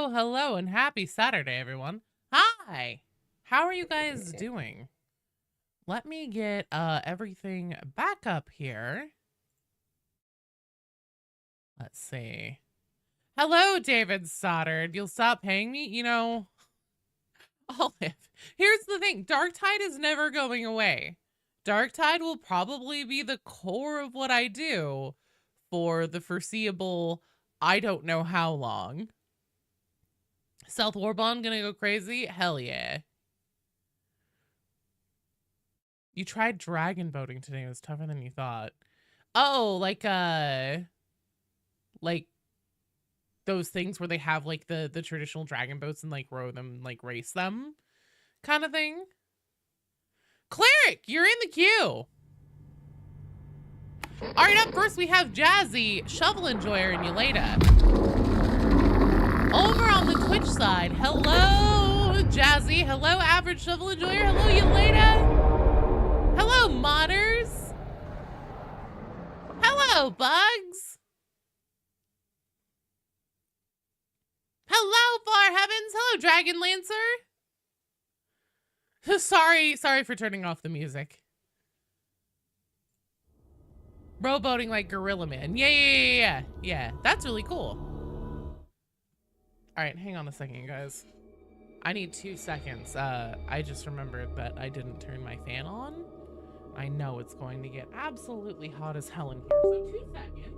Hello, and happy Saturday, everyone. Hi! How are you guys doing? Let me get everything back up here. Let's see. Hello, David Stoddard. You'll stop paying me? You know, Olive. Here's the thing. Darktide is never going away. Darktide will probably be the core of what I do for the foreseeable, I don't know how long. South Warbond gonna go crazy? Hell yeah. You tried dragon boating today. It was tougher than you thought. Oh, like those things where they have like the traditional dragon boats and like row them, like race them kind of thing. Cleric, you're in the queue. All right, up first we have Jazzy, Shovel Enjoyer, and Yeleda. Over on the Twitch side, hello Jazzy, hello Average Shovel Enjoyer, hello Yeleda. Hello, modders. Hello, bugs. Hello, Far Heavens. Hello, Dragon Lancer. Sorry for turning off the music. Rowboating like Gorilla Man. Yeah. That's really cool. All right, hang on a second, you guys. I need 2 seconds. I just remembered that I didn't turn my fan on. I know it's going to get absolutely hot as hell in here, so 2 seconds.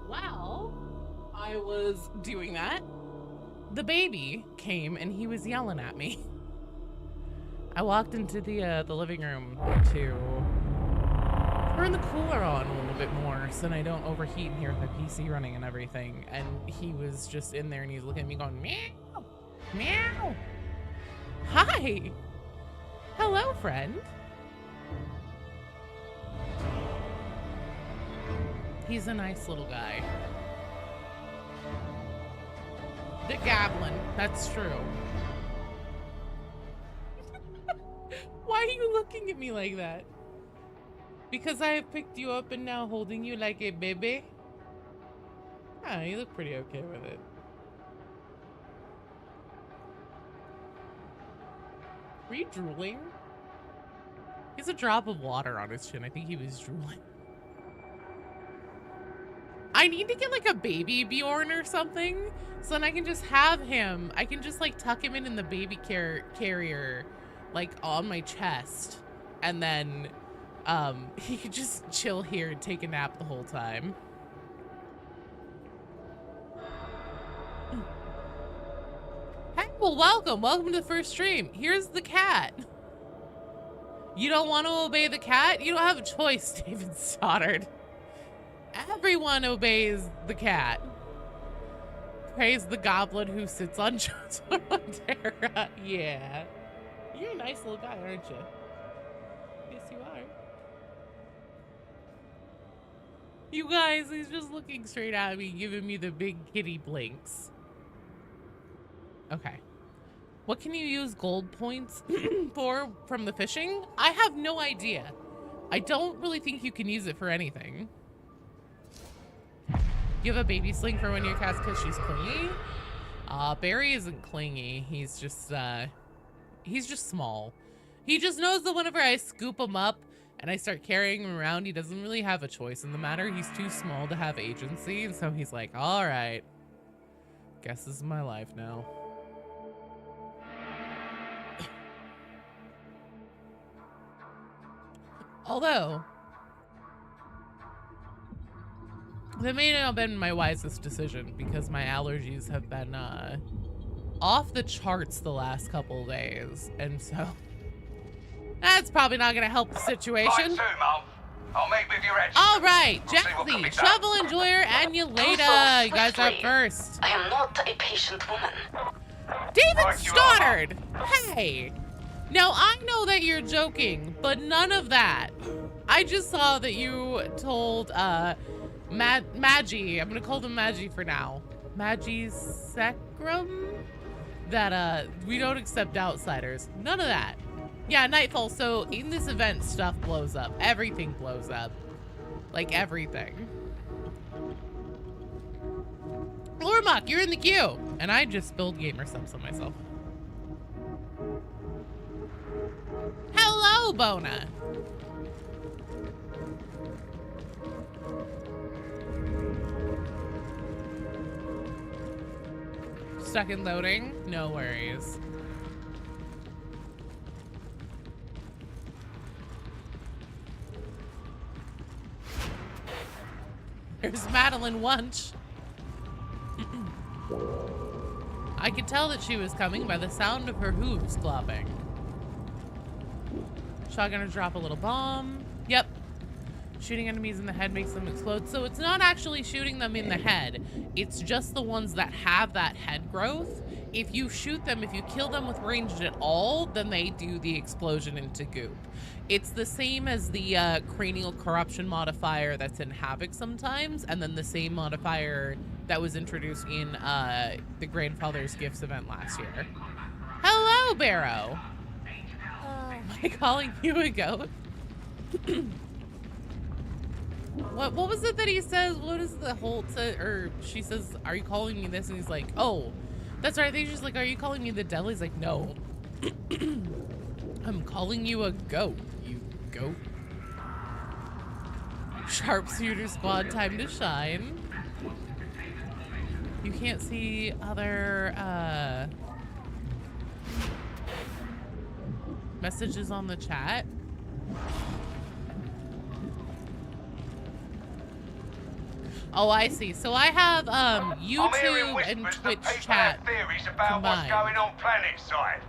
While I was doing that, the baby came and he was yelling at me. I walked into the living room to turn the cooler on a little bit more so that I don't overheat in here with my PC running and everything. And he was just in there and he's looking at me going, meow, meow. Hi. Hello, friend. He's a nice little guy. The goblin, that's true. Why are you looking at me like that? Because I have picked you up and now holding you like a baby? Ah, you look pretty okay with it. Were you drooling? He has a drop of water on his chin. I think he was drooling. I need to get like a baby Bjorn or something so then I can just have him. I can just like tuck him in the baby carrier like on my chest and then he could just chill here and take a nap the whole time. Hey, well, welcome to the first stream. Here's the cat. You don't want to obey the cat? You don't have a choice, David Stoddard. Everyone obeys the cat. Praise the goblin who sits on Terra. Yeah. You're a nice little guy, aren't you? Yes, you are. You guys, he's just looking straight at me, giving me the big kitty blinks. Okay. What can you use gold points for from the fishing? I have no idea. I don't really think you can use it for anything. You have a baby sling for when your cat's because she's clingy? Barry isn't clingy. He's just small. He just knows that whenever I scoop him up and I start carrying him around, he doesn't really have a choice in the matter. He's too small to have agency, and so he's like, all right, guess this is my life now. Although, that may not have been my wisest decision because my allergies have been off the charts the last couple of days, and so that's probably not going to help the situation. Right soon, Mum. I'll meet with you at All right, Jazzy, Shovel Enjoyer, and Yeleda. You guys are first. I am not a patient woman. David Stoddard. Hey. Now, I know that you're joking, but none of that. I just saw that you told Maggie, I'm gonna call them Maggie for now. Maggie Sacrum that we don't accept outsiders. None of that. Yeah, Nightfall. So in this event, stuff blows up. Everything blows up. Like everything. Lormok, you're in the queue. And I just spilled gamer subs on myself. Hello, Bona. Stuck in loading? No worries. There's Madeline Wunsch. I could tell that she was coming by the sound of her hooves clopping. Shotgunner drop a little bomb. Yep. Shooting enemies in the head makes them explode. So it's not actually shooting them in the head. It's just the ones that have that head growth. If you shoot them, if you kill them with ranged at all, then they do the explosion into goop. It's the same as the cranial corruption modifier that's in Havoc sometimes, and then the same modifier that was introduced in the Grandfather's Gifts event last year. Hello, Barrow. Am I calling you a goat? What was it that he says? What is the whole or she says, are you calling me this? And he's like, oh, that's right. I think she's like, are you calling me the devil? He's like, no. I'm calling you a goat, you goat. Sharpshooter squad, time to shine. You can't see other messages on the chat. Oh, I see. So I have YouTube and Twitch chat combined. What's going on planet side.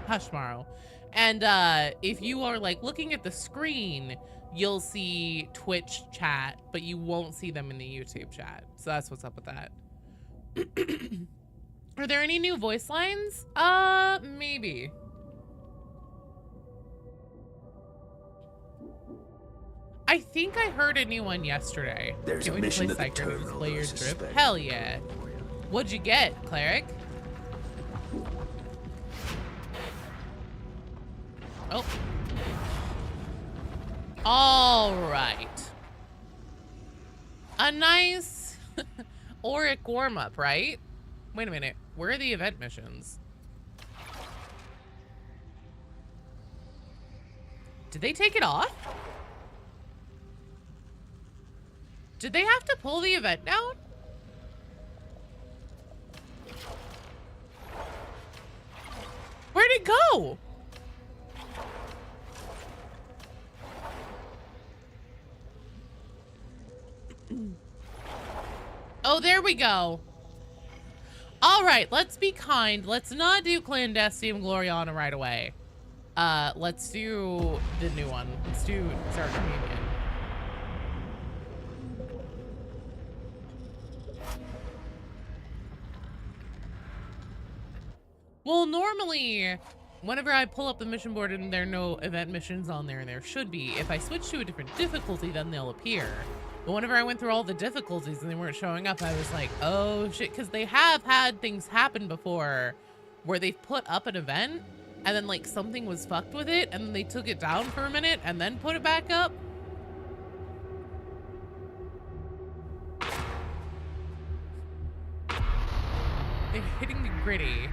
Hush, Morrow. And if you are like looking at the screen, you'll see Twitch chat, but you won't see them in the YouTube chat. So that's what's up with that. Are there any new voice lines? Maybe. I think I heard a new one yesterday. There's Can't a wait to mission play at the Psycho and terminal play your that I drip. suspect. Hell yeah. What'd you get, Cleric? Oh. All right. A nice Auric warm-up, right? Wait a minute. Where are the event missions? Did they take it off? Did they have to pull the event down? Where'd it go? Oh, there we go. All right, let's be kind. Let's not do Clandestine Gloriana right away. Let's do the new one. Let's do Dark Communion. Well, normally, whenever I pull up the mission board and there are no event missions on there, and there should be, if I switch to a different difficulty, then they'll appear. But whenever I went through all the difficulties and they weren't showing up, I was like, oh shit, because they have had things happen before where they've put up an event and then like something was fucked with it and then they took it down for a minute and then put it back up. They're hitting the gritty.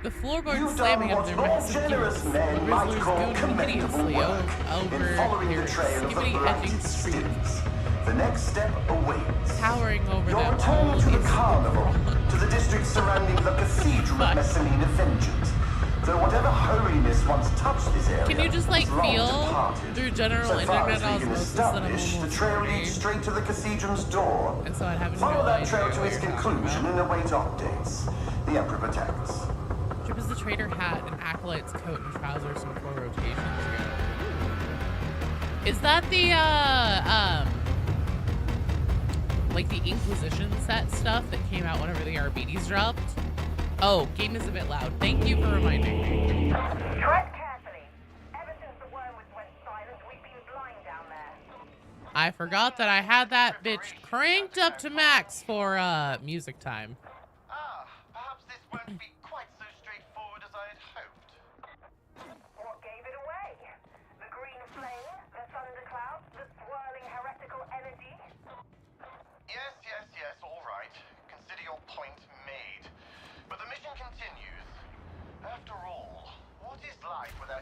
The floorboard slamming of their massive heels. The Rizzlers goon hideously over their skibbity edging streets. The next step awaits. Towering over Your them return all to the is carnival, to the district surrounding the Cathedral of Messalina Vengeance. Though whatever holiness once touched this area, Can you just like has long feel departed. through general So far internet as we can osmosis that I'm establish, the almost trail 40? leads straight to the cathedral's door. And so I'd have no Follow that idea trail to what its you're talking conclusion about. and await updates. The Emperor protects. Drip is the trader hat, an acolyte's coat and trousers from 4 rotations ago. Is that the like the Inquisition set stuff that came out whenever the RBDs dropped? Oh, game is a bit loud. Thank you for reminding me. Tread carefully. Ever since the wormwood went silent, we've been blind down there. I forgot that I had that bitch cranked up to max for music time. Perhaps this won't be quite so straightforward.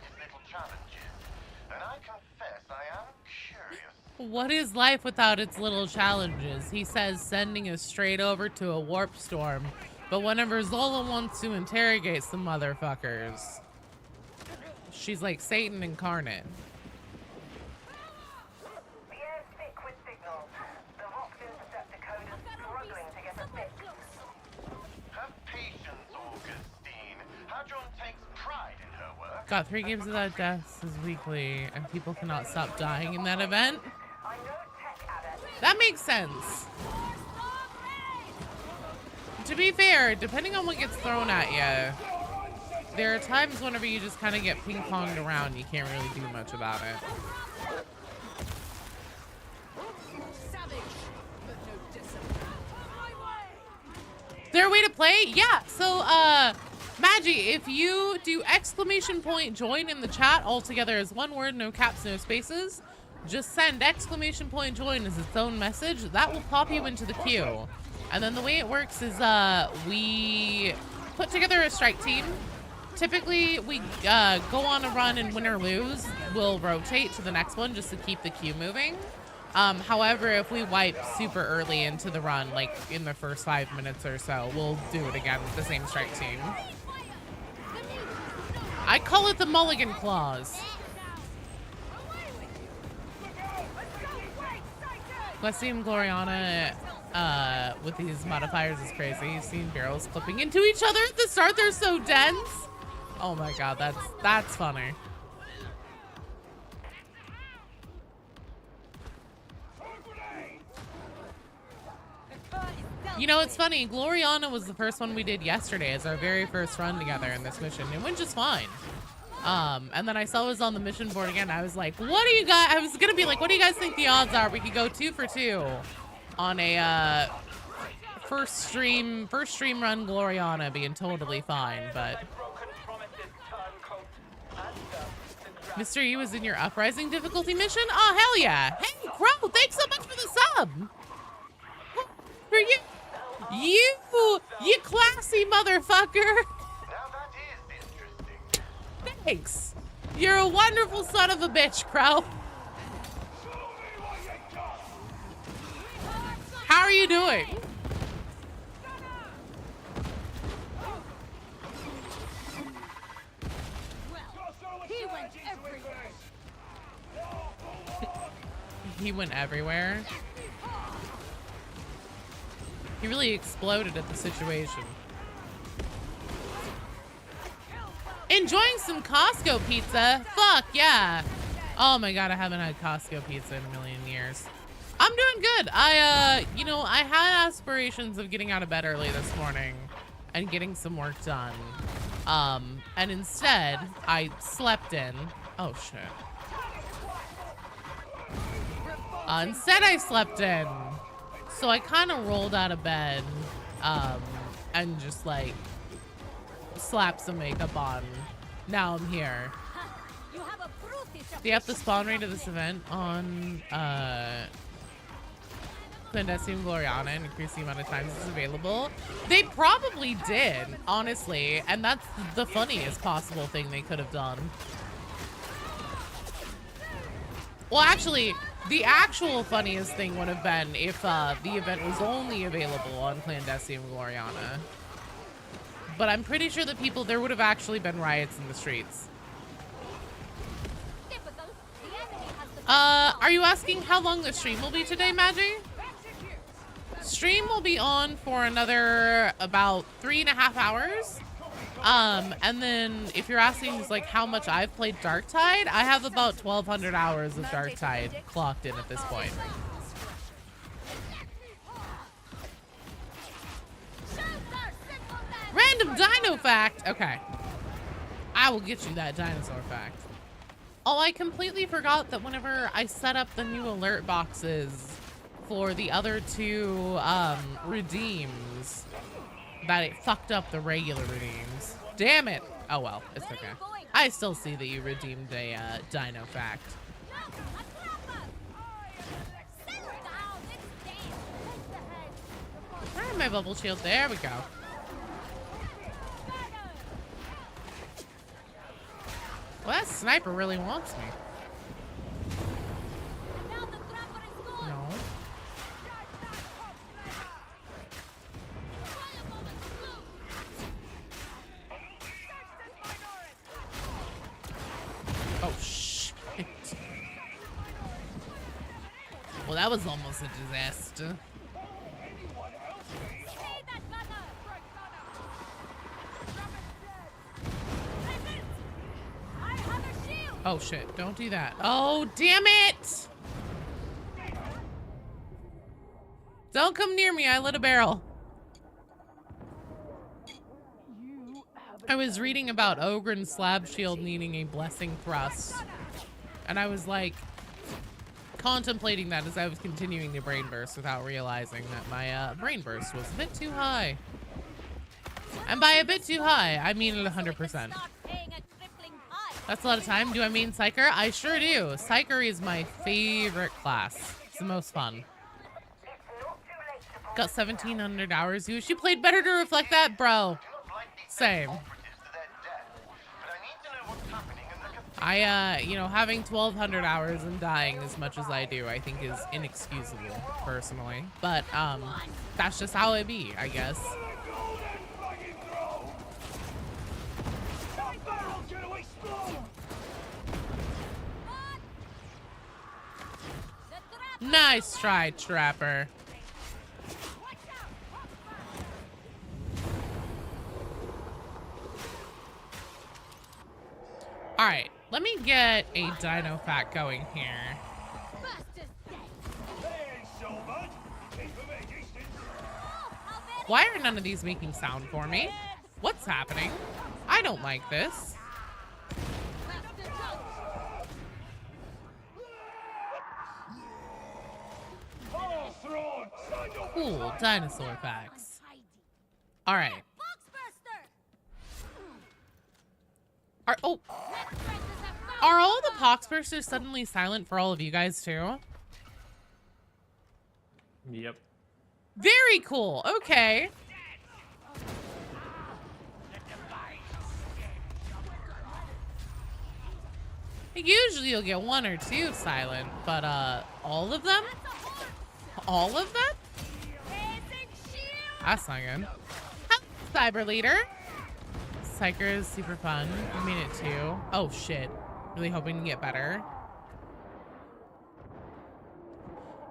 its little challenges. And I confess I am curious. What is life without its little challenges? He says, sending us straight over to a warp storm. But whenever Zola wants to interrogate some motherfuckers, she's like Satan incarnate. The air's thick with signals. The Vox interceptor code is struggling to get a fix. Have patience, Augustine. Hadron takes pride in her work. Got 3 games without deaths is weekly, and people cannot stop dying in that event. I know tech adept. That makes sense. To be fair, depending on what gets thrown at you, there are times whenever you just kind of get ping-ponged around, you can't really do much about it. Their way to play? Yeah, so, Magi, if you do exclamation point join in the chat all together as one word, no caps, no spaces, just send exclamation point join as its own message. That will pop you into the queue. And then the way it works is we put together a strike team. Typically, we go on a run and win or lose. We'll rotate to the next one just to keep the queue moving. However, if we wipe super early into the run, like in the first 5 minutes or so, we'll do it again with the same strike team. I call it the Mulligan Clause. Glacium Gloriana with these modifiers is crazy. You've seen barrels clipping into each other at the start. They're so dense. Oh my god, that's funny. You know, it's funny. Gloriana was the first one we did yesterday as our very first run together in this mission. It went just fine. And then I saw it was on the mission board again. I was like, what do you guys, I was gonna be like, what do you guys think the odds are? We could go 2 for 2 on a first stream run Gloriana being totally fine, but Mr. E was in your Uprising difficulty mission? Oh, hell yeah. Hey, Crow, thanks so much for the sub. For you. You classy motherfucker. Now that is interesting. Thanks. You're a wonderful son of a bitch, Crow. How are you doing? He went everywhere. He really exploded at the situation. Enjoying some Costco pizza? Fuck yeah. Oh my god, I haven't had Costco pizza in a million years. I'm doing good. You know, I had aspirations of getting out of bed early this morning and getting some work done. And instead, I slept in. Oh shit. Instead, I slept in. So I kind of rolled out of bed and just like slapped some makeup on. Now I'm here. Do you have the spawn rate of this event on Clandestine Gloriana and increase the amount of times it's available? They probably did, honestly, and that's the funniest possible thing they could have done. Well, actually, the actual funniest thing would have been if the event was only available on Clandestine Gloriana. But I'm pretty sure that there would have actually been riots in the streets. Are you asking how long the stream will be today, Magi? Stream will be on for another about 3.5 hours. And then if you're asking like how much I've played Darktide, I have about 1,200 hours of Darktide clocked in at this point. Random dino fact. Okay. I will get you that dinosaur fact. Oh, I completely forgot that whenever I set up the new alert boxes for the other 2 redeems, that it fucked up the regular redeems. Damn it. Oh well, it's okay. I still see that you redeemed a dino fact. Where are my bubble shield? There we go. Well, that sniper really wants me. No. Oh, shit. Well, that was almost a disaster. Oh shit, don't do that. Oh, damn it! Don't come near me, I lit a barrel. I was reading about Ogren's slab shield needing a blessing thrust. And I was like, contemplating that as I was continuing the brain burst without realizing that my brain burst was a bit too high. And by a bit too high, I mean it 100%. That's a lot of time. Do I mean Psyker? I sure do. Psyker is my favorite class. It's the most fun. Got 1,700 hours. You she played better to reflect that, bro. Same. You know, having 1,200 hours and dying as much as I do, I think is inexcusable, personally. But, that's just how it be, I guess. Nice try, Trapper. All right, let me get a dino fact going here. Why are none of these making sound for me? What's happening? I don't like this. Cool, dinosaur facts. All right. Are all the Poxbursters suddenly silent for all of you guys too? Yep. Very cool. Okay. Usually you'll get one or two silent, but all of them? All of them? That's not good. Hello, Cyber Leader. Psyker is super fun. I made it too. Oh shit. Really hoping to get better.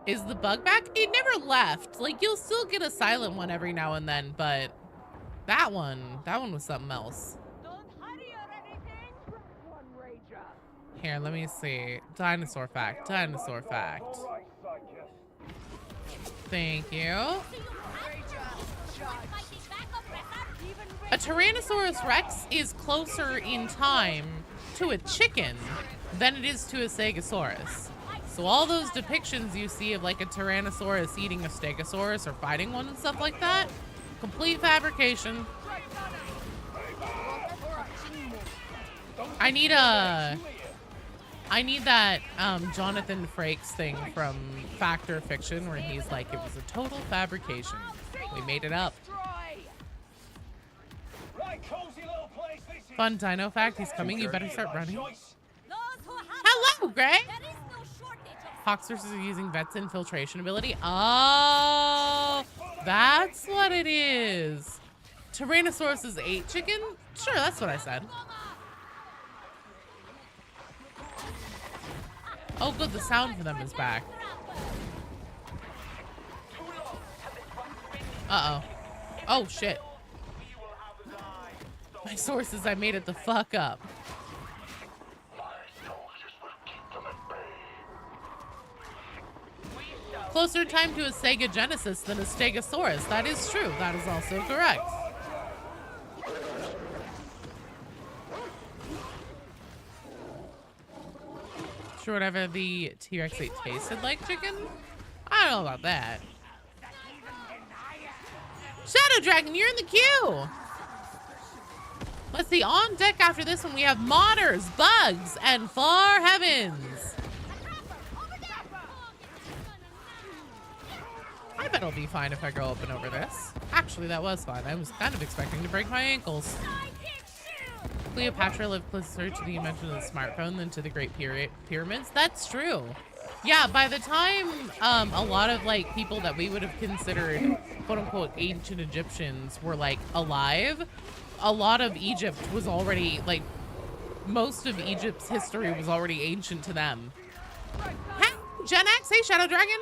Is the bug back? It never left. Like, you'll still get a silent one every now and then, but that one was something else. Here, let me see. Dinosaur fact. Dinosaur fact. Thank you. A Tyrannosaurus Rex is closer in time to a chicken than it is to a Stegosaurus. So all those depictions you see of like a Tyrannosaurus eating a Stegosaurus or fighting one and stuff like that, complete fabrication. I need that Jonathan Frakes thing from Fact or Fiction where he's like, it was a total fabrication. We made it up. Fun dino fact, he's coming. You better start running. Hello, Greg. Poxbursters are using Vet's infiltration ability. Oh, that's what it is. Tyrannosaurus is 8 chicken? Sure, that's what I said. Oh, good, the sound for them is back. Uh-oh. Oh, shit. My sources, I made it the fuck up. Closer time to a Sega Genesis than a Stegosaurus. That is true. That is also correct. Sure, whatever the T-Rex ate tasted like chicken? I don't know about that. Shadow Dragon, you're in the queue! Let's see, on deck after this one we have modders, bugs, and far heavens. I bet it'll be fine if I go up and over this. Actually, that was fine. I was kind of expecting to break my ankles. Cleopatra lived closer to the invention of the smartphone than to the Great Pyramids. That's true. Yeah, by the time a lot of like people that we would have considered quote unquote ancient Egyptians were like alive, a lot of Egypt was already like, most of Egypt's history was already ancient to them. Hey, Gen X, hey Shadow Dragon.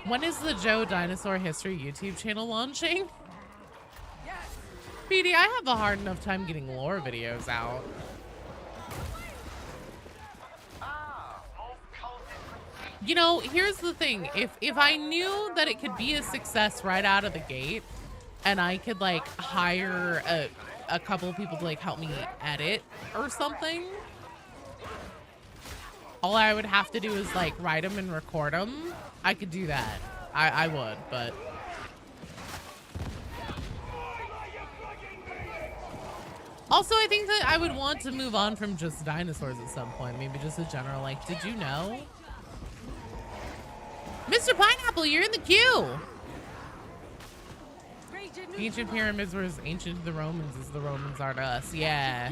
When is the Joe Dinosaur History YouTube channel launching? PD, I have a hard enough time getting lore videos out. You know, here's the thing. If I knew that it could be a success right out of the gate, and I could like hire a couple of people to like help me edit or something, all I would have to do is like write them and record them. I could do that. I would, but. Also, I think that I would want to move on from just dinosaurs at some point. Maybe just a general, like, did you know? Mr. Pineapple, you're in the queue. Ancient pyramids were as ancient to the Romans as the Romans are to us. Yeah.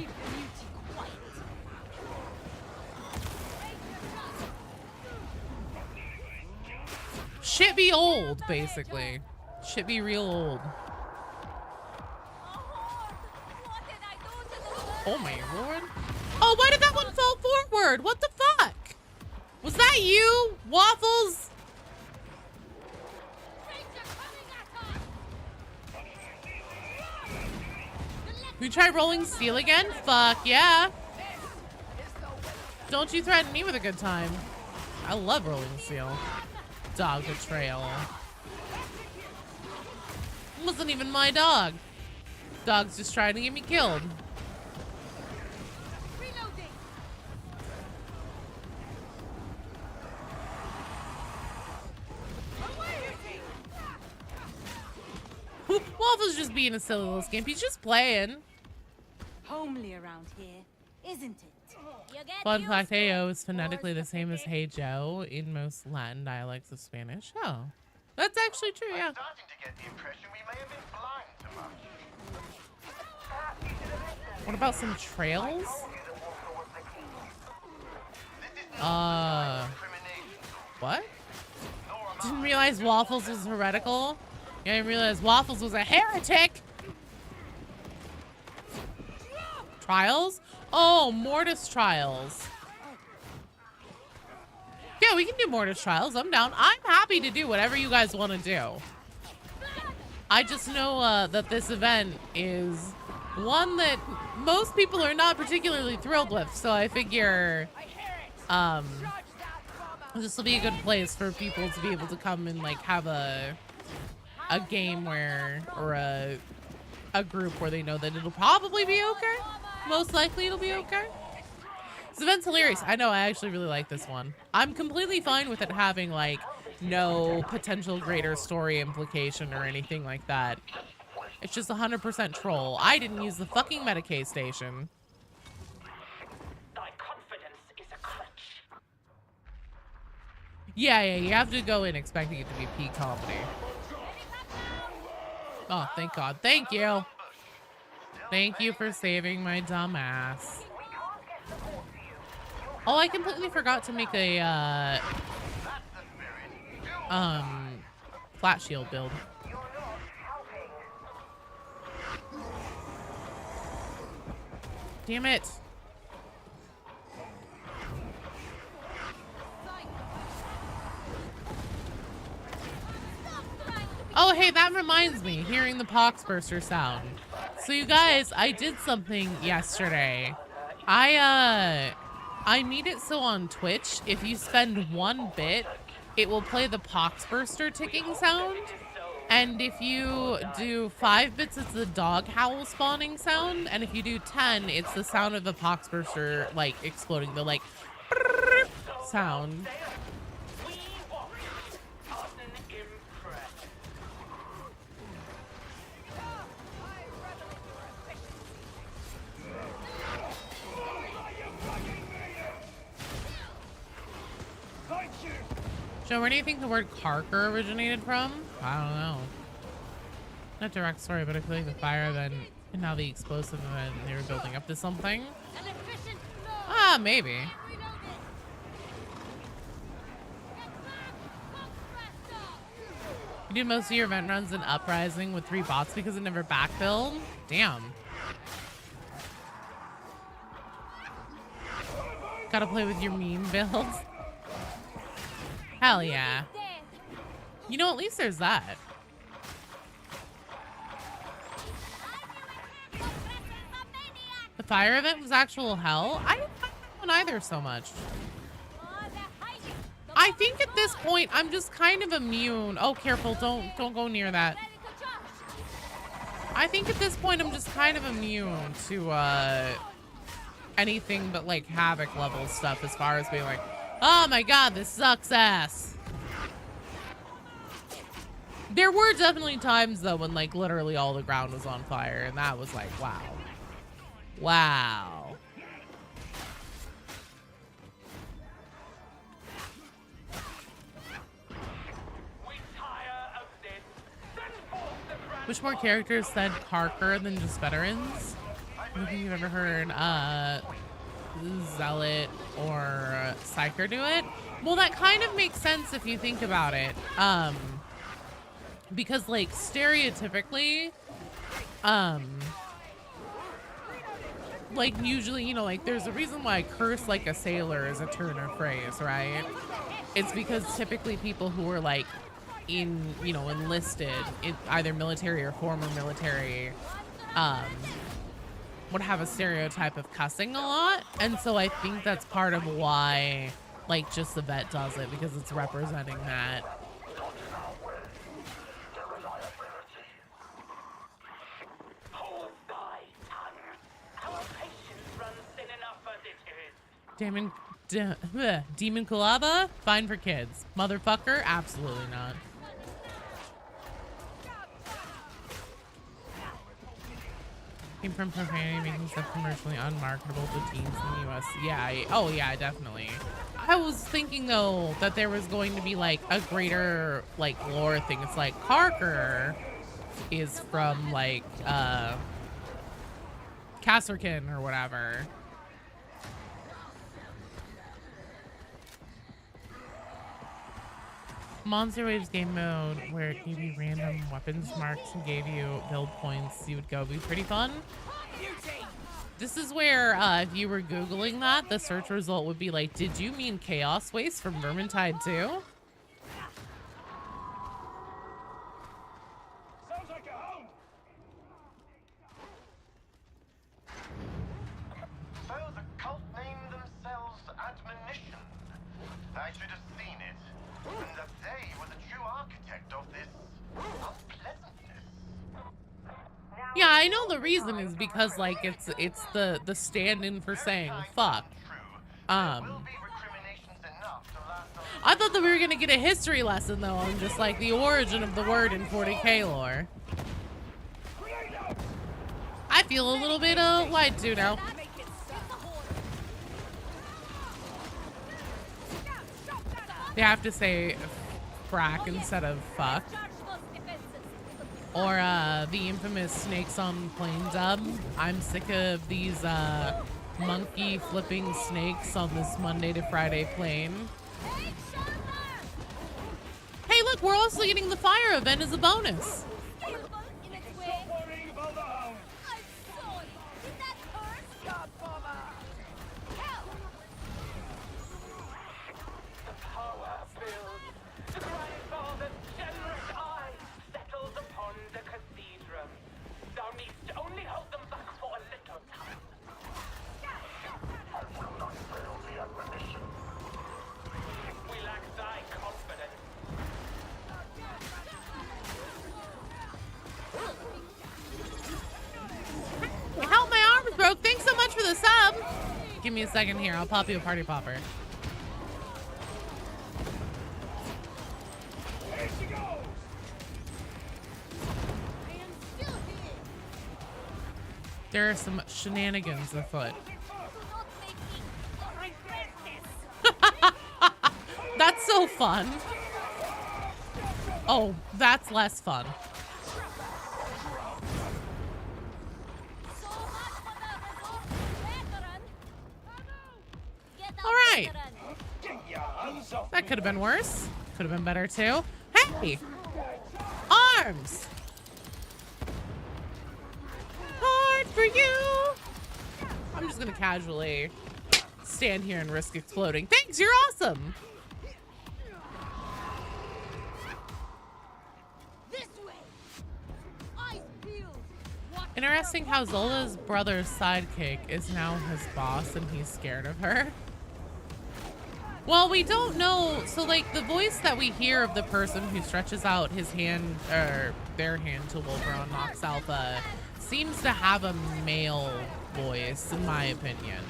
Shit be old, basically. Shit be real old. Oh my lord. Oh, why did that one fall forward? What the fuck? Was that you, Waffles? We try rolling steel again? Fuck yeah. Don't you threaten me with a good time. I love rolling steel. Dog betrayal. It wasn't even my dog. Dog's just trying to get me killed. Waffle's just being a silly little skimp. He's just playing. Homely around here, isn't it? Fun fact, Heyo is phonetically the same as Hey Joe in most Latin dialects of Spanish. Oh, that's actually true, yeah. I'm starting to get the impression we may have been blind to much. What about some trails? What? Didn't realize Waffles was heretical. Yeah, I didn't realize Waffles was a heretic. Trials? Oh, Mortise trials. Yeah, we can do Mortise trials. I'm down. I'm happy to do whatever you guys want to do. I just know that this event is one that most people are not particularly thrilled with. So I figure this will be a good place for people to be able to come and like have a game where, or a group where they know that it'll probably be okay. Most likely it'll be okay. This event's hilarious. I know, I actually really like this one. I'm completely fine with it having like no potential greater story implication or anything like that. It's just 100% troll. I didn't use the fucking Medicaid station. Thy confidence is a crutch. Yeah, you have to go in expecting it to be peak comedy. Oh, thank God. Thank you. Thank you for saving my dumb ass. Oh, I completely forgot to make a flat shield build. Damn it. Oh, hey, that reminds me, hearing the poxburster sound. So you guys, I did something yesterday. I made it so on Twitch, if you spend 1 bit, it will play the poxburster ticking sound. And if you do 5 bits, it's the dog howl spawning sound. And if you do 10, it's the sound of the poxburster, like, exploding, the, like, sound. Joe, where do you think the word Carker originated from? I don't know. Not direct story, but I feel like the fire then And now the explosive event, they were building up to something. Ah, maybe. You do most of your event runs in Uprising with 3 bots because it never backfilled? Damn. Gotta play with your meme builds. Hell yeah. You know, at least there's that. The fire event was actual hell? I didn't find that one either so much. I think at this point, I'm just kind of immune. Oh, careful. Don't go near that. I think at this point, I'm just kind of immune to anything but like Havoc level stuff as far as being like, oh my god, this sucks ass. There were definitely times though when like literally all the ground was on fire and that was like, wow. Wow. Which more characters said Parker than just veterans? I don't think you've ever heard Zealot or Psyker do it. Well, that kind of makes sense if you think about it. Because like stereotypically, like usually, you know, like there's a reason why curse like a sailor is a turn or phrase, right? It's because typically people who are like in, you know, enlisted in either military or former military, would have a stereotype of cussing a lot. And so I think that's part of why like just the vet does it, because it's representing that. Demon Kulaba? Fine for kids. Motherfucker? Absolutely not. Came from profanity, making stuff commercially unmarketable to teens in the US. Yeah, oh yeah, definitely. I was thinking though that there was going to be like a greater like lore thing. It's like Parker is from like Kasserkin or whatever. Monster Waves game mode where it gave you random weapons marks and gave you build points you would go be pretty fun. This is where if you were Googling that, the search result would be like, did you mean Chaos Waste from Vermintide 2? Sounds like a home. So the cult named themselves Admonition. I should have seen it. And that they were the true architect of this unpleasantness. Yeah, I know the reason is because like it's the stand-in for saying fuck. I thought that we were gonna get a history lesson though on just like the origin of the word in 40k lore. I feel a little bit lied to now. They have to say frack instead of fuck. Or the infamous snakes on plane dub. I'm sick of these monkey flipping snakes on this Monday to Friday plane. Hey look, we're also getting the fire event as a bonus. Thanks so much for the sub. Give me a second here. I'll pop you a party popper. There are some shenanigans afoot. That's so fun. Oh, that's less fun. right. That could have been worse. Could have been better too. Hey! Arms! Hard for you! I'm just gonna casually stand here and risk exploding. Thanks, you're awesome! Interesting how Zola's brother's sidekick is now his boss and he's scared of her. Well, we don't know. So, like, the voice that we hear of the person who stretches out his hand, or their hand to Wolver on Nox Alpha seems to have a male voice, in my opinion.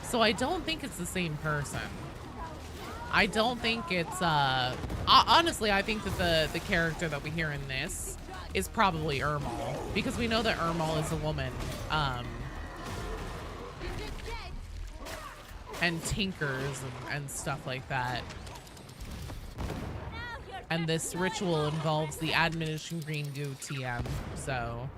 So I don't think it's the same person. I don't think it's, honestly, I think that the character that we hear in this is probably Ermal, because we know that Ermal is a woman, and tinkers and stuff like that. And this ritual involves the Admonition Green Goo TM, so.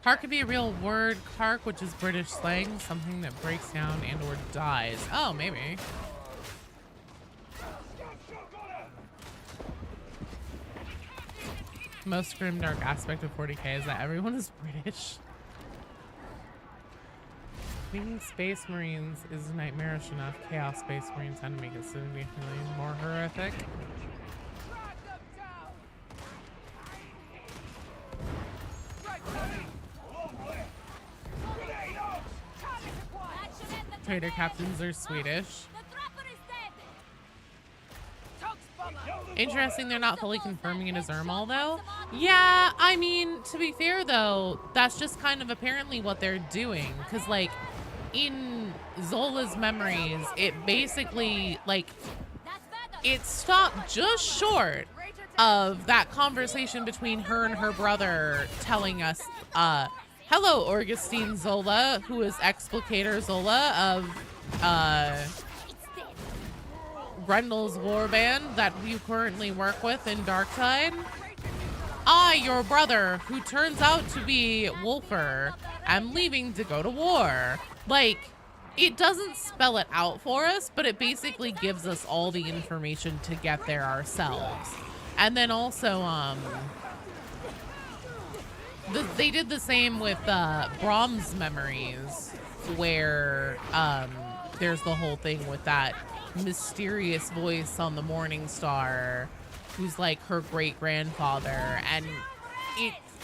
Kark could be a real word, Kark, which is British slang, something that breaks down and or dies. Oh, maybe. Most grimdark aspect of 40k is that everyone is British. Being Space Marines is nightmarish enough. Chaos Space Marines tend to make it significantly more horrific. Trader captains are Swedish. Interesting they're not fully confirming it as Ermal though. Yeah, I mean, to be fair though, that's just kind of apparently what they're doing. Cause like in Zola's memories, it basically like, it stopped just short of that conversation between her and her brother telling us, hello, Augustine Zola, who is Explicator Zola of Grendel's warband that you currently work with in Darktide. I, your brother, who turns out to be Wolfer, am leaving to go to war. Like, it doesn't spell it out for us, but it basically gives us all the information to get there ourselves. And then also, they did the same with Brahms memories, where there's the whole thing with that mysterious voice on the Morning Star who's like her great-grandfather, and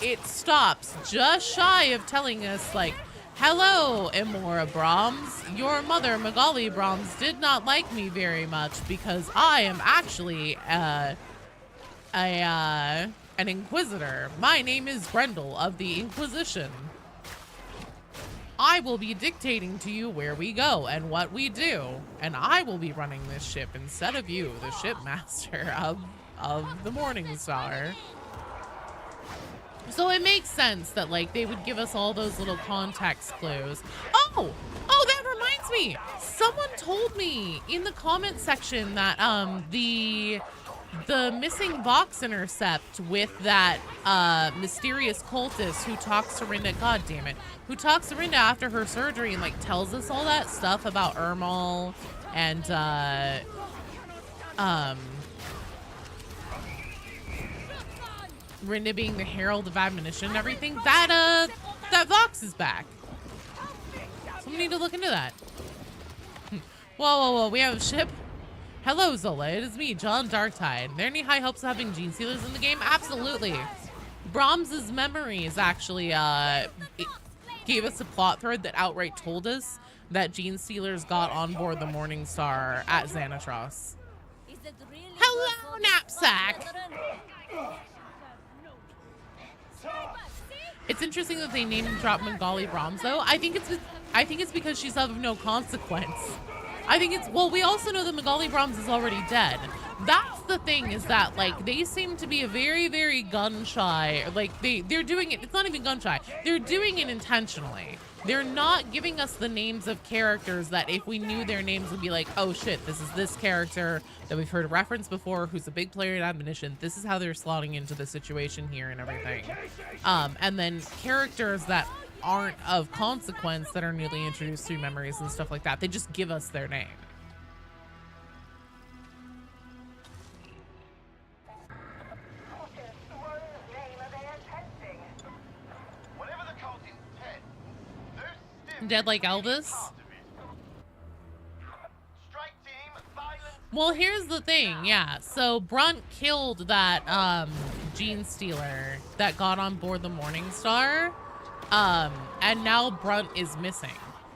it stops just shy of telling us like, hello, Emora Brahms, your mother Magali Brahms did not like me very much because I am actually an inquisitor. My name is Grendel of the Inquisition. I will be dictating to you where we go and what we do, and I will be running this ship instead of you, the shipmaster of the Morning Star. So it makes sense that like they would give us all those little context clues. Oh, that reminds me. Someone told me in the comment section that the missing box intercept with that mysterious cultist who talks to Rinda, god damn it, who talks to Rinda after her surgery and like tells us all that stuff about Ermal and Rinda being the herald of admonition and everything. That box is back. So we need to look into that. Whoa, we have a ship. Hello, Zola. It is me, John Darktide. Are there any high hopes of having Gene Stealers in the game? Absolutely. Brahms's memories actually gave us a plot thread that outright told us that Gene Stealers got on board the Morning Star at Xanatros. Hello, Knapsack. It's interesting that they named and dropped Magali Brahms, though. I think it's because she's of no consequence. I think it's, well, we also know that Magali Brahms is already dead. That the thing, is that like they seem to be a very, very gun shy. Like they're doing it. It's not even gun shy. They're doing it intentionally. They're not giving us the names of characters that if we knew their names would be like, oh shit, this is this character that we've heard a reference before, who's a big player in Admonition. This is how they're slotting into the situation here and everything. And then characters that aren't of consequence that are newly introduced through memories and stuff like that. They just give us their name. Dead like Elvis? Well, here's the thing, yeah. So Brunt killed that gene stealer that got on board the Morningstar. And now Brunt is missing.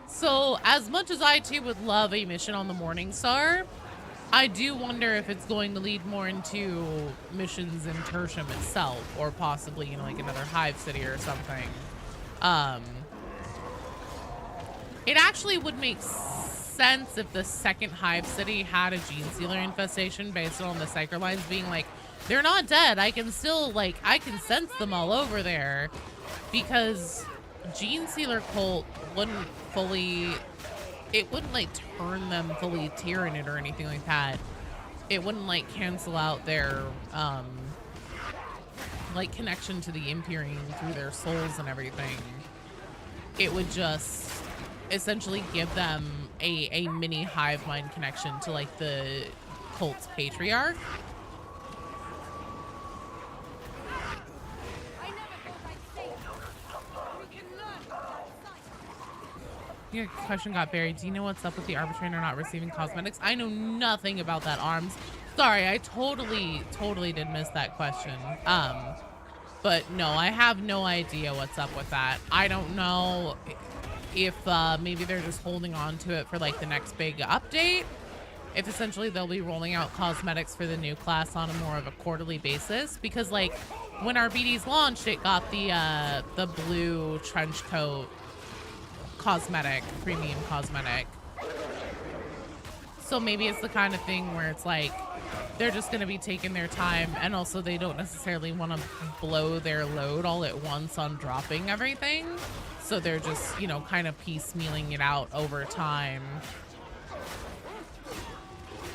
So as much as I too would love a mission on the Morningstar, I do wonder if it's going to lead more into missions in Tertium itself, or possibly, you know, like another Hive City or something. It actually would make sense if the second Hive City had a gene stealer infestation based on the Psyker lines being like, they're not dead. I can still, like, I can sense them all over there. Because gene stealer cult wouldn't fully, it wouldn't like turn them fully Tyranid or anything like that. It wouldn't like cancel out their, like connection to the Imperium through their souls and everything. It would just essentially give them a mini hive mind connection to like the cult's patriarch. Your question got buried. Do you know what's up with the arbitrator not receiving cosmetics? I know nothing about that, Arms. Sorry, I totally did miss that question. But no, I have no idea what's up with that. I don't know if maybe they're just holding on to it for like the next big update. If essentially they'll be rolling out cosmetics for the new class on a more of a quarterly basis, because like when our BDs launched, it got the blue trench coat cosmetic, premium cosmetic. So maybe it's the kind of thing where it's like they're just going to be taking their time, and also they don't necessarily want to blow their load all at once on dropping everything. So they're just, you know, kind of piecemealing it out over time,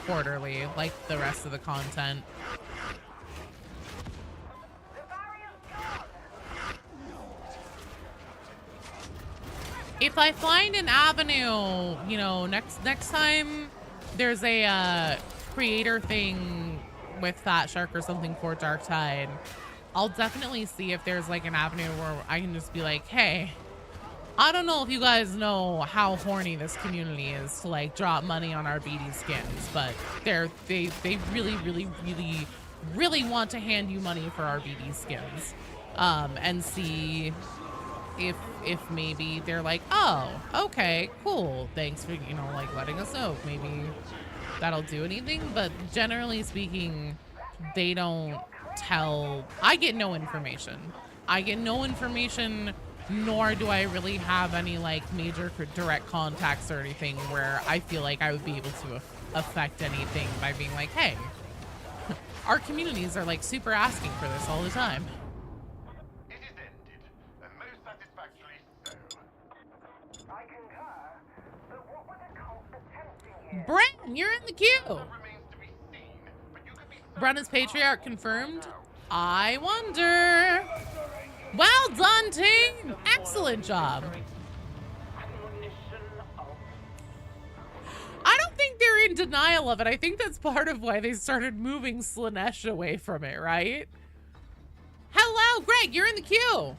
quarterly, like the rest of the content. If I find an avenue, you know, next time there's a creator thing with Fat Shark or something for Dark Tide, I'll definitely see if there's like an avenue where I can just be like, hey, I don't know if you guys know how horny this community is to like drop money on our BD skins, but they really want to hand you money for our BD skins, and see if maybe they're like, oh, okay, cool, thanks for, you know, like letting us know. Maybe that'll do anything, but generally speaking, they don't tell. I get no information. Nor do I really have any like major direct contacts or anything where I feel like I would be able to affect anything by being like, hey, our communities are like super asking for this all the time. It is ended, and most satisfactorily so. I concur, but what were the cult attempting here? Bren, you're in the queue. Remains to be seen, but you can be Bren is Patriarch confirmed. I wonder. Well done, team. Excellent job. I don't think they're in denial of it. I think that's part of why they started moving Slaanesh away from it, right? Hello, Greg, you're in the queue.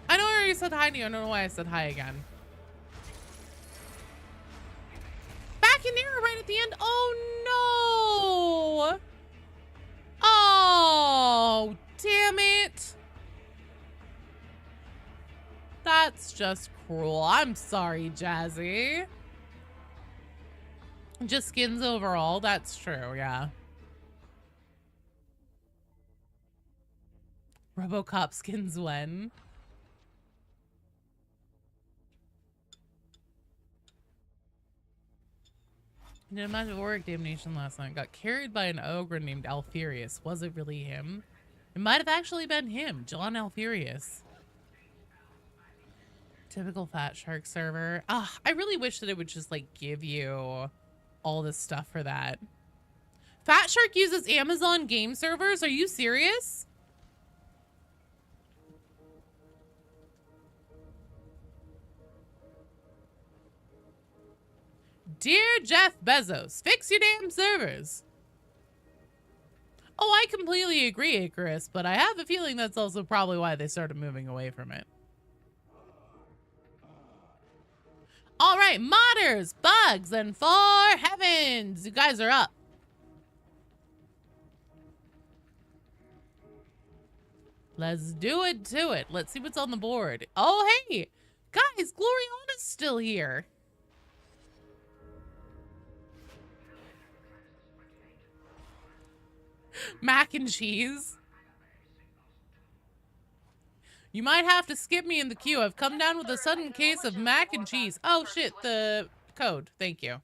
I know I already said hi to you. I don't know why I said hi again. Back in there right at the end. Oh, no. Oh, damn it. That's just cruel. I'm sorry, Jazzy. Just skins overall. That's true, yeah. RoboCop skins when? Did a massive auric damnation last night. Got carried by an ogre named Alfurius. Was it really him? It might have actually been him, John Alfurius. Typical Fat Shark server. Ah, I really wish that it would just like give you all this stuff for that. Fat Shark uses Amazon game servers? Are you serious? Dear Jeff Bezos, fix your damn servers. Oh, I completely agree, Icarus, but I have a feeling that's also probably why they started moving away from it. All right, modders, bugs, and for heavens, you guys are up. Let's do it to it. Let's see what's on the board. Oh, hey, guys, Gloriana's still here. Mac and cheese. You might have to skip me in the queue. I've come down with a sudden case of mac and cheese. Oh shit, the code. Thank you.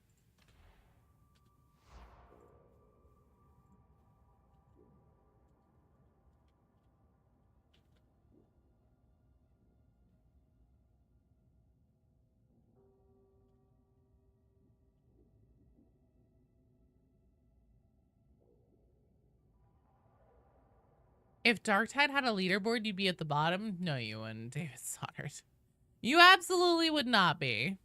If Darktide had a leaderboard, you'd be at the bottom? No, you wouldn't, David Stoddard. You absolutely would not be.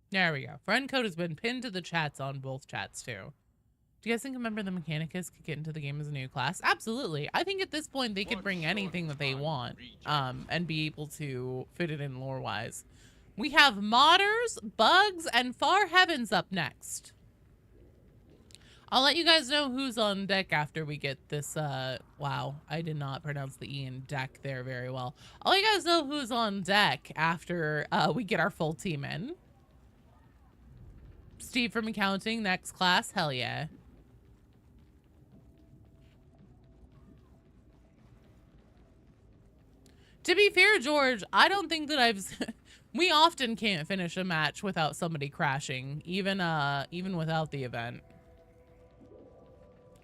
There we go. Friend code has been pinned to the chats on both chats, too. Do you guys think a member of the Mechanicus could get into the game as a new class? Absolutely. I think at this point they could bring anything that they want and be able to fit it in lore-wise. We have modders, bugs, and far heavens up next. I'll let you guys know who's on deck after we get this, wow, I did not pronounce the E in deck there very well. I'll let you guys know who's on deck after we get our full team in. Steve from accounting, next class, hell yeah. To be fair, George, I don't think that I've... we often can't finish a match without somebody crashing, even without the event.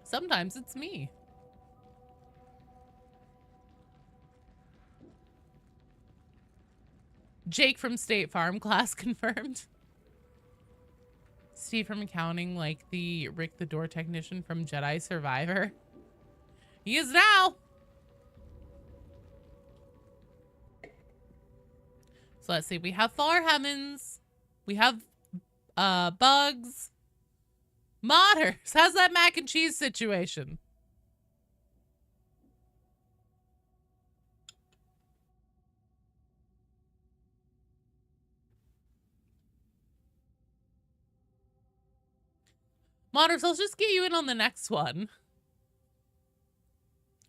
Sometimes it's me. Jake from State Farm, class confirmed. Steve from accounting, like the Rick the door technician from Jedi Survivor. He is now. So let's see. We have Far Heavens. We have bugs. Modders. How's that mac and cheese situation? Modders, I'll just get you in on the next one.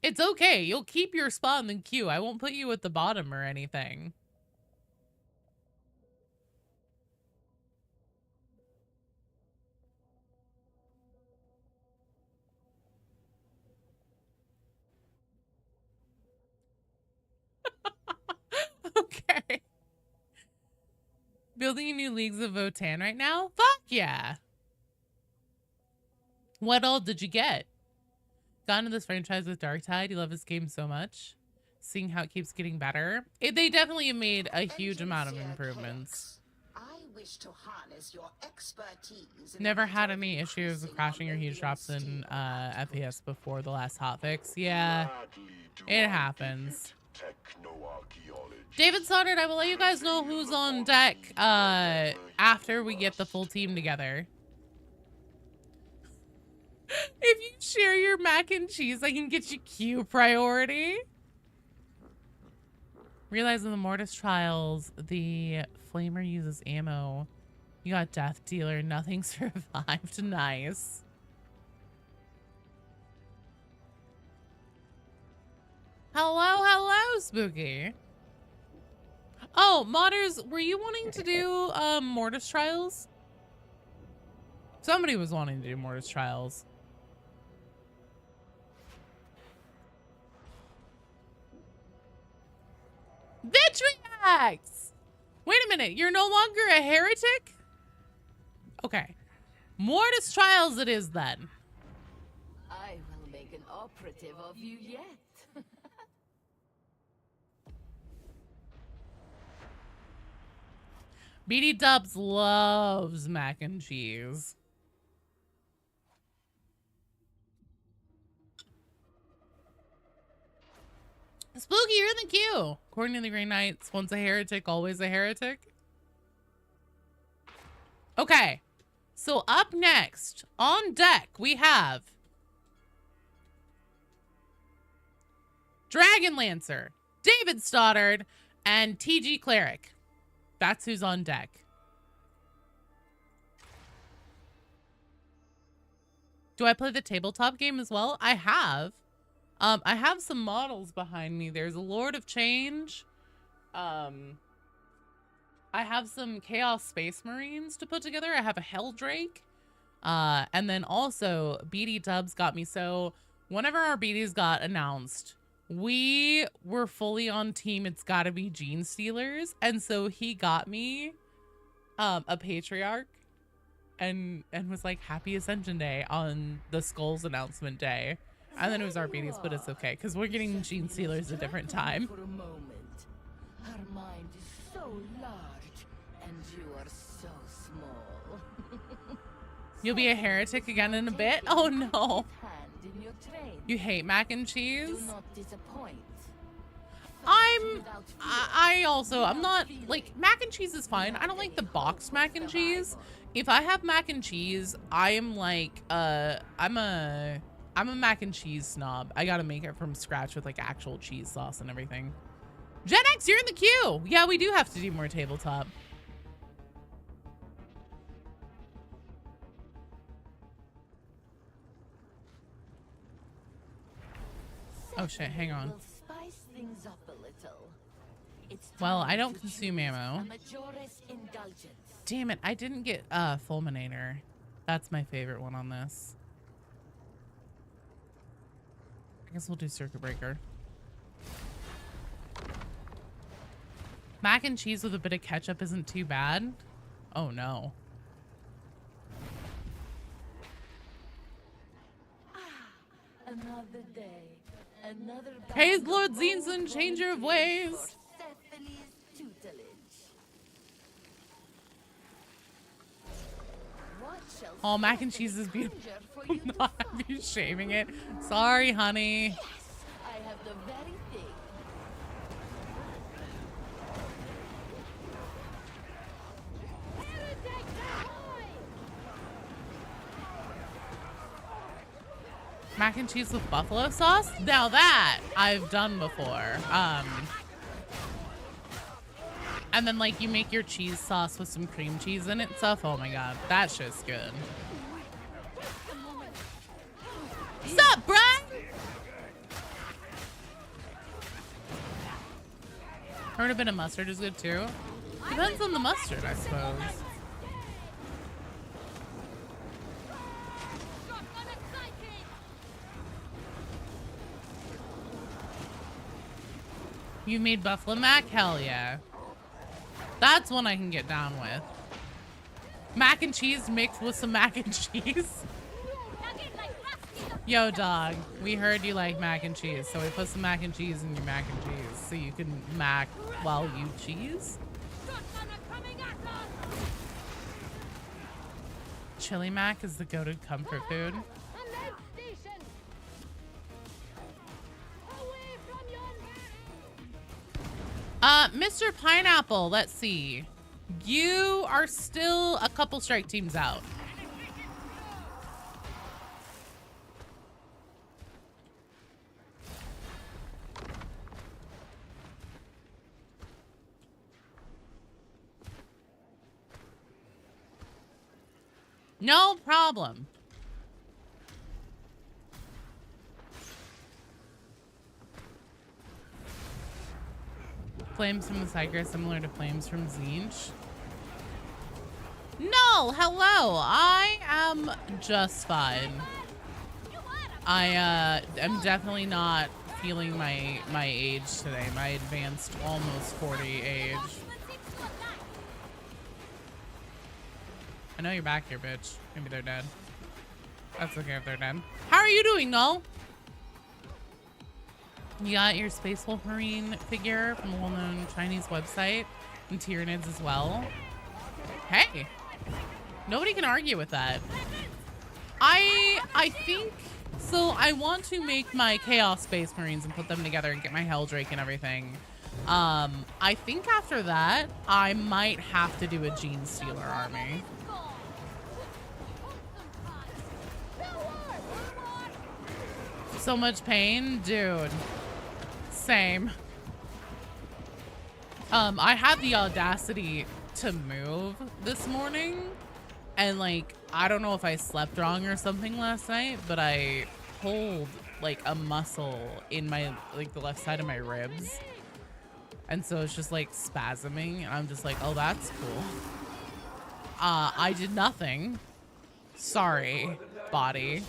It's okay. You'll keep your spot in the queue. I won't put you at the bottom or anything. Okay. Building new leagues of Votan right now? Fuck yeah. What all did you get? Got into this franchise with Darktide. You love this game so much. Seeing how it keeps getting better. They definitely have made a huge amount of improvements. I wish to harness your expertise. Never had any issues with crashing or huge drops in FPS before the last hotfix. Yeah, it happens. David Stoddard, I will let you guys know who's on deck after we get the full team together. If you share your mac and cheese, I can get you queue priority. Realize in the Mortise trials, the flamer uses ammo. You got Death Dealer, nothing survived. Nice. Hello, hello, Spooky. Oh, modders, were you wanting to do Mortise trials? Somebody was wanting to do Mortise trials. Vitriac! heretics. Wait a minute, you're no longer a heretic? Okay. Mortis trials it is then. I will make an operative of you yet. BD Dubs loves mac and cheese. Spooky, you're in the queue. According to the Green Knights, once a heretic, always a heretic. Okay. So up next, on deck, we have Dragon Lancer, David Stoddard, and TG Cleric. That's who's on deck. Do I play the tabletop game as well? I have. I have some models behind me. There's a Lord of Change. I have some Chaos Space Marines to put together. I have a Helldrake. And then also BD Dubs got me. So whenever our BDs got announced, we were fully on team It's Gotta Be Gene Stealers. And so he got me a Patriarch and was like, Happy Ascension Day on the Skulls announcement day. And then it was our BDs, but it's okay because we're getting Gene Stealers a different time. For a moment. Her mind is so large and you are so small. You'll be a heretic again in a bit? Oh no. Hand in your train. You hate mac and cheese? Do not disappoint. I'm not, like, mac and cheese is fine. I don't like the boxed mac and cheese. If I have mac and cheese, I am like, I'm a mac and cheese snob. I gotta make it from scratch with like actual cheese sauce and everything. Gen X, you're in the queue. Yeah, we do have to do more tabletop. Oh shit, hang on. We'll spice things up a little. It's Well, time I don't to consume choose ammo. a Majoris indulgence. Damn it, I didn't get Fulminator. That's my favorite one on this. I guess we'll do Circuit Breaker. Mac and cheese with a bit of ketchup isn't too bad. Oh no. Another day, another Praise Lord Zinson, changer of ways. Persephele's tutelage. What shall Oh, mac and cheese is beautiful. stranger for you to Not you shaving it. Sorry, honey. Yes, I have the very thing. Mac and cheese with buffalo sauce? Now that I've done before. And then like you make your cheese sauce with some cream cheese in it and stuff. Oh my god, that shit's good. Sup, bruh? Heard a bit of mustard is good too. Depends on the mustard, I suppose. You made buffalo mac? Hell yeah. That's one I can get down with. Mac and cheese mixed with some mac and cheese. Yo, dog. We heard you like mac and cheese, so we put some mac and cheese in your mac and cheese so you can mac while you cheese. Chili mac is the go-to comfort food. Mr. Pineapple, let's see. You are still a couple strike teams out. No problem. Flames from the Psyker similar to flames from Zinch? No, hello. I am just fine. I am definitely not feeling my age today, my advanced almost 40 age. I know you're back here, bitch. Maybe they're dead. That's okay if they're dead. How are you doing, Null? You got your Space Wolverine figure from a well-known Chinese website and Tyranids as well. Hey, nobody can argue with that. I think so. I want to make my Chaos Space Marines and put them together and get my Helldrake and everything. I think after that, I might have to do a Gene Stealer army. So much pain, dude. Same. I had the audacity to move this morning, and like, I don't know if I slept wrong or something last night, but I pulled like a muscle in my, like the left side of my ribs. And so it's just like spasming, and I'm just like, oh, that's cool. I did nothing. Sorry, body.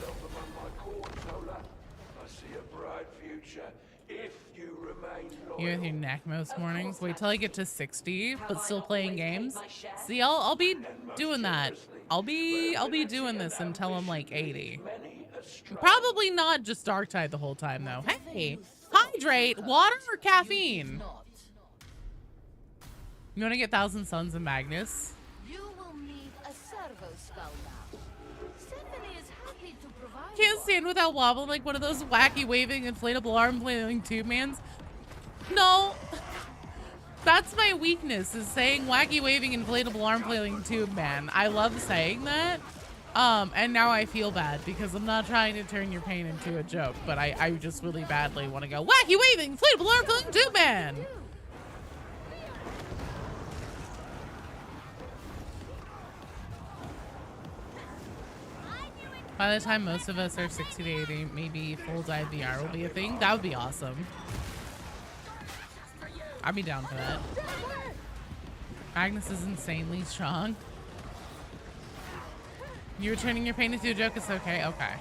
You with your neck most mornings. Wait till I get to 60, but still playing games. See, I'll be doing that. I'll be doing this until I'm like 80. Probably not just Dark Tide the whole time though. Hey, hydrate. Water or caffeine? You want to get Thousand Suns and Magnus? You will need a servo spell now. Stephanie is happy to provide. Can't stand without wobbling like one of those wacky waving inflatable arm flailing tube mans. No, that's my weakness, is saying wacky waving inflatable arm flailing tube man. I love saying that. And now I feel bad because I'm not trying to turn your pain into a joke, but I just really badly want to go wacky waving inflatable arm flailing tube man. By the time most of us are 60 to 80, maybe full dive VR will be a thing. That would be awesome. I'd be down for that. Magnus is insanely strong. You're turning your pain into a joke. It's okay. Okay.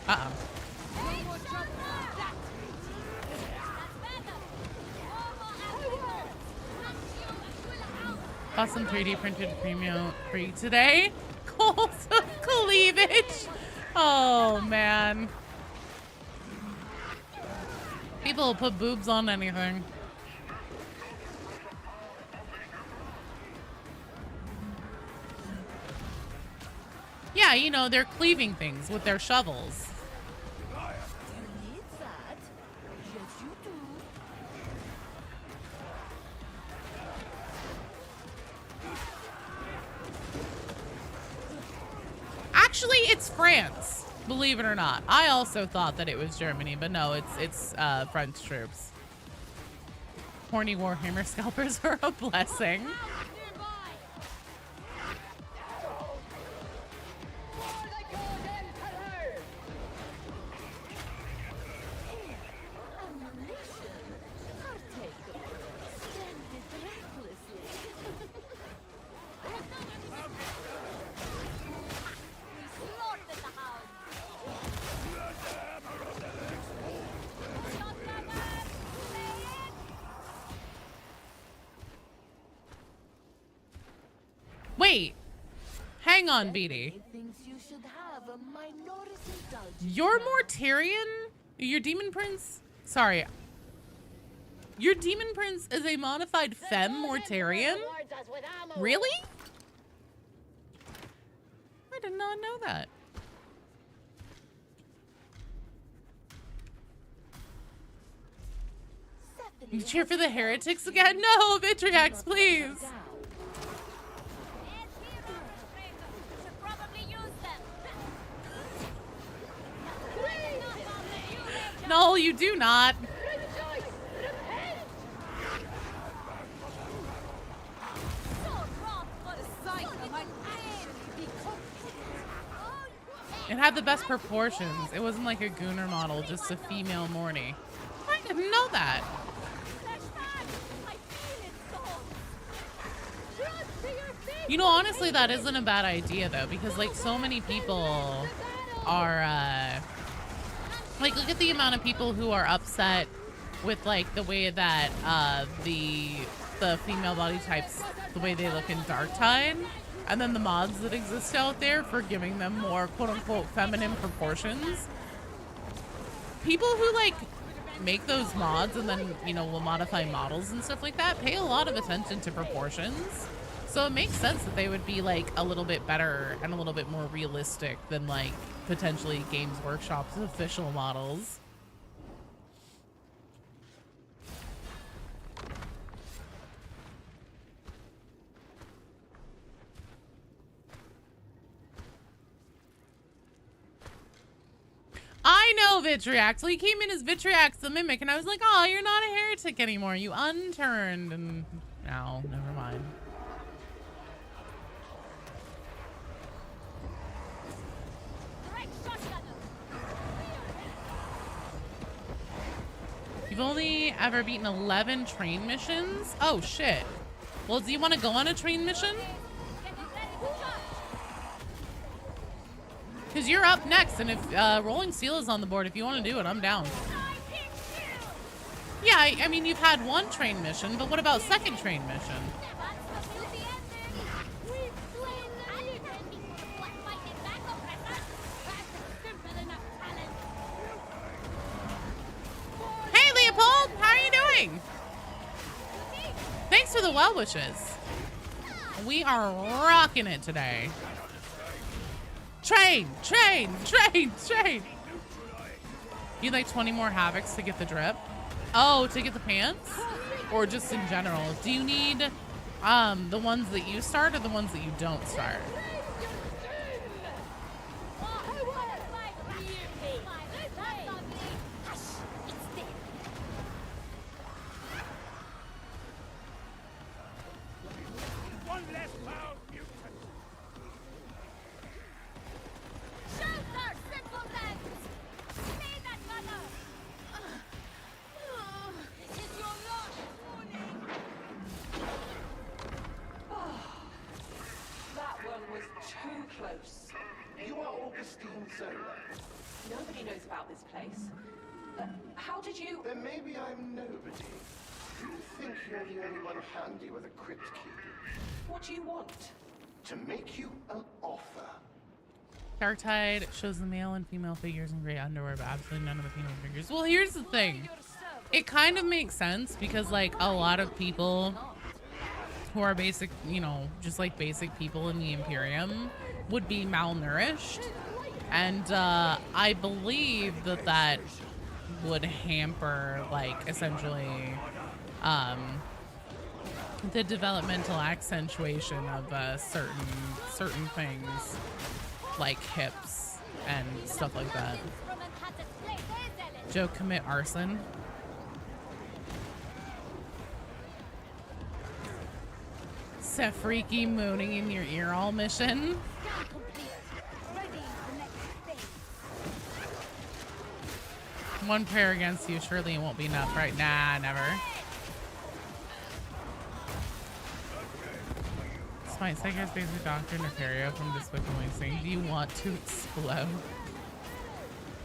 Uh-oh. Bought some 3D printed premium free today. Goals of cleavage. Oh man. People will put boobs on anything. Yeah, you know, they're cleaving things with their shovels. Actually, it's France, believe it or not. I also thought that it was Germany, but no, it's French troops. Horny Warhammer scalpers are a blessing. Wait, hang on, Beatty. Your Mortarian? Your Demon Prince? Sorry. Your Demon Prince is a modified femme Mortarian? Really? I did not know that. You cheer for the heretics again? No, Vitriax, please. No, you do not. It had the best proportions. It wasn't like a Gooner model, just a female Morty. I didn't know that. Trust to your face! You know, honestly, that isn't a bad idea though, because like so many people are like, look at the amount of people who are upset with like the way that the female body types, the way they look in Darktide, and then the mods that exist out there for giving them more quote-unquote feminine proportions. People who like make those mods and then, you know, will modify models and stuff like that pay a lot of attention to proportions. So it makes sense that they would be like a little bit better and a little bit more realistic than like potentially Games Workshop's official models. I know Vitriax. Well, he came in as Vitriax the Mimic, and I was like, oh, you're not a heretic anymore. You unturned, and no, never mind. You've only ever beaten 11 train missions? Oh, shit. Well, do you want to go on a train mission? Because you're up next, and if Rolling Seal is on the board, if you want to do it, I'm down. Yeah, I mean, you've had one train mission, but what about second train mission? Hey, Leopold! How are you doing? Thanks for the well wishes. We are rocking it today. Train, train, train, train. You like 20 more Havocs to get the drip? Oh, to get the pants? Or just in general? Do you need the ones that you start or the ones that you don't start? Nobody knows about this place. How did you... Then maybe I'm nobody. You think you're the only one handy with a crypt key. What do you want? To make you an offer. Darktide shows the male and female figures in gray underwear, but absolutely none of the female figures. Well, here's the thing. It kind of makes sense because, like, a lot of people who are basic, you know, just like basic people in the Imperium would be malnourished. And I believe that that would hamper, like, essentially the developmental accentuation of certain things, like hips and stuff like that. Joe, commit arson. Sefriki mooning in your ear all mission. One prayer against you, surely it won't be enough, right? Nah, never. Despite Psycho's basic doctrine Nefario from Despicably saying, do you want to explode?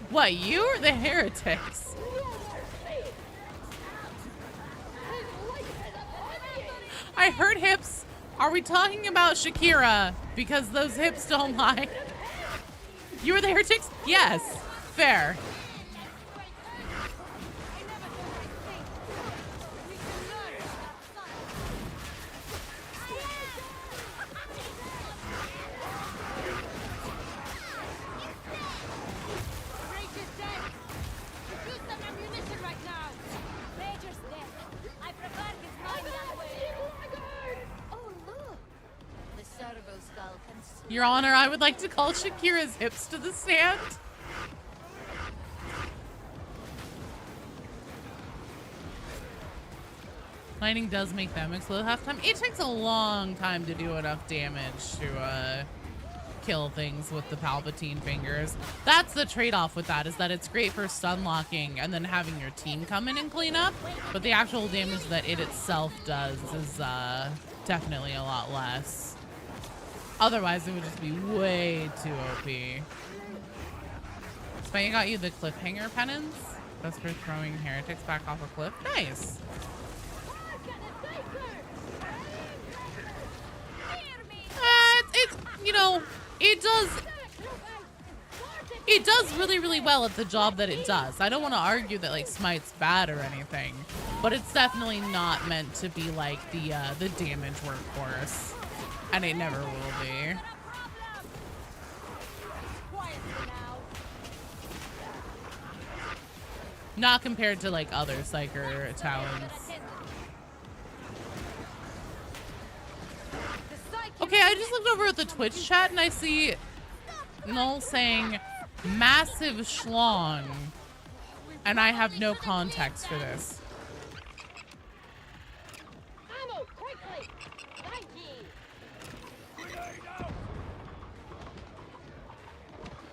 What, you or the heretics? I heard hips. Are we talking about Shakira? Because those hips don't lie. You were the heretics? Yes. Fair. Your Honor, I would like to call Shakira's hips to the stand. Lightning does make them explode half time. It takes a long time to do enough damage to kill things with the Palpatine fingers. That's the trade-off with that, is that it's great for stun locking and then having your team come in and clean up, but the actual damage that it itself does is definitely a lot less. Otherwise, it would just be way too OP. Smite got you the cliffhanger penance. That's for throwing heretics back off a cliff. Nice. It's you know, it does really, really well at the job that it does. I don't want to argue that like Smite's bad or anything, but it's definitely not meant to be like the damage workhorse, and it never will be. Not compared to like other Psyker talents. Okay, I just looked over at the Twitch chat and I see Null saying massive schlong, and I have no context for this.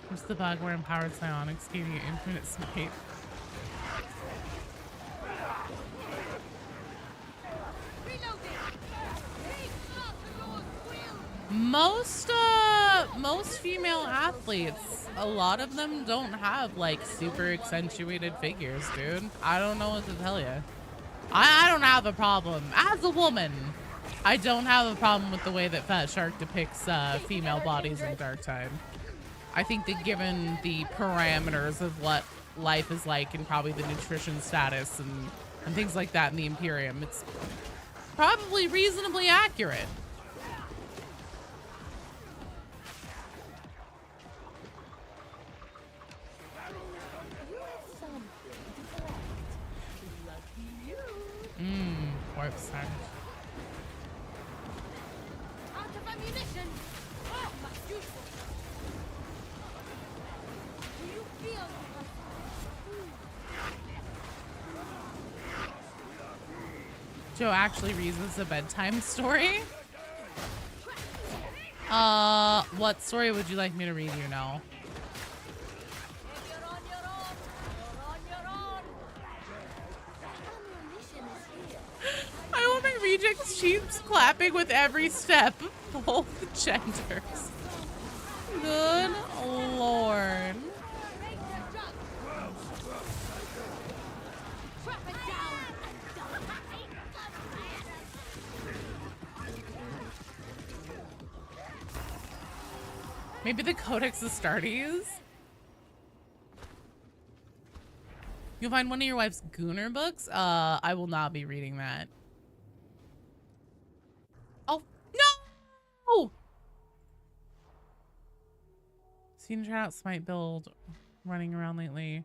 What's the bug where empowered psionics gave you infinite smite? Most female athletes, a lot of them don't have like super accentuated figures, dude. I don't know what to tell you. I don't have a problem. As a woman, I don't have a problem with the way that Fat Shark depicts female bodies in Dark Tide. I think that given the parameters of what life is like and probably the nutrition status and things like that in the Imperium, it's probably reasonably accurate. Warp start. Out of ammunition. Oh, my beautiful. Do you feel Joe actually reads this a bedtime story. What story would you like me to read you now? I want my rejects sheeps clapping with every step. Both genders. Good lord. Maybe the Codex Astartes? You'll find one of your wife's Gooner books? I will not be reading that. Oh, no! Seen try out Smite build running around lately.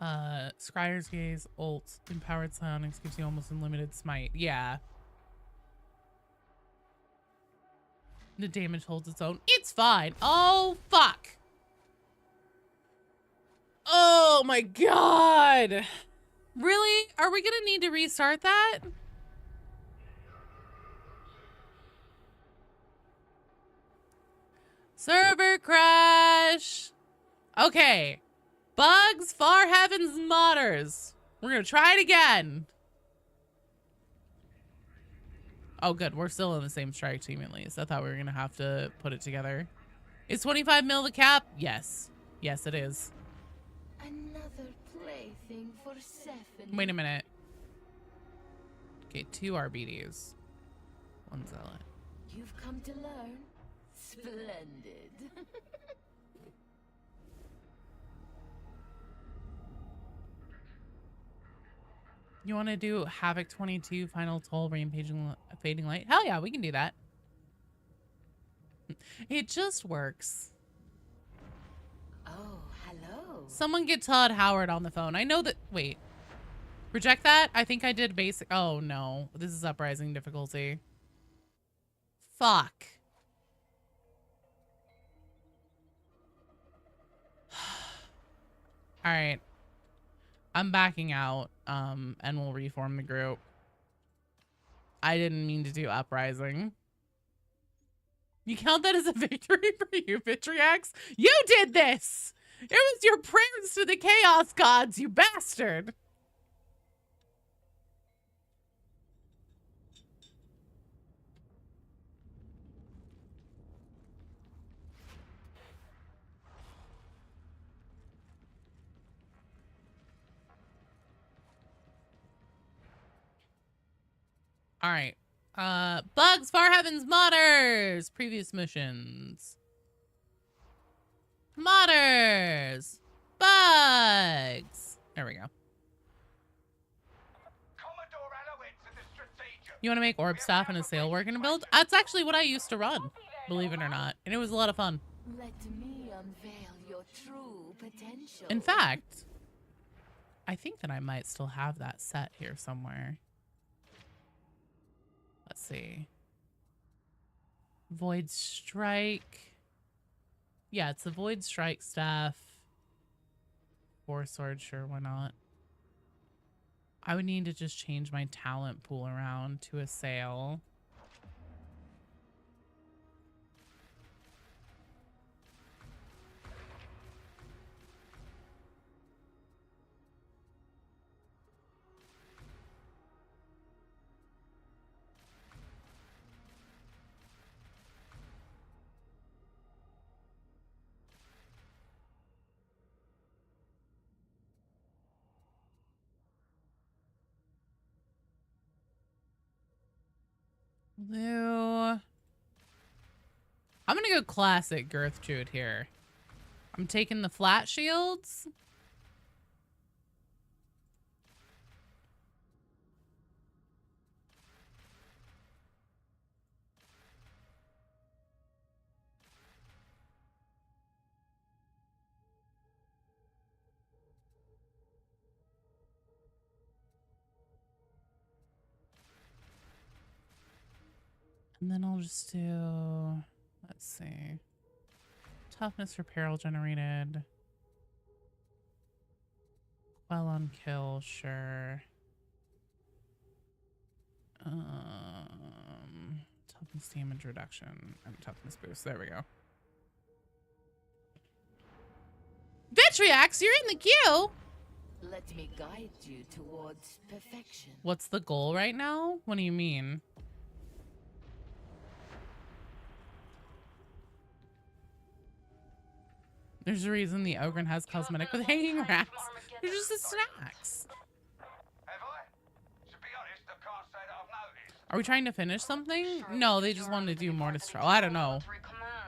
Scryer's Gaze, ult, Empowered Psionics gives you almost unlimited Smite. Yeah. The damage holds its own. It's fine. Oh, fuck. Oh my god. Really? Are we gonna need to restart that? Server crash. Okay. Bugs, far heavens, modders. We're gonna try it again. Oh, good. We're still in the same strike team at least. I thought we were gonna have to put it together. Is 25 mil the cap? Yes. Yes, it is. Another plaything for Sephine. Wait a minute. Okay, 2 RBDs. 1 Zealot. You've come to learn. Splendid. You want to do Havoc 22, Final Toll, Rampaging, Fading Light? Hell yeah, we can do that. It just works. Oh, hello. Someone get Todd Howard on the phone. I know that. Wait. Reject that? I think I did basic. Oh, no. This is uprising difficulty. Fuck. All right. I'm backing out, and we'll reform the group. I didn't mean to do uprising. You count that as a victory for you, Vitriax? You did this! It was your prayers to the Chaos Gods, you bastard! All right. Bugs, Far Heavens, Modders. Previous missions. Modders. Bugs. There we go. You want to make orb staff and a sail we're going to build? That's actually what I used to run, believe it or not. And it was a lot of fun. Let me unveil your true potential. In fact, I think that I might still have that set here somewhere. Let's see. Void Strike. Yeah, it's the Void Strike staff. 4 swords, sure, why not? I would need to just change my talent pool around to a sail. I'm gonna go classic Girth Druid here. I'm taking the flat shields. And then I'll just do, let's see, toughness for peril generated. Well on kill, sure. Toughness damage reduction and toughness boost. There we go. Vitriax, you're in the queue. Let me guide you towards perfection. What's the goal right now? What do you mean? There's a reason the Ogren has cosmetic with hanging racks. They're just the snacks. Are we trying to finish something? No, they just wanted to do Mortise trial. I don't know.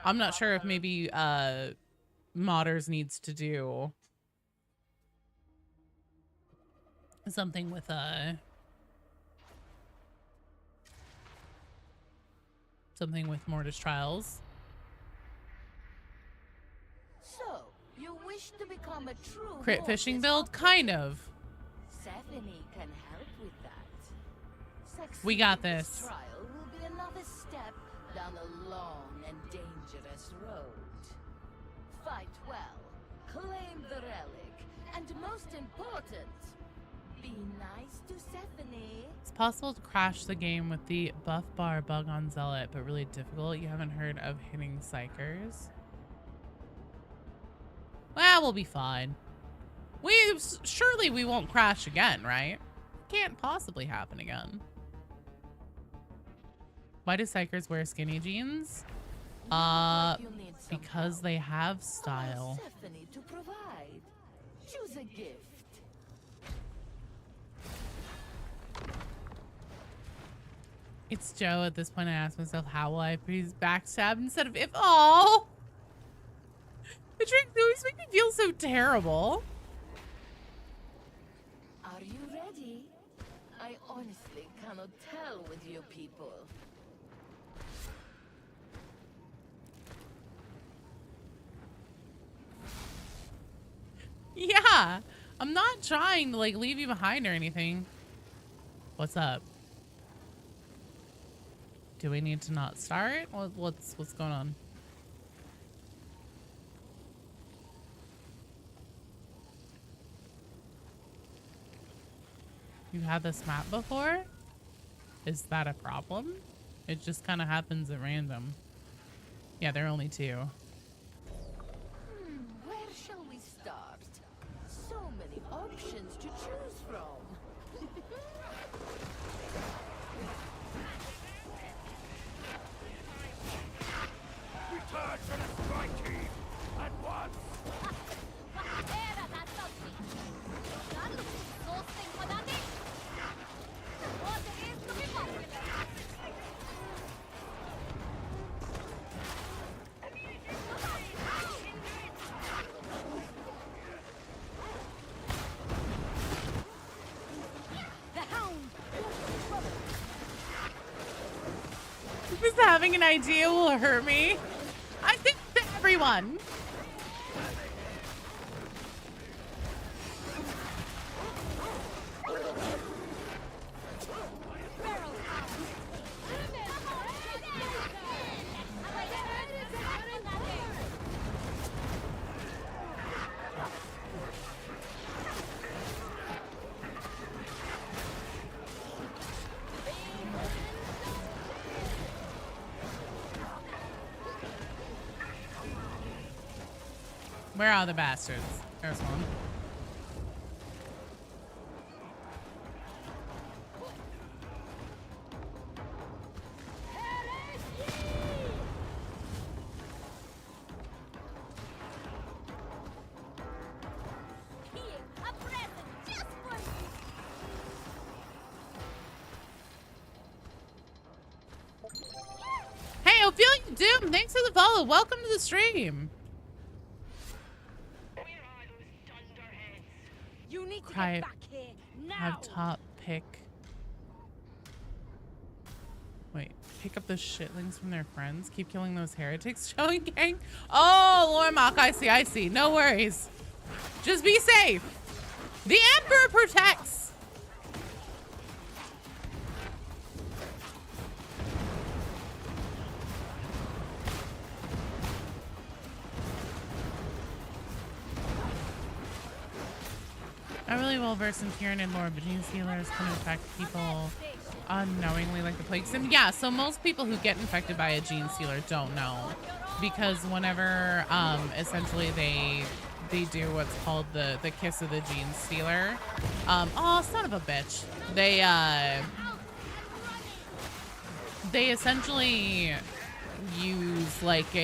I'm not sure if maybe Modders needs to do something with Mortise trials. So, you wish to become a true Crit fishing Mortise build? hunter? Kind of. Stephanie can help with that. We got Succeeding this. Trial will be another step down a long and dangerous road. Fight well, claim the relic, and most important, be nice to Stephanie. It's possible to crash the game with the buff bar bug on Zealot, but really difficult. You haven't heard of hitting Psychers? Well, we'll be fine. Surely we won't crash again, right? Can't possibly happen again. Why do Psychers wear skinny jeans? Because they have style. Stephanie to provide. Choose a gift. It's Joe. At this point, I ask myself, how will I please backstab instead of if? Oh, the drinks always make me feel so terrible. Are you ready? I honestly cannot tell with you people. Yeah, I'm not trying to like leave you behind or anything. What's up? Do we need to not start? What's going on? You've had this map before? Is that a problem? It just kind of happens at random. Yeah, there are only 2. Where shall we start? So many options to choose from. Return to the strike team at once! Just having an idea will hurt me. I think to everyone. Where are the bastards? There's one. Hey, Ophelia Doom, thanks for the follow. Welcome to the stream. You need to Cry- get back here now. Have top pick. Wait, pick up the shitlings from their friends. Keep killing those heretics. Showing gang. Oh, Lord Mock, I see. No worries. Just be safe. The Emperor protects. I'm really well versed in Tyranid lore, but gene stealers can infect people unknowingly like the plague. And yeah, so most people who get infected by a gene stealer don't know, because whenever essentially they do what's called the kiss of the gene stealer. Oh, son of a bitch. They essentially use like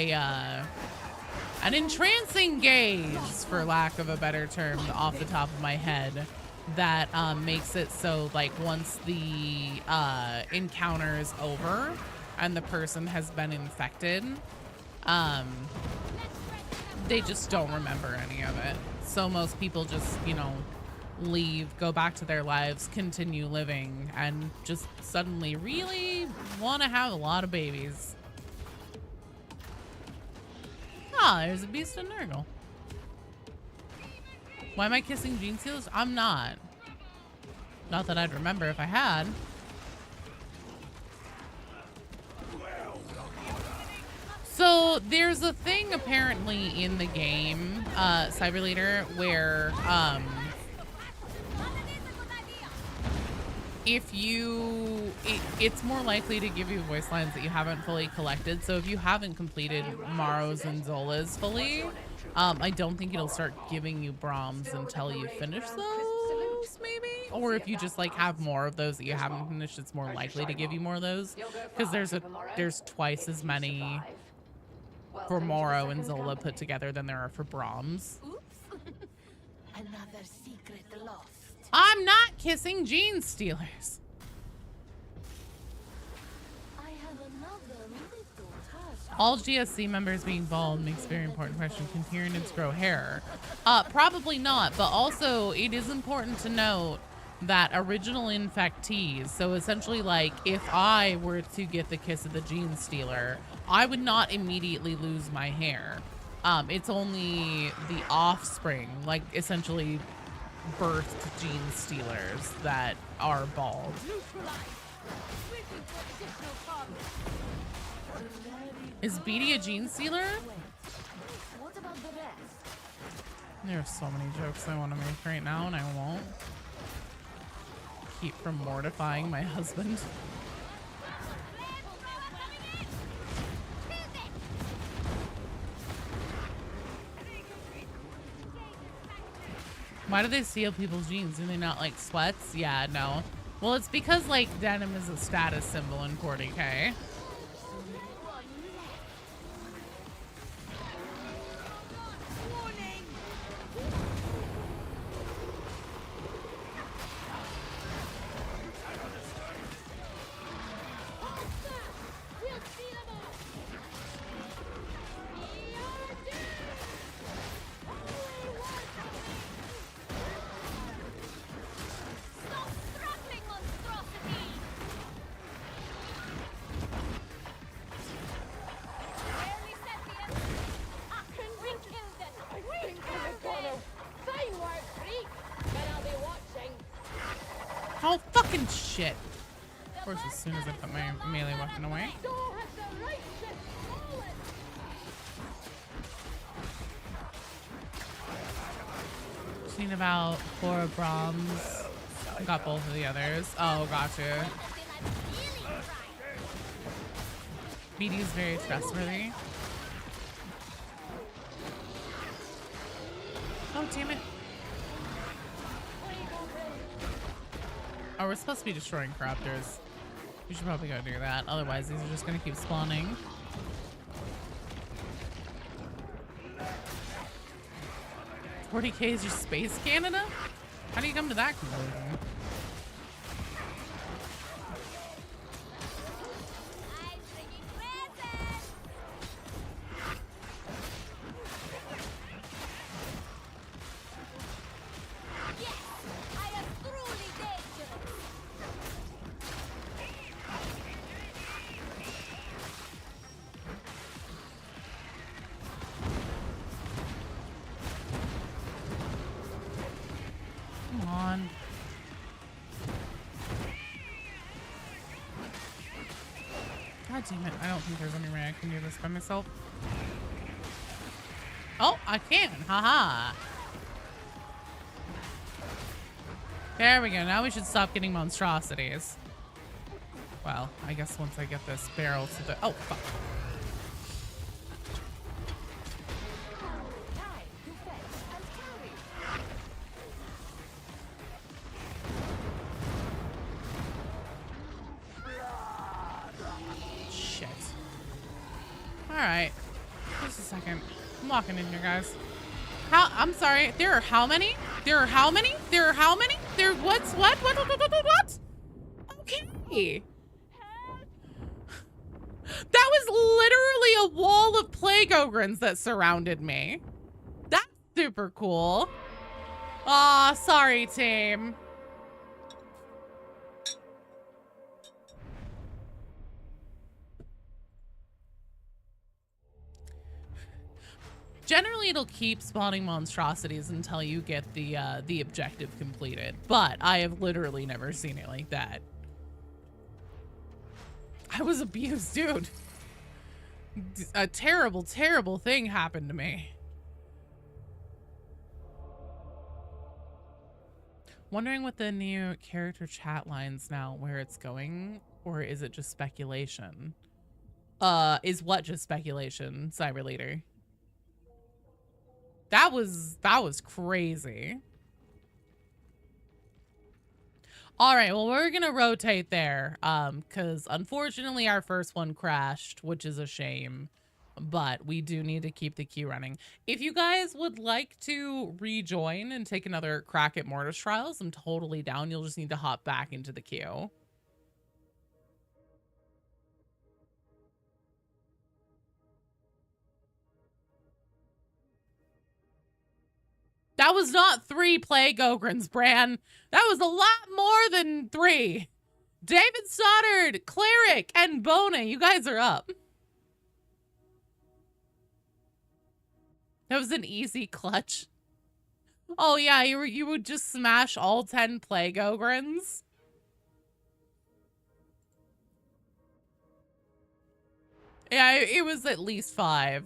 an entrancing gaze, for lack of a better term, off the top of my head, that makes it so like once the encounter is over and the person has been infected, they just don't remember any of it. So most people just, you know, leave, go back to their lives, continue living, and just suddenly really want to have a lot of babies. Ah, there's a beast in Nurgle. Why am I kissing gene stealers? I'm not. Not that I'd remember if I had. So there's a thing apparently in the game, Cyber Leader, where if you, it's more likely to give you voice lines that you haven't fully collected. So if you haven't completed Maros and Zolas fully, I don't think it'll start giving you Brahms until you finish those, maybe? Or if you just like have more of those that you haven't finished, it's more likely to give you more of those. Because there's twice as many for Moro and Zola put together than there are for Brahms. Another secret lost. I'm not kissing gene stealers. I have another little task. All GSC members being bald makes a very important question. Can Tyranids grow hair? Probably not, but also it is important to note that original infectees, so essentially like if I were to get the kiss of the gene stealer, I would not immediately lose my hair. It's only the offspring, like essentially birthed gene stealers, that are bald. Is Beatty a gene stealer? What about the rest? There are so many jokes I want to make right now, and I won't. Keep from mortifying my husband. Why do they steal people's genes? Do they not like sweats? Yeah, no. Well, it's because like denim is a status symbol in 40K. Oh, fucking shit. Of course, as soon as I put my melee weapon away. Just need about 4 Brahms. Got both of the others. Oh, gotcha. BD is very trustworthy. Oh, damn it. Oh, we're supposed to be destroying corruptors. We should probably go do that. Otherwise, these are just going to keep spawning. $40K is your space Canada? How do you come to that conclusion? Come on. God damn it. I don't think there's any way I can do this by myself. Oh, I can. Haha. There we go. Now we should stop getting monstrosities. Well, I guess once I get this barrel to the... Oh, fuck. Shit. Alright. Just a second. I'm walking in here, guys. I'm sorry. There are how many? There are how many? There are how many? There... What's... What? What? Okay. That was literally a wall of plague ogrins that surrounded me. That's super cool. Aw, sorry, team. Generally, it'll keep spawning monstrosities until you get the objective completed. But I have literally never seen it like that. I was abused, dude. A terrible, terrible thing happened to me. Wondering what the new character chat lines now, where it's going, or is it just speculation? Is what just speculation, Cyber Leader? That was crazy. All right, well, we're gonna rotate there, because unfortunately our first one crashed, which is a shame, but we do need to keep the queue running. If you guys would like to rejoin and take another crack at Mortise Trials, I'm totally down. You'll just need to hop back into the queue. That was not 3 plague ogrins, Bran. That was a lot more than 3. David Stoddard, Cleric, and Bona, you guys are up. That was an easy clutch. Oh yeah, you would just smash all 10 plague ogrins. Yeah, it was at least 5.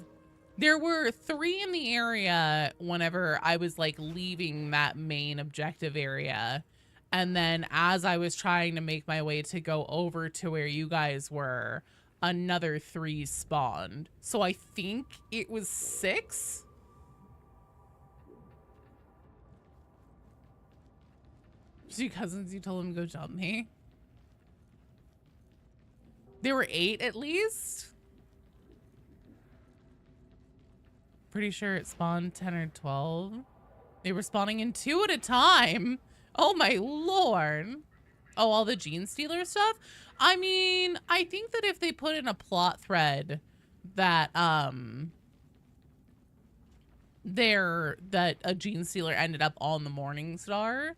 There were 3 in the area whenever I was like leaving that main objective area. And then as I was trying to make my way to go over to where you guys were, another 3 spawned. So I think it was 6. Two cousins, you told them to go jump me. There were 8 at least. Pretty sure it spawned 10 or 12. They were spawning in 2 at a time. Oh my lord. Oh, all the Gene Stealer stuff? I mean, I think that if they put in a plot thread that that a Gene Stealer ended up on the Morning Star,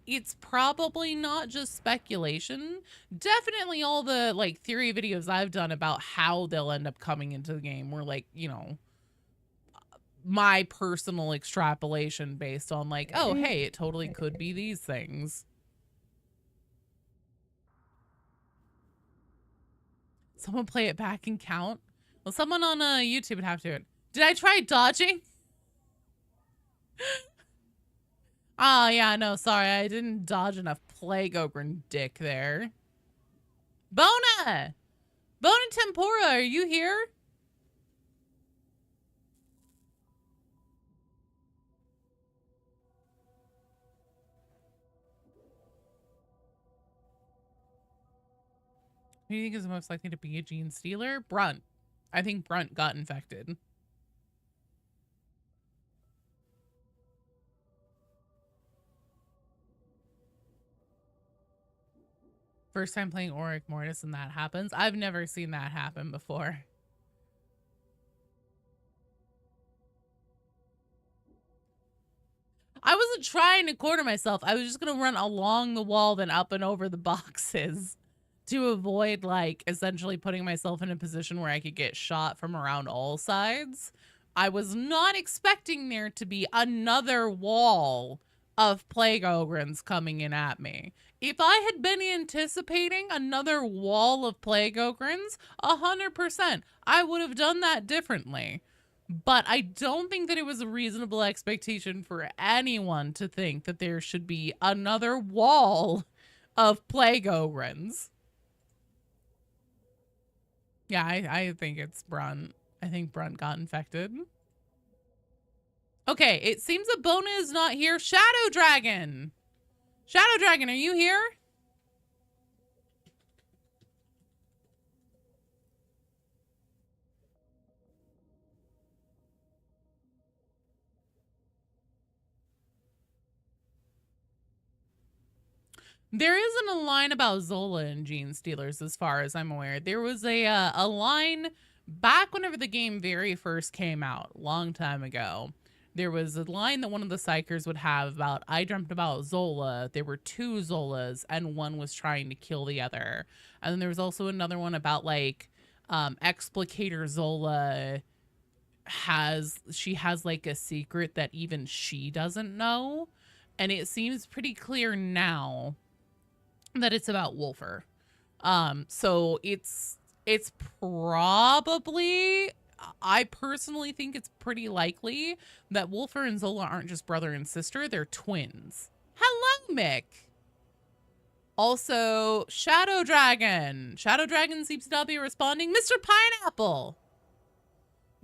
it's probably not just speculation. Definitely all the like theory videos I've done about how they'll end up coming into the game were like, you know, my personal extrapolation based on like, oh, hey, it totally could be these things. Someone play it back and count. Well, someone on YouTube would have to do it. Did I try dodging? Oh, yeah, no, sorry. I didn't dodge enough Plague Ogre dick there. Bona! Bona Tempora, are you here? Who do you think is most likely to be a gene stealer? Brunt. I think Brunt got infected. First time playing Auric Mortis and that happens. I've never seen that happen before. I wasn't trying to corner myself. I was just going to run along the wall, then up and over the boxes to avoid, like, essentially putting myself in a position where I could get shot from around all sides. I was not expecting there to be another wall of Plague Ogrins coming in at me. If I had been anticipating another wall of Plague Ogrins, 100%, I would have done that differently. But I don't think that it was a reasonable expectation for anyone to think that there should be another wall of Plague Ogrins. Yeah, I think it's Brunt. I think Brunt got infected. Okay, it seems that Bona is not here. Shadow Dragon! Shadow Dragon, are you here? There isn't a line about Zola and Gene Stealers as far as I'm aware. There was a line back whenever the game very first came out, long time ago. There was a line that one of the psychers would have about, I dreamt about Zola. There were two Zolas and one was trying to kill the other. And then there was also another one about like Explicator Zola has like a secret that even she doesn't know. And it seems pretty clear now that it's about Wolfer. So it's probably, I personally think it's pretty likely that Wolfer and Zola aren't just brother and sister, they're twins. Hello, Mick. Also, Shadow Dragon. Shadow Dragon seems to not be responding. Mr. Pineapple.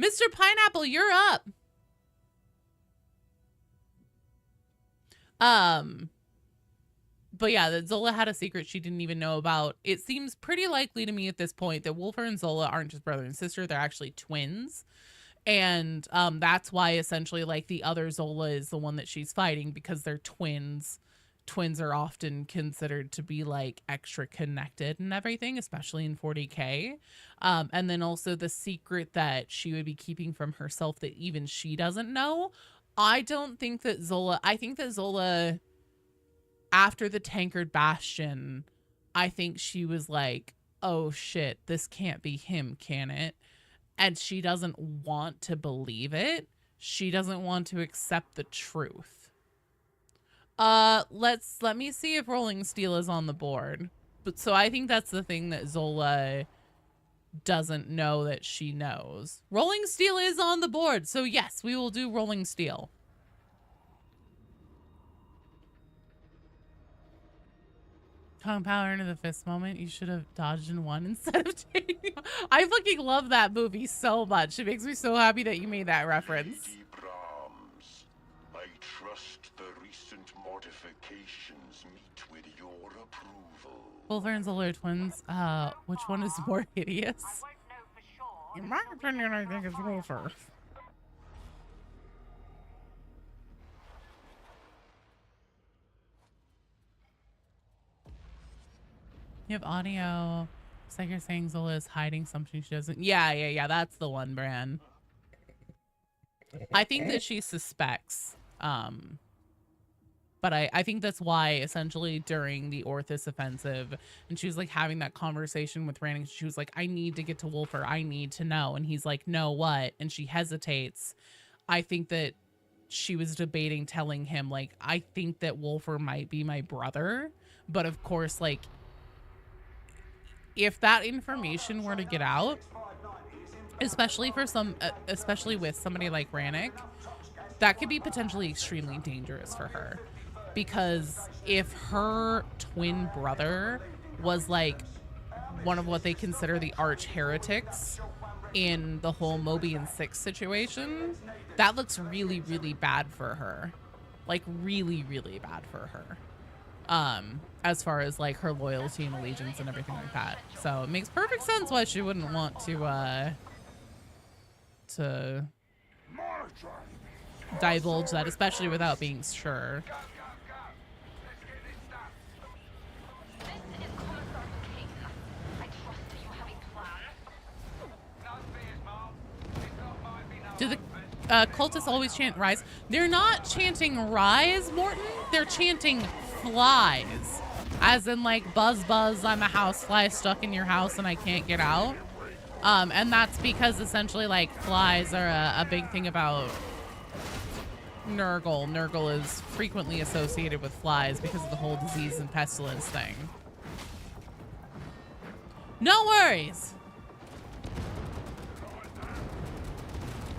Mr. Pineapple, you're up. But yeah, that Zola had a secret she didn't even know about. It seems pretty likely to me at this point that Wolfer and Zola aren't just brother and sister, they're actually twins. And that's why essentially like the other Zola is the one that she's fighting because they're twins. Twins are often considered to be like extra connected and everything, especially in 40K. And then also the secret that she would be keeping from herself that even she doesn't know. I don't think that Zola, I think that Zola, after the Tankard Bastion, I think she was like, oh shit, this can't be him, can it? And she doesn't want to believe it. She doesn't want to accept the truth. Let me see if Rolling Steel is on the board. But so I think that's the thing that Zola doesn't know that she knows. Rolling Steel is on the board. So yes, we will do Rolling Steel. Tongue power into the fist moment. You should have dodged in one instead of taking. I fucking love that movie so much. It makes me so happy that you made that reference. Lady Brahms, I trust the recent mortifications meet with your approval. Wolfer and Zola are twins. Which one is more hideous? In my opinion, I think it's Wolfer. You have audio. It's like you're saying Zola is hiding something she doesn't. Yeah. That's the one, Bran. I think that she suspects. But I think that's why essentially during the Orthus offensive, and she was like having that conversation with Rand, and she was like, I need to get to Wolfer. I need to know. And he's like, no, what? And she hesitates. I think that she was debating telling him, like, I think that Wolfer might be my brother. But of course, like, if that information were to get out, especially for especially with somebody like Rannick, that could be potentially extremely dangerous for her. Because if her twin brother was like one of what they consider the arch heretics in the whole Moby and Six situation, that looks really, really bad for her. Like really, really bad for her. As far as like her loyalty and allegiance and everything like that. So it makes perfect sense why she wouldn't want to divulge that, especially without being sure. Do the cultists always chant rise? They're not chanting rise, Morton. They're chanting flies. As in like buzz buzz, I'm a housefly stuck in your house and I can't get out. And that's because essentially like flies are a big thing about Nurgle. Nurgle is frequently associated with flies because of the whole disease and pestilence thing. No worries.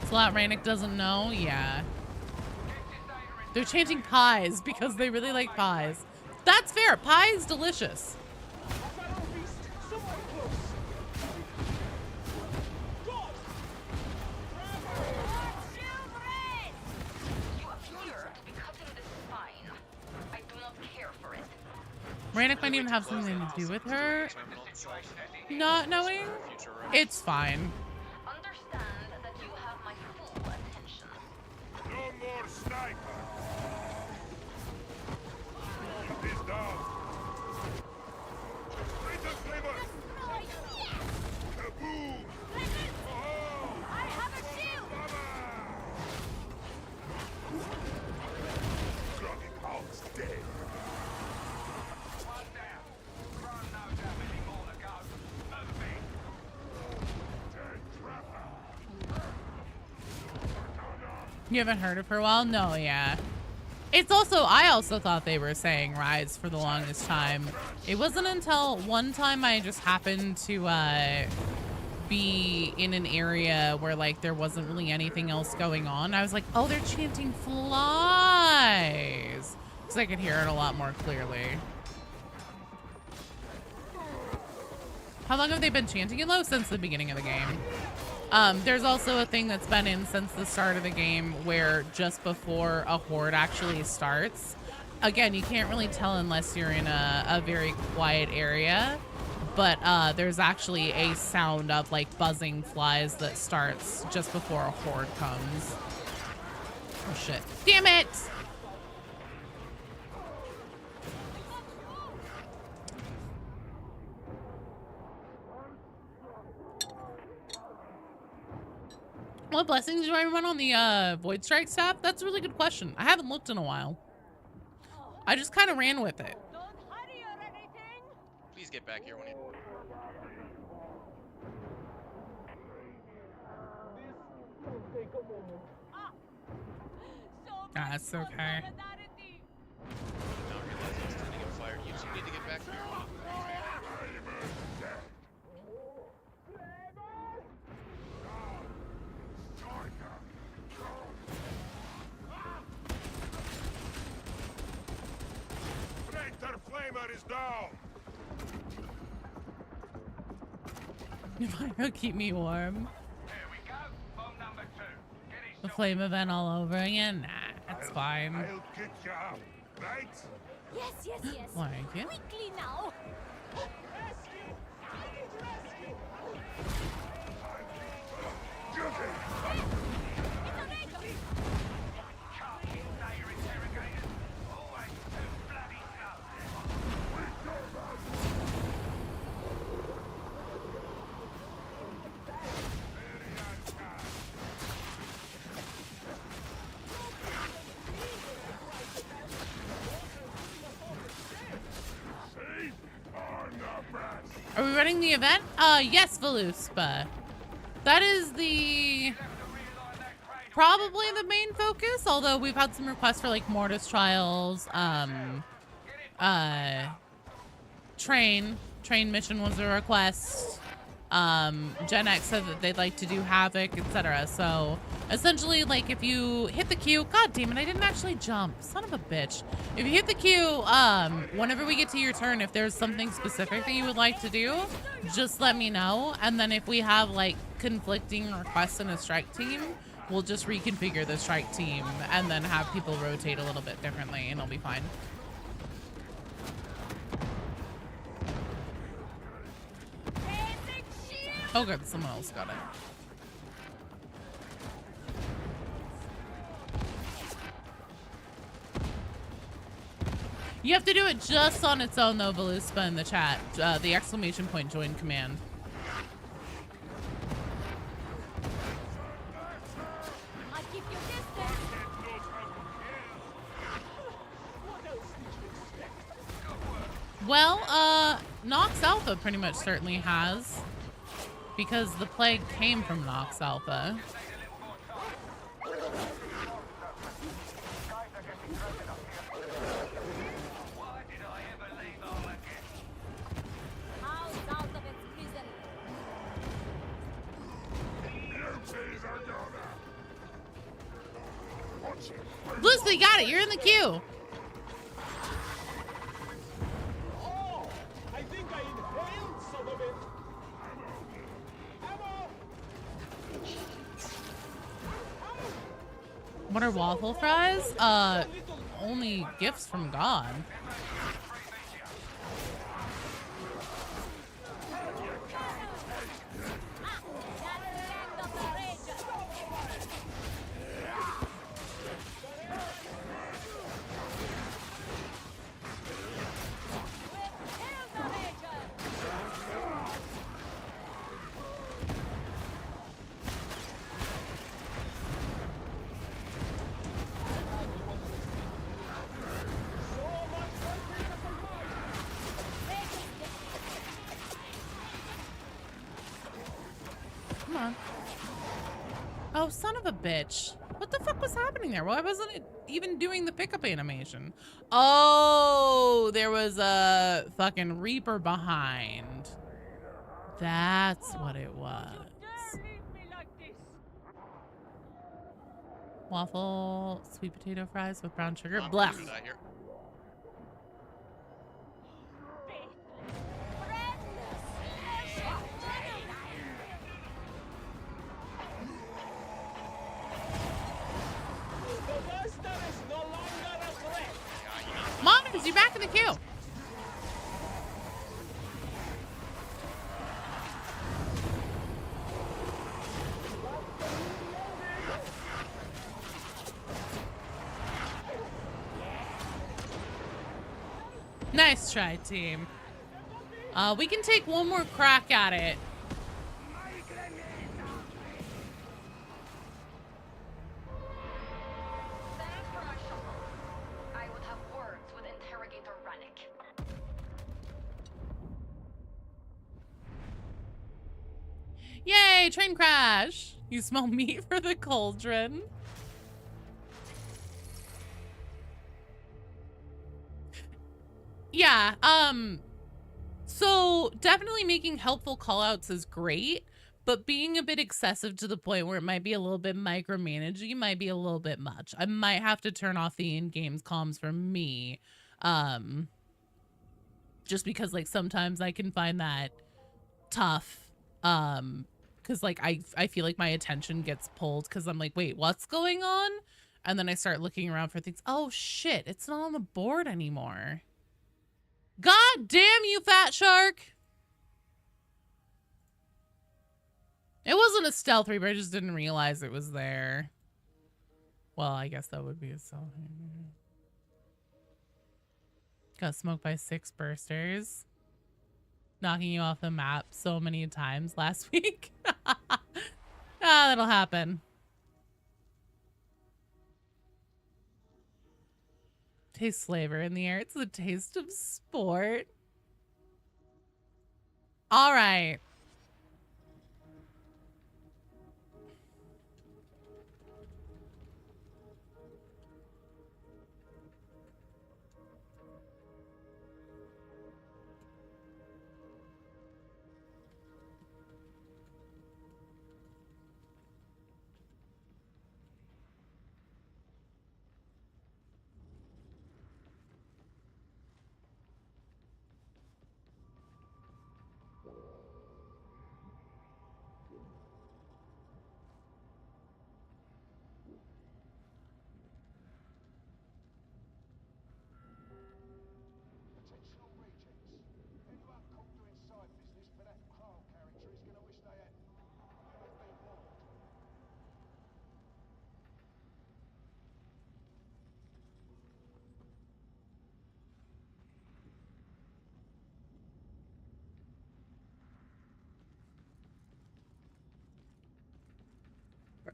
Slot Rannick doesn't know? Yeah. They're chanting pies because they really like pies. That's fair. Pie is delicious. Rannick might even have something to do with her not knowing. It's fine. Understand that you have my full attention. No more sniper. Keep this down. Bring the flavor. Kaboom! Oh! I have a shield! Drugging hogs dead. You haven't heard of her a while? No, yeah. It's also, I also thought they were saying rise for the longest time. It wasn't until one time I just happened to be in an area where like there wasn't really anything else going on. I was like, oh, they're chanting flies. Because I could hear it a lot more clearly. How long have they been chanting it low? Since the beginning of the game. There's also a thing that's been in since the start of the game where just before a horde actually starts, again, you can't really tell unless you're in a very quiet area, but there's actually a sound of like buzzing flies that starts just before a horde comes. Oh shit. Damn it! What blessings do I run on the Void Strike staff? That's a really good question. I haven't looked in a while. I just kind of ran with it. Please get back here when you... That's okay. Now realize I was trying to get fired. You two need to get back here. Flamer is down. It'll keep me warm. Here we go. Bomb number 2. The flame event all over again? Nah, that's fine. I'll kick you out, right? Yes, yes, yes. Like it. Quickly now. Are we running the event? Yes, Veluspa. That is probably the main focus, although we've had some requests for like Mortise trials, train, Train mission was a request. Gen X said that they'd like to do Havoc, etc. So essentially, like, if you hit the queue, god damn it, I didn't actually jump, son of a bitch. If you hit the queue, whenever we get to your turn, if there's something specific that you would like to do, just let me know. And then if we have like conflicting requests in a strike team, we'll just reconfigure the strike team and then have people rotate a little bit differently, and it'll be fine. Oh good, someone else got it. You have to do it just on its own though, Beluspa in the chat. The exclamation point join command. Well, Nox Alpha pretty much certainly has. Because the plague came from Nox Alpha. Lucy, you got it. You're in the queue. I think I inhaled some of it. What are waffle fries? Only gifts from God. Come on. Oh, son of a bitch. What the fuck was happening there? Why wasn't it even doing the pickup animation? Oh, there was a fucking Reaper behind. That's what it was. Waffle, sweet potato fries with brown sugar. Blech. Monitors, you're back in the queue. Nice try, team. We can take one more crack at it. Yay, train crash. You smell meat for the cauldron. Yeah, so definitely making helpful callouts is great, but being a bit excessive to the point where it might be a little bit micromanaging might be a little bit much. I might have to turn off the in-game comms for me. Just because like sometimes I can find that tough. Because like I feel like my attention gets pulled because I'm like, wait, what's going on? And then I start looking around for things. Oh shit, it's not on the board anymore. God damn you, fat shark. It wasn't a stealth reaper, I just didn't realize it was there. Well, I guess that would be a stealth. Got smoked by 6 bursters. Knocking you off the map so many times last week. That'll happen. Taste flavor in the air. It's the taste of sport. All right.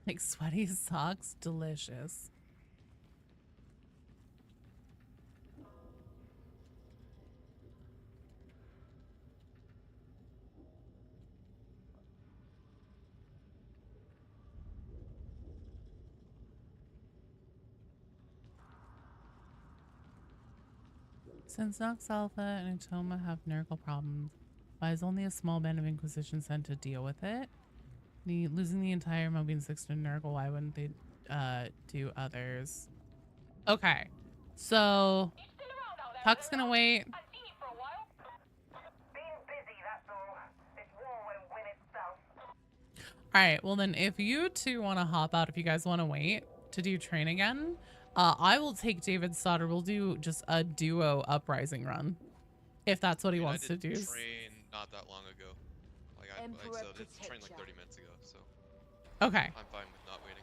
Like sweaty socks, delicious. Since Nox Alpha and Atoma have numerical problems, why is only a small band of Inquisition sent to deal with it? Losing the entire Mobian 6 to Nurgle, why wouldn't they do others? Okay, so Puck's gonna wait. Alright, well then if you two want to hop out, if you guys want to wait to do train again, I will take David Stoddard. We'll do just a duo uprising run. If that's what he wants to do. Train not that long ago. Like I said, it's trained like 30 minutes ago, so. Okay. I'm fine with not waiting.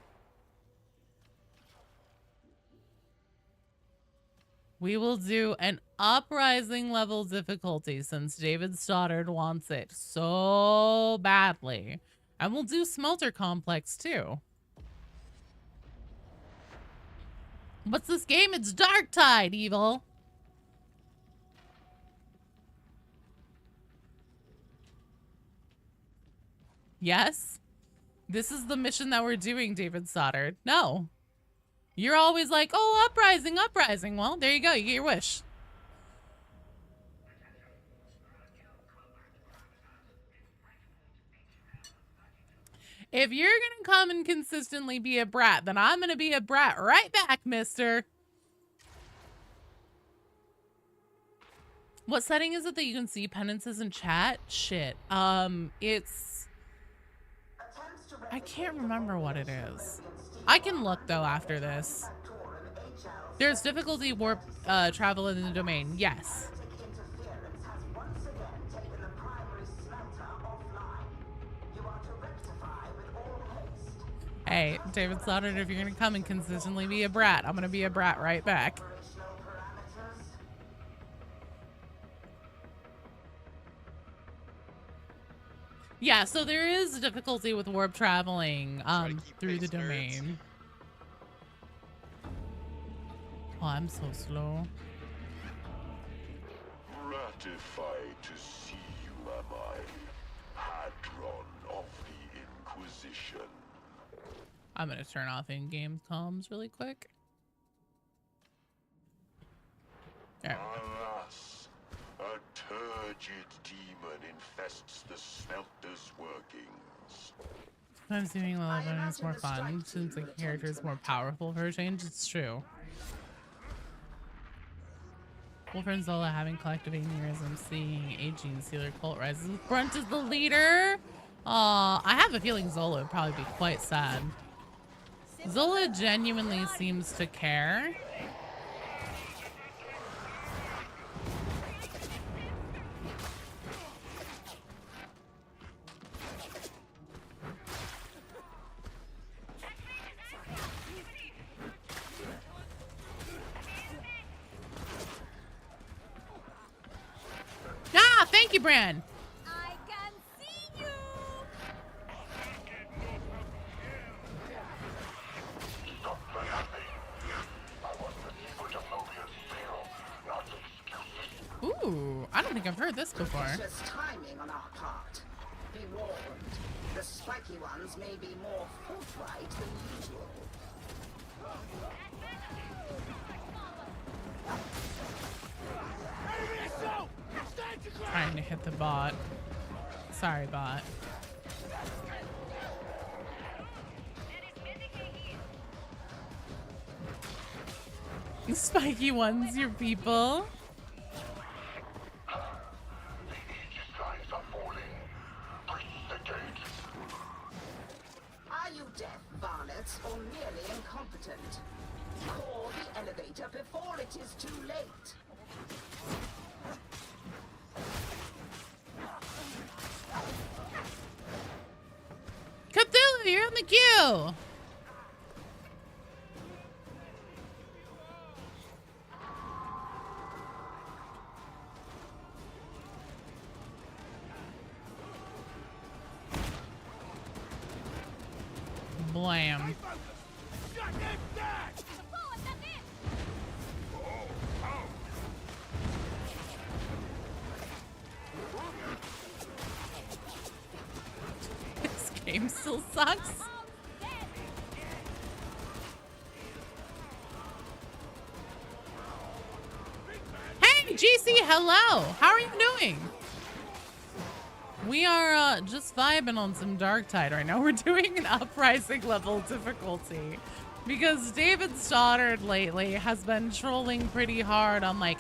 We will do an uprising level difficulty since David Stoddard wants it so badly. And we'll do Smelter Complex too. What's this game? It's Dark Tide, Evil. Yes? This is the mission that we're doing, David Stoddard. No. You're always like, oh, uprising, uprising. Well, there you go. You get your wish. If you're gonna come and consistently be a brat, then I'm gonna be a brat right back, mister. What setting is it that you can see penances in chat? Shit. It's... I can't remember what it is. I can look, though, after this. There's difficulty warp travel in the domain. Yes. Hey, David Stoddard, if you're gonna come and consistently be a brat, I'm gonna be a brat right back. Yeah, so there is difficulty with warp traveling through the domain. Oh, I'm so slow. Gratified to see you, am I? Hadron of the Inquisition. I'm gonna turn off in-game comms really quick. There. Alas, a turgid demon infests the smelter's workings. Sometimes doing level one is more fun since the character is more powerful for a change. It's true. Wolf and Zola having collective aneurysm, seeing aging Sealer cult rises. Brunt is the leader. I have a feeling Zola would probably be quite sad. Zola genuinely seems to care. Ah, thank you, Bran. I can see you. Ooh, I don't think I've heard this before. Just timing on our part. Be warned, the spiky ones may be more forthright than usual. Trying to hit the bot. Sorry, bot. The spiky ones, your people. Are you deaf, varlets, or merely incompetent? Call the elevator before it is too late. Cthulhu, you're in the queue. Blam. This game still sucks. Hey, GC, hello. How are you doing? We are just vibing on some Dark Tide right now. We're doing an uprising level difficulty because David Stoddard lately has been trolling pretty hard on like,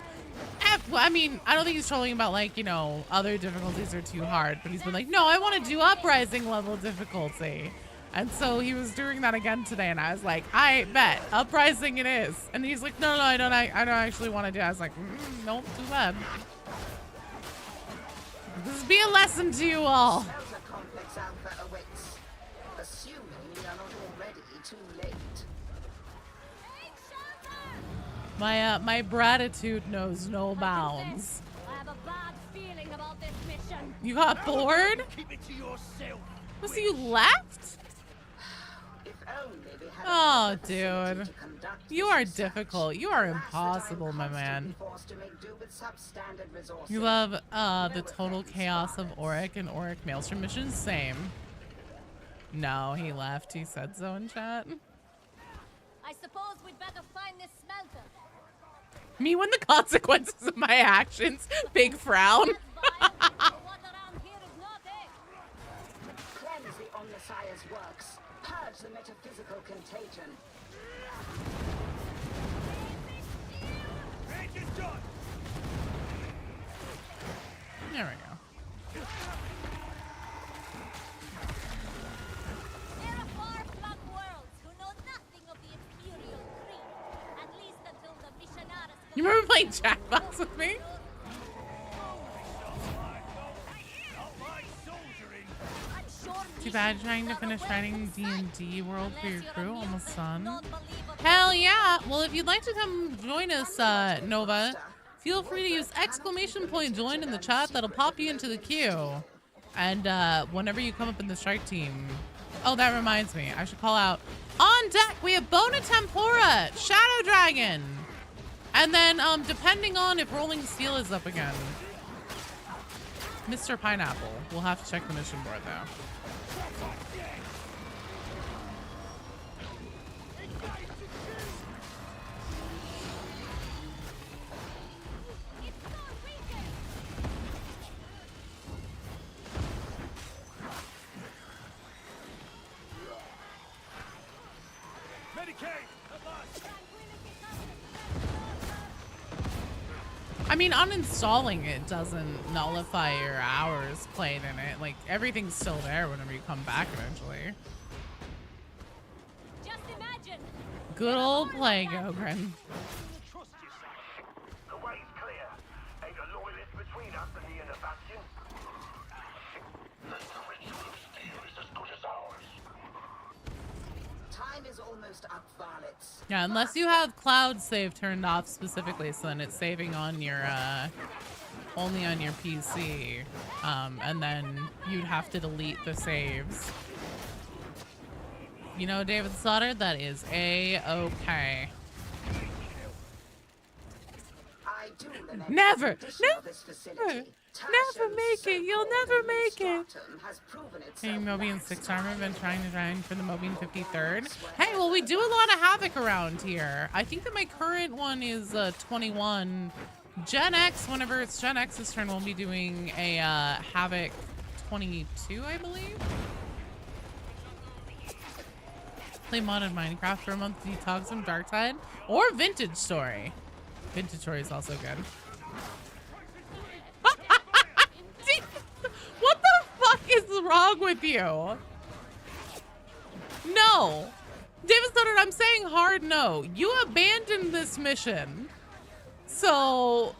I mean, I don't think he's trolling about like, you know, other difficulties are too hard, but he's been like, no, I want to do uprising level difficulty. And so he was doing that again today, and I was like, I bet uprising it is. And he's like, no, I don't actually want to do it. I was like, nope, too bad. This will be a lesson to you all. Complex Alpha awaits, assuming we are not already too late. My gratitude knows no bounds. I have a bad feeling about this mission. You got bored? Keep it to yourself. So you left? If only we had Oh, dude. You are difficult. You are impossible, my man. You love the total chaos of Auric and Auric Maelstrom missions? Same. No, he left. He said so in chat. I suppose we'd better find this smelter. Me when the consequences of my actions. Big frown. Cleanse the Omnissiah's works. Purge the metaphysical contagion. There we go. There are far-flung worlds who know nothing of the Imperial Creed, at least until the missionaries. You remember playing Jackbox with me? Too bad trying to finish writing D&D world for your crew. Almost done. Hell yeah! Well, if you'd like to come join us, Nova, feel free to use !join in the chat. That'll pop you into the queue. And whenever you come up in the strike team. Oh, that reminds me. I should call out. On deck, we have Bona Tempora, Shadow Dragon. And then, depending on if Rolling Steel is up again. Mr. Pineapple. We'll have to check the mission board, though. I mean, uninstalling it doesn't nullify your hours played in it. Like, everything's still there whenever you come back eventually. Just imagine. Good old play, Gogren. The way's clear. Ain't a loyalist between us and the inner bastion. The ritual of steel is as good as ours. Time is almost up, varlets. Yeah, unless you have cloud save turned off specifically, so then it's saving on your, only on your PC. And then you'd have to delete the saves. You know, David Stoddard, that is A-okay. Never make it. You'll never make it. Hey, Mobian 6 armor. Been trying to grind for the Mobian 53rd. Hey, well, we do a lot of Havoc around here. I think that my current one is 21. Gen X, whenever it's Gen X's turn, we'll be doing a Havoc 22, I believe. Play modded Minecraft for a month, detox from Dark Tide, or Vintage Story. Vintage Story is also good. What the fuck is wrong with you? No. David Stoddard, I'm saying hard no. You abandoned this mission. So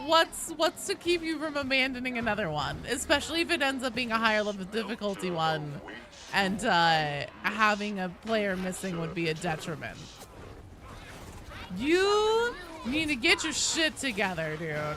what's to keep you from abandoning another one? Especially if it ends up being a higher level difficulty one. And having a player missing would be a detriment. You need to get your shit together, dude.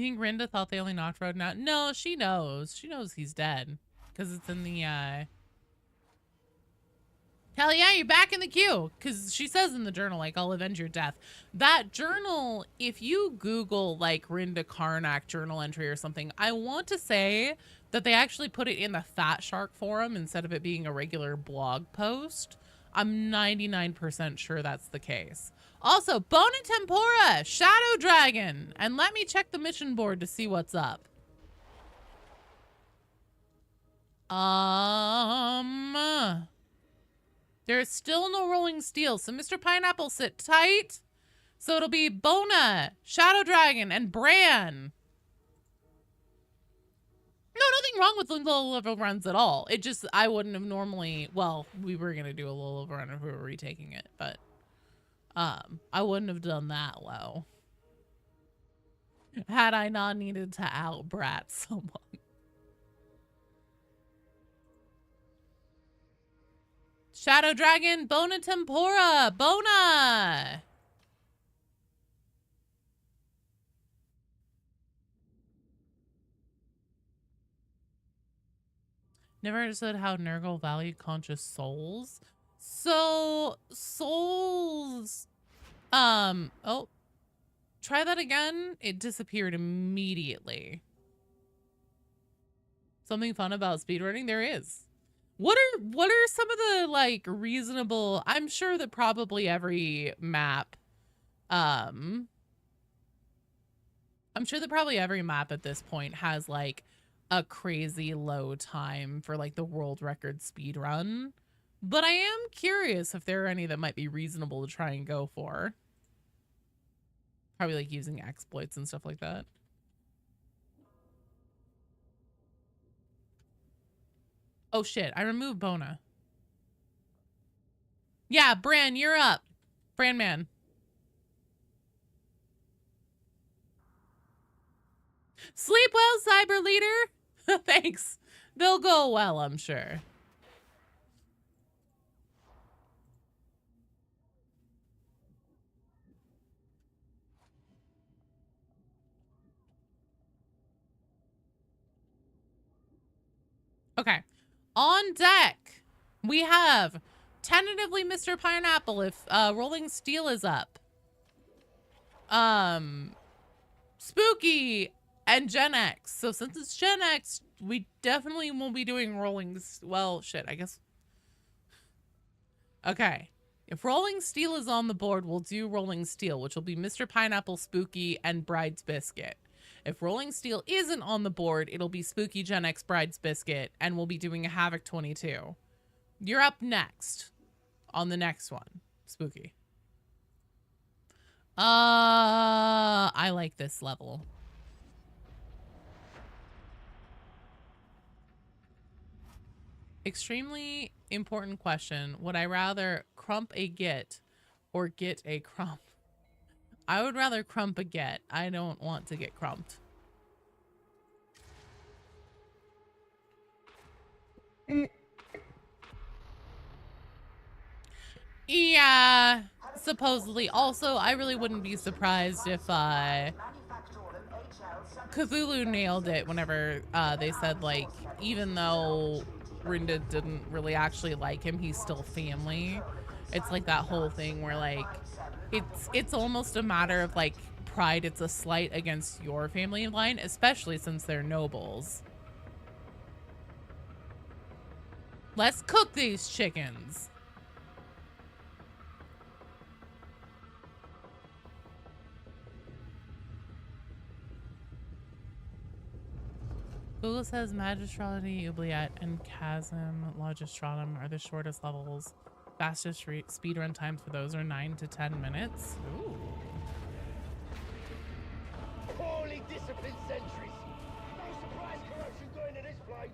You think Rinda thought they only knocked Roden out? No, she knows. She knows he's dead. Because it's in the, Hell yeah, you're back in the queue. Because she says in the journal, like, I'll avenge your death. That journal, if you Google, like, Rinda Karnak journal entry or something, I want to say that they actually put it in the Fat Shark forum instead of it being a regular blog post. I'm 99% sure that's the case. Also, Bone and Tempura, Shadow Dragon. And let me check the mission board to see what's up. There's still no Rolling Steel, so Mr. Pineapple, sit tight. So it'll be Bona, Shadow Dragon, and Bran. No, nothing wrong with low level runs at all. It just, I wouldn't have normally, well, we were going to do a low level run if we were retaking it, but I wouldn't have done that low. Had I not needed to out-brat someone. Shadow Dragon, Bona Tempura, Bona! Never understood how Nurgle valued conscious souls. So, souls... oh. Try that again. It disappeared immediately. Something fun about speedrunning? There is. What are some of the, like, reasonable... I'm sure that probably every map... I'm sure that probably every map at this point has, like, a crazy low time for, like, the world record speed run. But I am curious if there are any that might be reasonable to try and go for. Probably, like, using exploits and stuff like that. Oh, shit. I removed Bona. Yeah, Bran, you're up. Bran man. Sleep well, Cyber Leader. Thanks. They'll go well, I'm sure. Okay. On deck, we have tentatively Mr. Pineapple if Rolling Steel is up. Spooky and Gen X. So since it's Gen X, we definitely won't be doing well, shit, I guess. Okay. If Rolling Steel is on the board, we'll do Rolling Steel, which will be Mr. Pineapple, Spooky, and Bride's Biscuit. If Rolling Steel isn't on the board, it'll be Spooky, Gen X, Bride's Biscuit, and we'll be doing a Havoc 22. You're up next on the next one, Spooky. I like this level. Extremely important question. Would I rather crump a git or get a crump? I would rather crump a get. I don't want to get crumped. Yeah, supposedly. Also, I really wouldn't be surprised if Cthulhu nailed it whenever they said, like, even though Rinda didn't really actually like him, he's still family. It's like that whole thing where, like, it's almost a matter of, like, pride. It's a slight against your family line, especially since they're nobles. Let's cook these chickens. Google says Magistrality, Oubliette, and Chasm Logistratum are the shortest levels. Fastest speedrun times for those are 9 to 10 minutes. Ooh. Poorly disciplined sentries. No surprise corruption going to this place.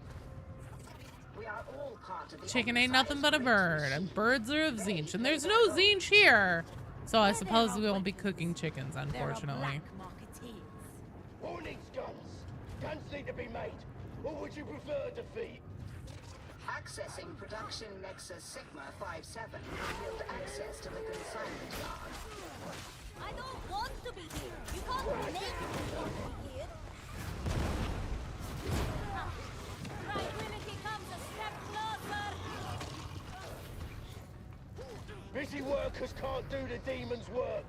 We are all part of the Chicken ain't nothing but a bird, and birds are of Zinch, and there's no Zinch here. So I suppose we won't be cooking chickens, unfortunately. Who needs guns? Guns need to be made. Or would you prefer defeat? Accessing production Nexus Sigma 57 will yield access to the consignment yard. I don't want to be here. You can't make me want to be here. Dirty workers can't do the demon's work.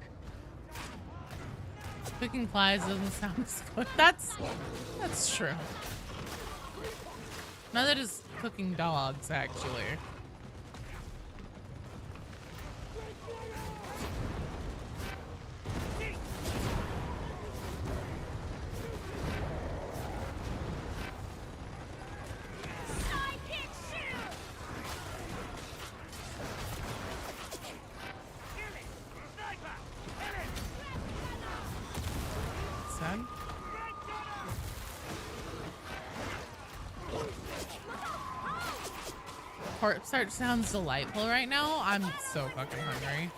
Cooking flies doesn't sound as good. That's true. Neither does cooking dogs, actually. Corpse sounds delightful right now. I'm so fucking hungry.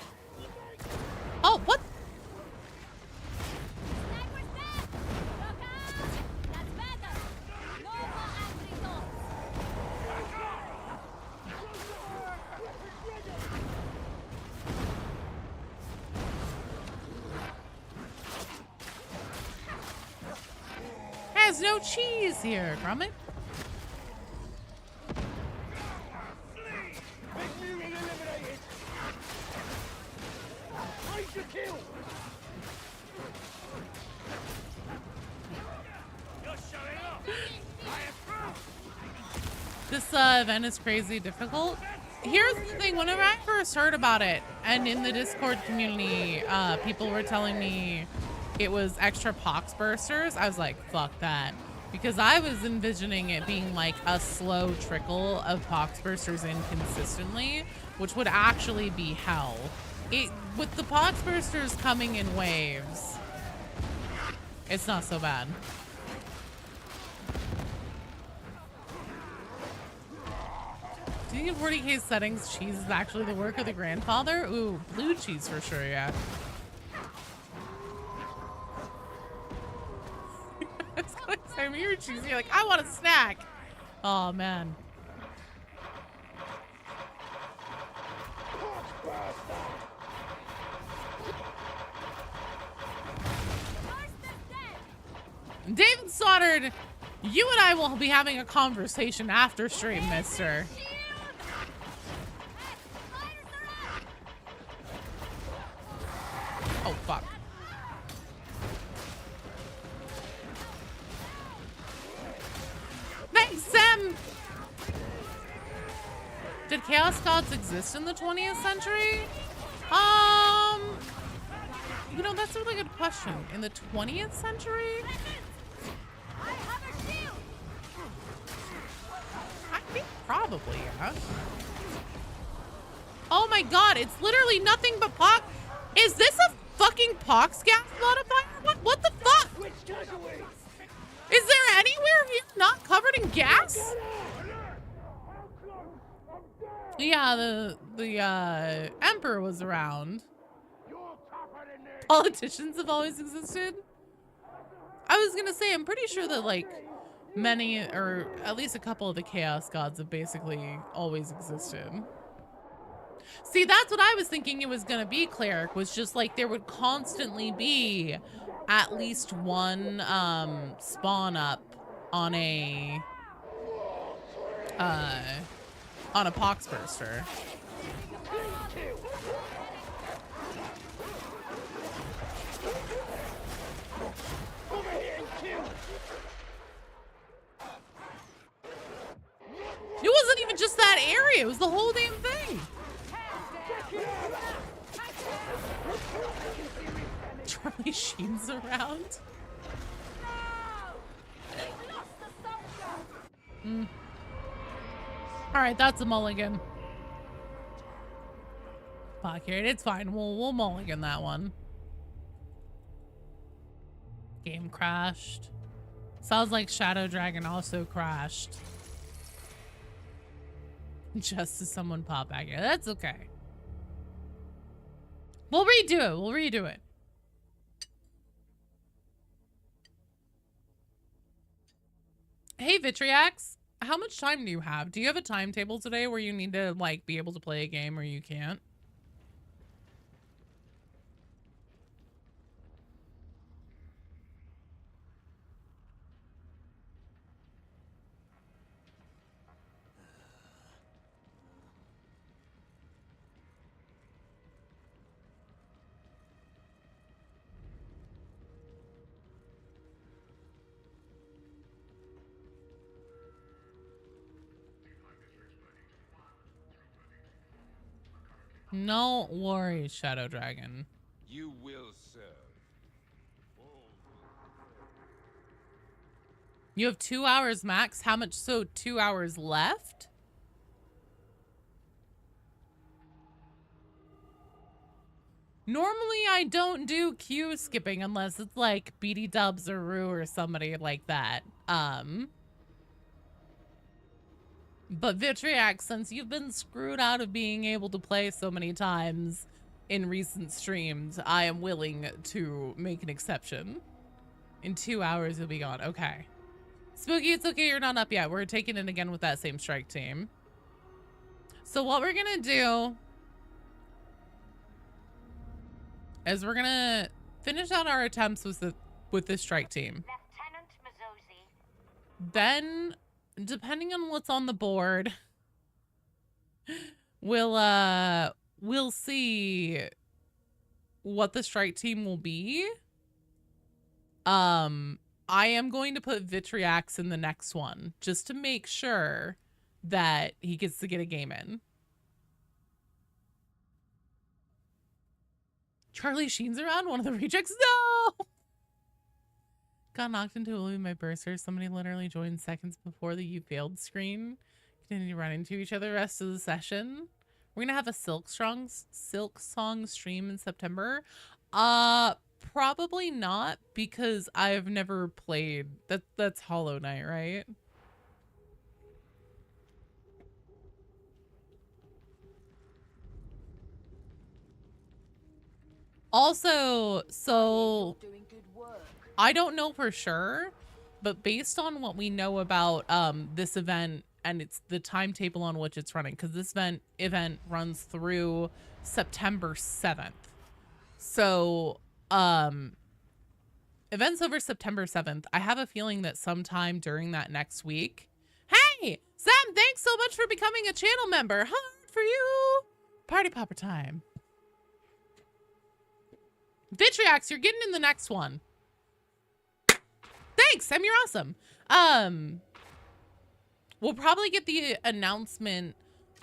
Oh, what? Has no cheese here, Gromit. This event is crazy difficult. Here's the thing, whenever I first heard about it, and in the Discord community, people were telling me it was extra pox bursters, I was like, fuck that. Because I was envisioning it being like a slow trickle of pox bursters in consistently, which would actually be hell. With the pox bursters coming in waves, it's not so bad. Do you think in 40K settings cheese is actually the work of the grandfather? Ooh, blue cheese for sure, yeah. I was gonna say mirror cheese, you're like, I want a snack. Oh man. David Stoddard, you and I will be having a conversation after stream, mister. Oh, fuck. Thanks, Sam! Did Chaos Gods exist in the 20th century? You know, that's a really good question. In the 20th century? I think probably, yeah. Oh my god, it's literally nothing but pox. Is this a fucking pox gas modifier? What the fuck? Is there anywhere here not covered in gas? Yeah, the Emperor was around. Politicians have always existed. I was gonna say, I'm pretty sure that like many, or at least a couple of the Chaos Gods have basically always existed. See, that's what I was thinking it was gonna be, Cleric, was just like there would constantly be at least one spawn up on a pox burster. It wasn't even just that area, it was the whole damn thing. Charlie Sheen's around. Alright, that's a mulligan. Fuck it, it's fine. We'll mulligan that one. Game crashed. Sounds like Shadow Dragon also crashed. Just as someone pop back here. That's okay. We'll redo it. We'll redo it. Hey, Vitriax. How much time do you have? Do you have a timetable today where you need to, like, be able to play a game or you can't? No worries, Shadow Dragon. You will serve. You have 2 hours max. How much? So 2 hours left? Normally I don't do queue skipping unless it's like BD Dubs or Rue or somebody like that. But Vitriax, since you've been screwed out of being able to play so many times in recent streams, I am willing to make an exception. In 2 hours you'll be gone. Okay. Spooky, it's okay, you're not up yet. We're taking it again with that same strike team. So what we're gonna do is we're gonna finish out our attempts with the strike team. Lieutenant Mazzozzi. Then, depending on what's on the board, we'll see what the strike team will be. I am going to put Vitriax in the next one just to make sure that he gets to get a game in. Charlie Sheen's around, one of the rejects. No! Got knocked into a loop by Burster. Somebody literally joined seconds before the "you failed" screen. Continue running into each other the rest of the session. We're gonna have a Silk Song stream in September. Probably not, because I've never played that's Hollow Knight, right? Also, so I don't know for sure, but based on what we know about this event and it's the timetable on which it's running, because this event runs through September 7th. So events over September 7th. I have a feeling that sometime during that next week. Hey, Sam, thanks so much for becoming a channel member. Hard for you. Party popper time. Vitriax, you're getting in the next one. Thanks, Sam, you're awesome. We'll probably get the announcement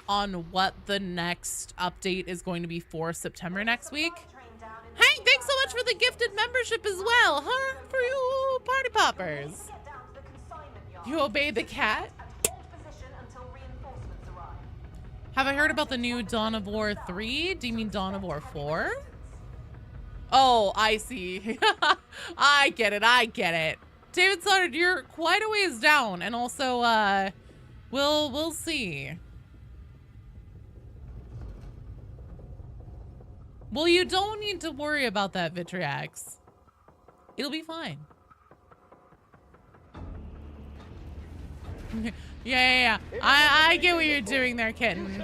on what the next update is going to be for September next week. Hey, thanks so much for the gifted membership as well. Huh? For you party poppers. You obey the cat? Have I heard about the new Dawn of War 3? Do you mean Dawn of War 4? Oh, I see. I get it. I get it. David Stoddard, you're quite a ways down. And also, we'll see. Well, you don't need to worry about that, Vitriax. It'll be fine. Yeah. I get what you're doing there, kitten.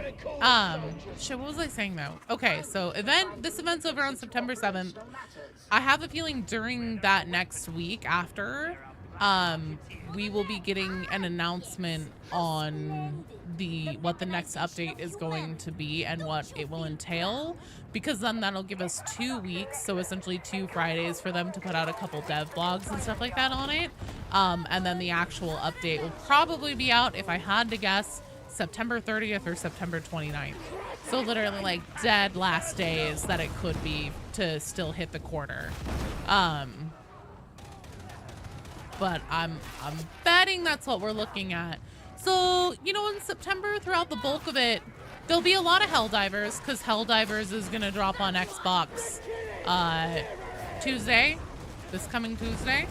Shit, what was I saying though? Okay, so this event's over on September 7th. I have a feeling during that next week after, we will be getting an announcement on what the next update is going to be and what it will entail, because then that'll give us 2 weeks, so essentially 2 Fridays for them to put out a couple dev blogs and stuff like that on it. And then the actual update will probably be out, if I had to guess, September 30th or September 29th. So literally like dead last days that it could be to still hit the quarter. But I'm betting that's what we're looking at. So, you know, in September, throughout the bulk of it, there'll be a lot of Helldivers, because Helldivers is going to drop on Xbox Tuesday, this coming Tuesday.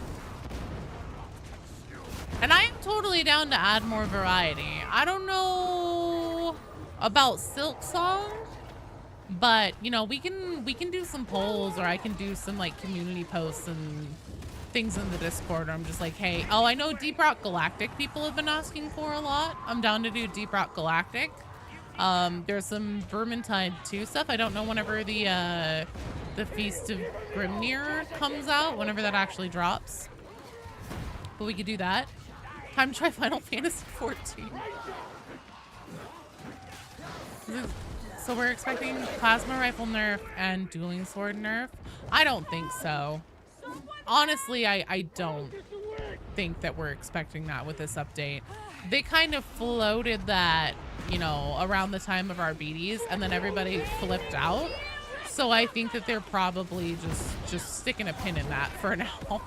And I am totally down to add more variety. I don't know about Silk Song, but, you know, we can do some polls, or I can do some, like, community posts and things in the Discord. I'm just like, hey, oh, I know Deep Rock Galactic people have been asking for a lot. I'm down to do Deep Rock Galactic. There's some Vermintide 2 stuff. I don't know whenever the Feast of Grimnir comes out, whenever that actually drops. But we could do that. Time to try Final Fantasy 14. So we're expecting Plasma Rifle nerf and Dueling Sword nerf? I don't think so. Honestly, I don't think that we're expecting that with this update. They kind of floated that, you know, around the time of our BDs, and then everybody flipped out. So I think that they're probably just sticking a pin in that for now.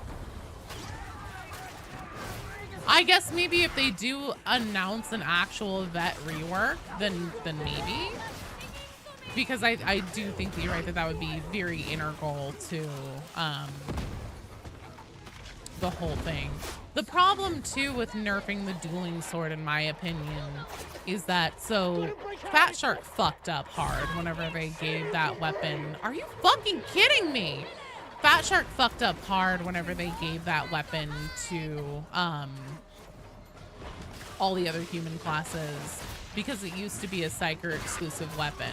I guess maybe if they do announce an actual vet rework, then maybe. Because I do think that you're right, that would be very integral to the whole thing. The problem too with nerfing the dueling sword, in my opinion, is that so Fat Shark fucked up hard whenever they gave that weapon. Are you fucking kidding me? Fat Shark fucked up hard whenever they gave that weapon to all the other human classes, because it used to be a Psyker exclusive weapon.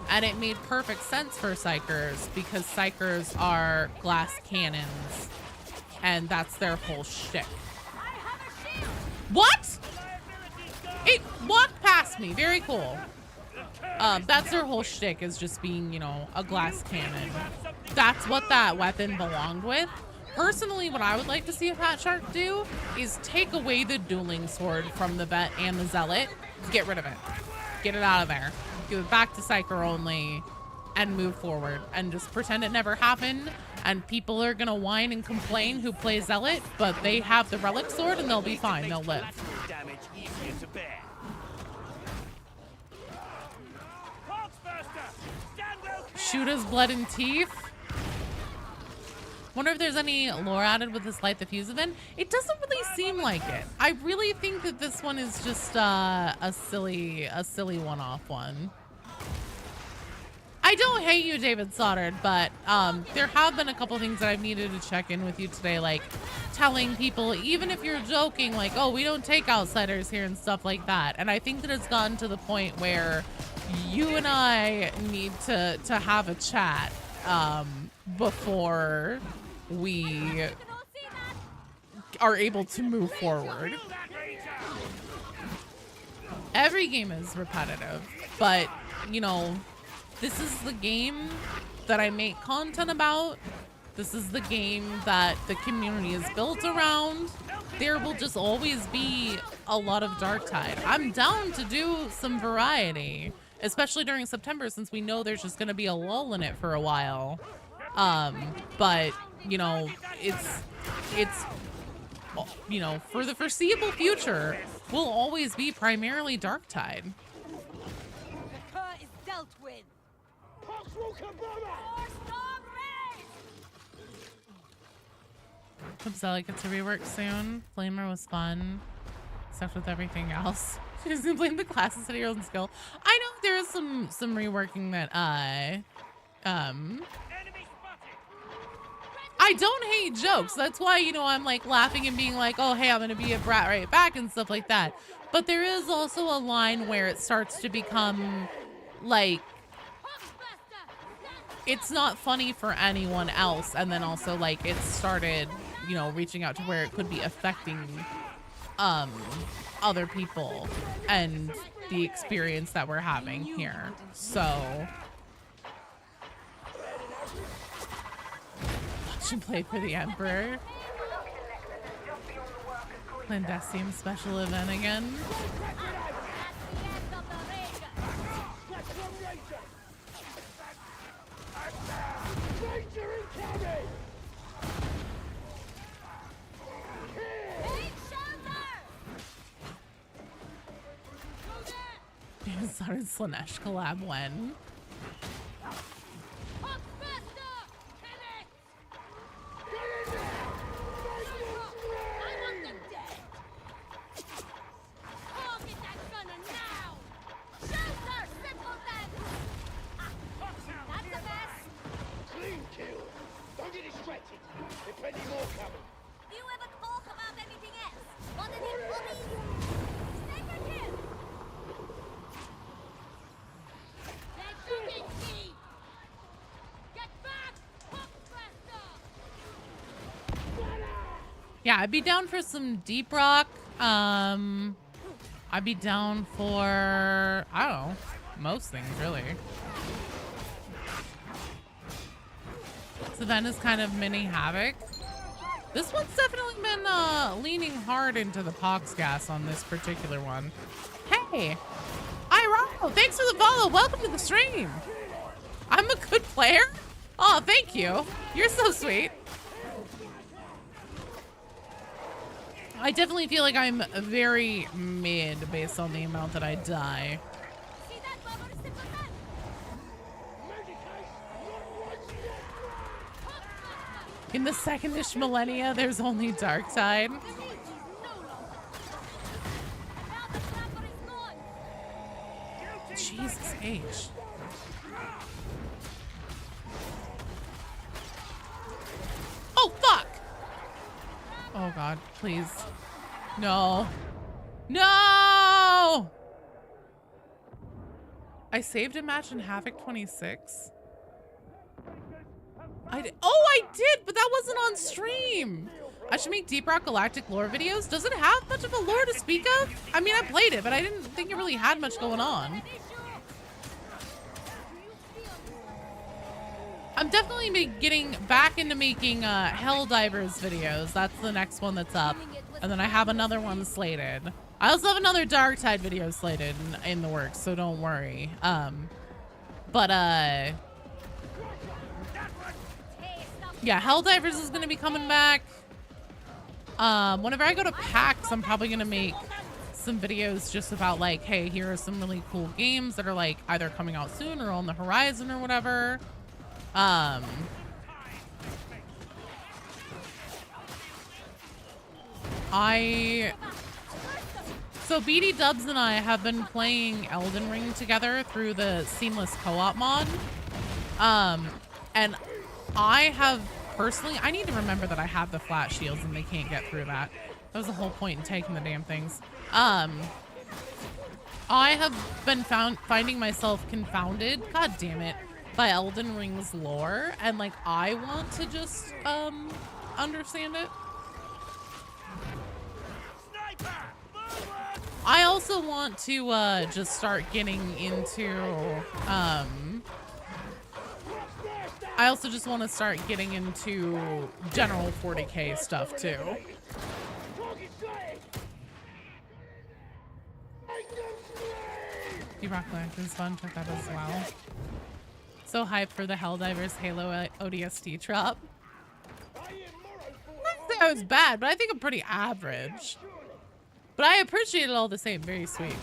And it made perfect sense for Psykers, because Psykers are glass cannons, and that's their whole shtick. What? It walked past me. Very cool. That's their whole shtick, is just being, you know, a glass cannon. That's what that weapon belonged with. Personally, what I would like to see a Fat Shark do is take away the dueling sword from the vet and the zealot. Get rid of it. Get it out of there. Give it back to Psyker only and move forward, and just pretend it never happened. And people are gonna whine and complain who play zealot, but they have the relic sword and they'll be fine. They'll live. Shoota's blood and teeth. Wonder if there's any lore added with this Light the Fuse event. It doesn't really seem like it. I really think that this one is just a silly one-off one. I don't hate you, David Soddard, but there have been a couple things that I've needed to check in with you today, like telling people, even if you're joking, like, oh, we don't take outsiders here and stuff like that. And I think that it's gotten to the point where you and I need to have a chat before we are able to move forward. Every game is repetitive, but, you know, this is the game that I make content about. This is the game that the community is built around. There will just always be a lot of Darktide. I'm down to do some variety, especially during September, since we know there's just going to be a lull in it for a while. But, you know, it's, you know, for the foreseeable future, will always be primarily Darktide. The cur is dealt with. Hope Zelly gets a rework soon. Flamer was fun, except with everything else. She doesn't blame the class instead of your own skill. I know there is some reworking that I don't hate jokes. That's why, you know, I'm like laughing and being like, oh, hey, I'm gonna be a brat right back and stuff like that. But there is also a line where it starts to become like, it's not funny for anyone else, and then also like it started, you know, reaching out to where it could be affecting other people and the experience that we're having here. So watch him play for the Emperor. Clandestine special event again. Dinosaur and Slanesh collab when? Yeah, I'd be down for some deep rock. I'd be down for, I don't know, most things really. This event is kind of mini Havoc. This one's definitely been leaning hard into the pox gas on this particular one. Hey, I Oh, thanks for the follow. Welcome to the stream. I'm a good player? Oh, thank you. You're so sweet. I definitely feel like I'm very mid based on the amount that I die. In the second-ish millennia, there's only dark side. Jesus H. Oh, fuck! Oh, God, please. No. No! I saved a match in Havoc 26. I did, but that wasn't on stream. I should make Deep Rock Galactic lore videos. Does it have much of a lore to speak of? I mean, I played it, but I didn't think it really had much going on. I'm definitely getting back into making Helldivers videos. That's the next one that's up. And then I have another one slated. I also have another Darktide video slated in the works, so don't worry. Yeah, Helldivers is gonna be coming back. Whenever I go to PAX, I'm probably gonna make some videos just about like, hey, here are some really cool games that are like either coming out soon or on the horizon or whatever. So BD Dubs and I have been playing Elden Ring together through the Seamless Co-op mod. And I have personally, I need to remember that I have the flat shields and they can't get through that. That was the whole point in taking the damn things. I have been finding myself confounded, god damn it, by Elden Ring's lore, and like I want to just understand it. I also want to just start getting into I also just want to start getting into general 40k stuff too. D-Rock Galactic is fun, check that as well. So hyped for the Helldivers Halo ODST drop. I didn't say I was bad, but I think I'm pretty average. But I appreciate it all the same, very sweet.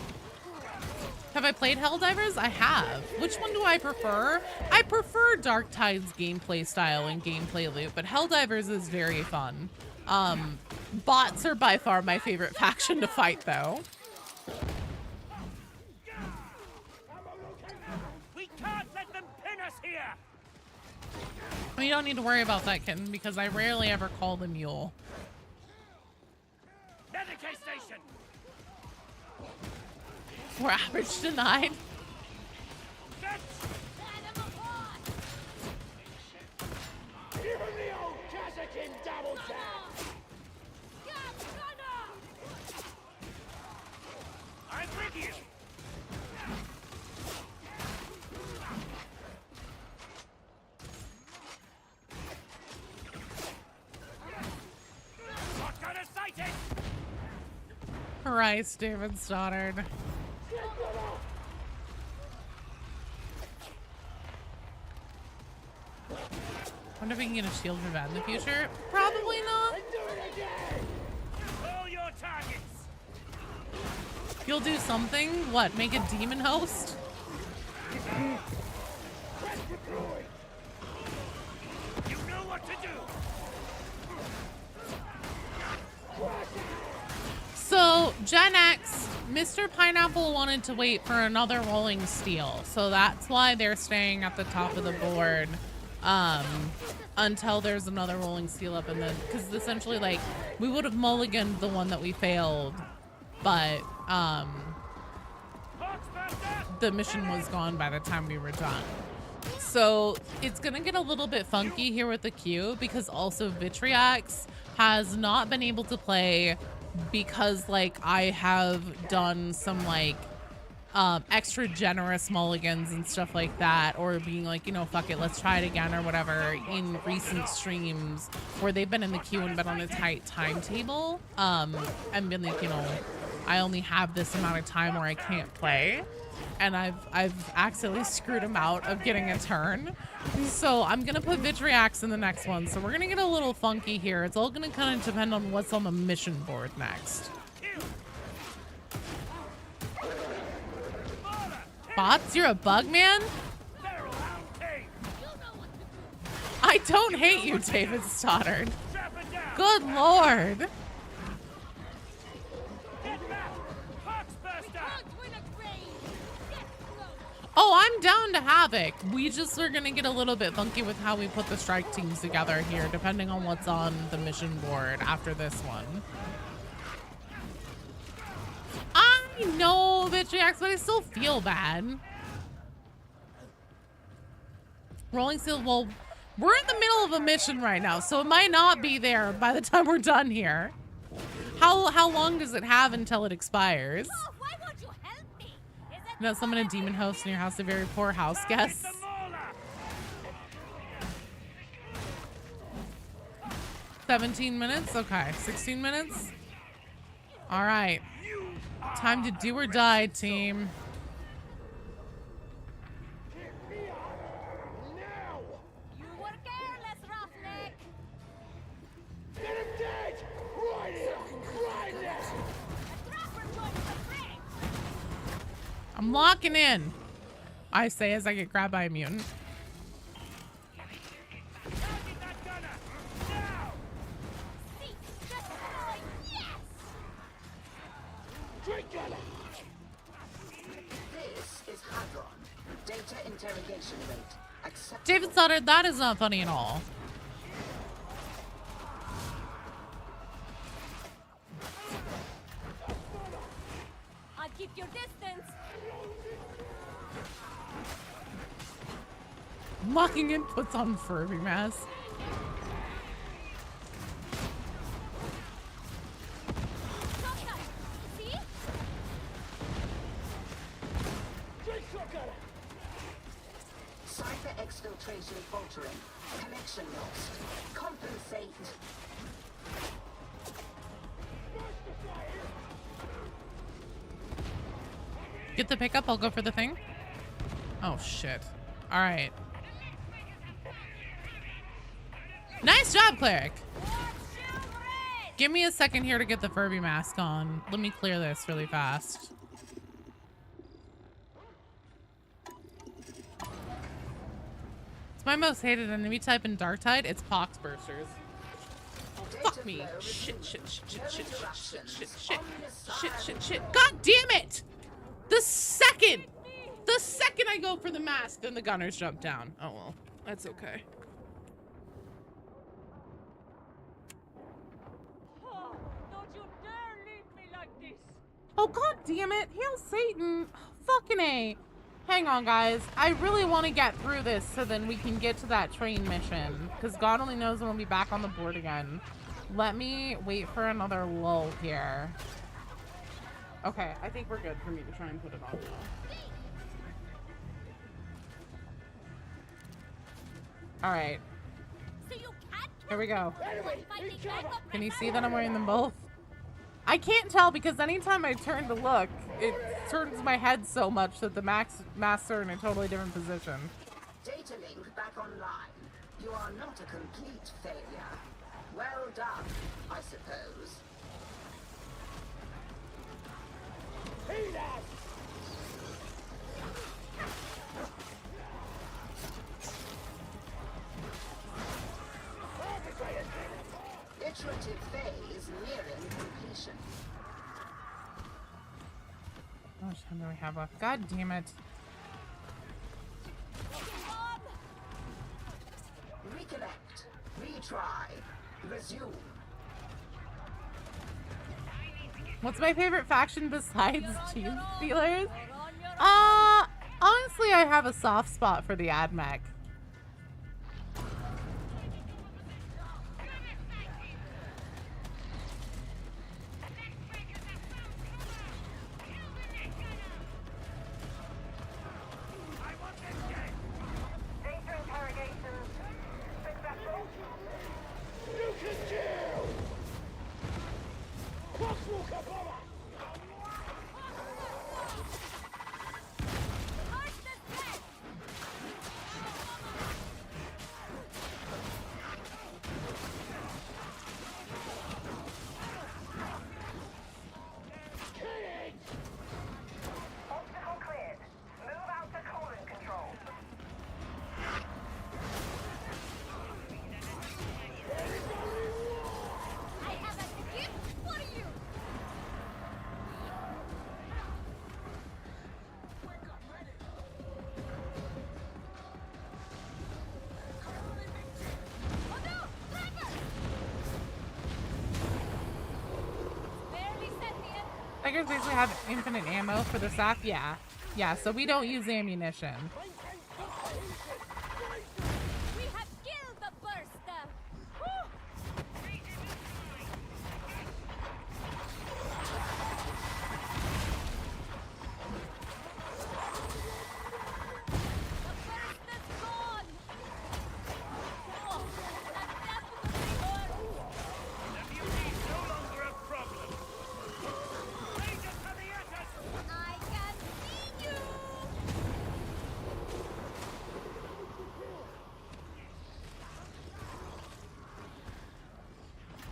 Have I played Helldivers? I have. Which one do I prefer? I prefer Darktide's gameplay style and gameplay loop, but Helldivers is very fun. Bots are by far my favorite faction to fight though. We can't let them pin us here. Well, you don't need to worry about that, kitten, because I rarely ever call the mule. Medicaid station. We're average denied. I'm with you. Shotgunner sighted. Christ, David Stoddard. Wonder if we can get a shield for that in the future. Probably not. All your targets. You'll do something? What, make a demon host? You know what to do. So, Gen X, Mr. Pineapple wanted to wait for another rolling steel. So that's why they're staying at the top of the board until there's another rolling steel up. And then, because essentially, like, we would have mulliganed the one that we failed, but the mission was gone by the time we were done. So it's gonna get a little bit funky here with the queue, because also Vitriax has not been able to play because like I have done some like extra generous mulligans and stuff like that, or being like, you know, fuck it, let's try it again or whatever, in recent streams where they've been in the queue and been on a tight timetable and been like, you know, I only have this amount of time where I can't play. and I've accidentally screwed him out of getting a turn. So I'm gonna put Vitriax in the next one. So we're gonna get a little funky here. It's all gonna kind of depend on what's on the mission board next. Bots, you're a bug man? I don't hate you, David Stoddard. Good lord. Oh, I'm down to Havoc. We just are gonna get a little bit funky with how we put the strike teams together here, depending on what's on the mission board after this one. I know, Vitriax, but I still feel bad. Rolling Seal, well, we're in the middle of a mission right now, so it might not be there by the time we're done here. How long does it have until it expires? Oh, why won't you help me? No, summon a demon host in your house, a very poor house guest. 17 minutes? Okay, 16 minutes? All right. Time to do or die, team. You were careless, Roughneck. Get him dead! Right here! Right now! A trapper joined the fray. I'm locking in. I say as I get grabbed by a mutant. See, destroy, yes! Drink gunner! This is Hadron. Data interrogation rate. Acceptable. David Stoddard, that is not funny at all. I'll keep your distance. Locking in puts on Furby mask. Stop that. See? Drink gunner! Cyber exfiltration faltering. Connection lost. Compensate. Get the pickup, I'll go for the thing. Oh shit. Alright. Nice job, Cleric. Give me a second here to get the Furby mask on. Let me clear this really fast. It's my most hated enemy type in Darktide. It's Pox Bursters. Oh, fuck me. Shit, shit, shit, shit, shit, shit, shit, shit, shit, shit, shit, shit. God damn it! The second I go for the mask, then the gunners jump down. Oh well, that's okay. Oh, don't you dare leave me like this. Oh god damn it! Hail Satan! Fucking A. Hang on, guys. I really want to get through this so then we can get to that train mission. Because God only knows when we'll be back on the board again. Let me wait for another lull here. Okay, I think we're good for me to try and put it on now. Alright. So you can't Here we go. fighting back up. Can you see that I'm wearing them both? I can't tell because anytime I turn to look, it turns my head so much that the masks are in a totally different position. Data link back online. You are not a complete failure. Well done, I suppose. Heat us! Iterative phase nearing completion. How much time do we have left? God damn it. Reconnect. Retry. Resume. What's my favorite faction besides Cheese Stealers? Honestly, I have a soft spot for the AdMech. tigers basically have infinite ammo for the sap? Yeah. Yeah, so we don't use ammunition. We have killed the burster.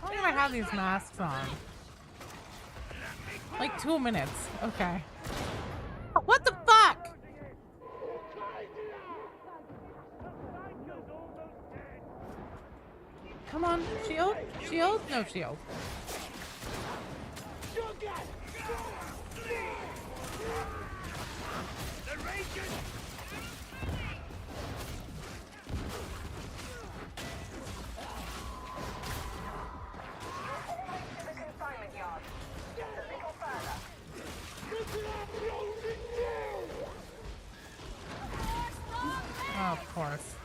How long do I have these masks on? Like 2 minutes. Okay. What the fuck? Come on, shield? Shield? No shield. Oh, of course.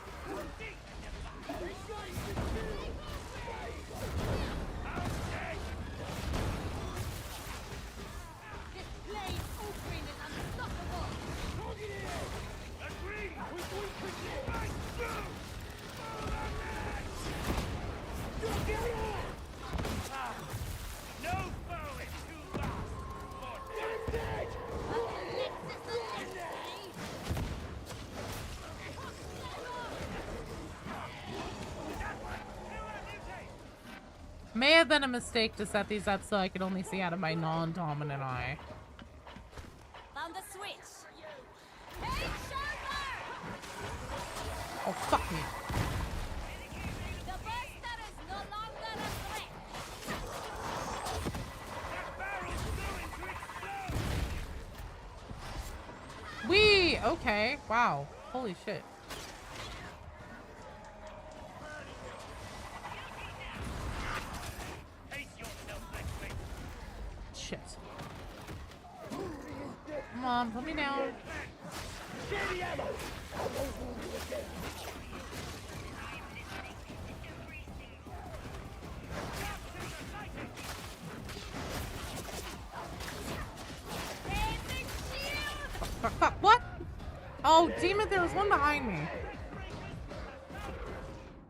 May have been a mistake to set these up so I could only see out of my non-dominant eye. Found the switch. Hey, Sharper! Oh, fuck me. The burster is no longer a threat. Wee! Okay. Wow. Holy shit. Shit. Come on, put me down. Fuck, fuck, what? Oh, damn it, there was one behind me.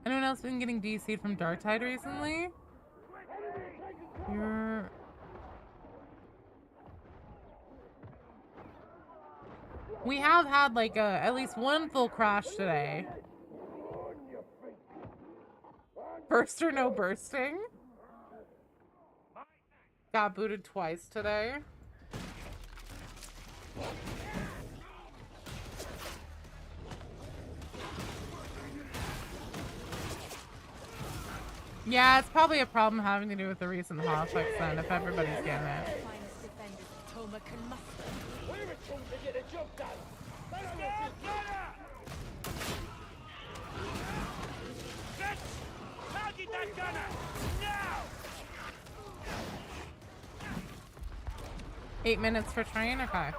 Anyone else been getting DC'd from Darktide recently? You're... We have had like at least one full crash today. Burst or no bursting? Got booted twice today. Yeah, it's probably a problem having to do with the recent Havoc then, if everybody's getting it. Target that gunner! Now! 8 minutes for train? Okay.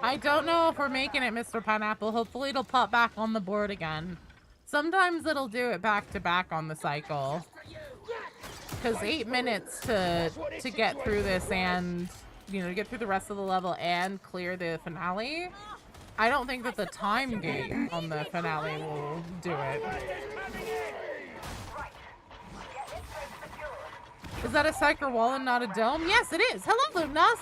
I don't know if we're making it, Mr. Pineapple. Hopefully it'll pop back on the board again. Sometimes it'll do it back to back on the cycle. Because 8 minutes to get through this and, you know, to get through the rest of the level and clear the finale. I don't think that the time gate on the finale will do it. Is that a Psyker wall and not a dome? Yes, it is. Hello, Lumnas.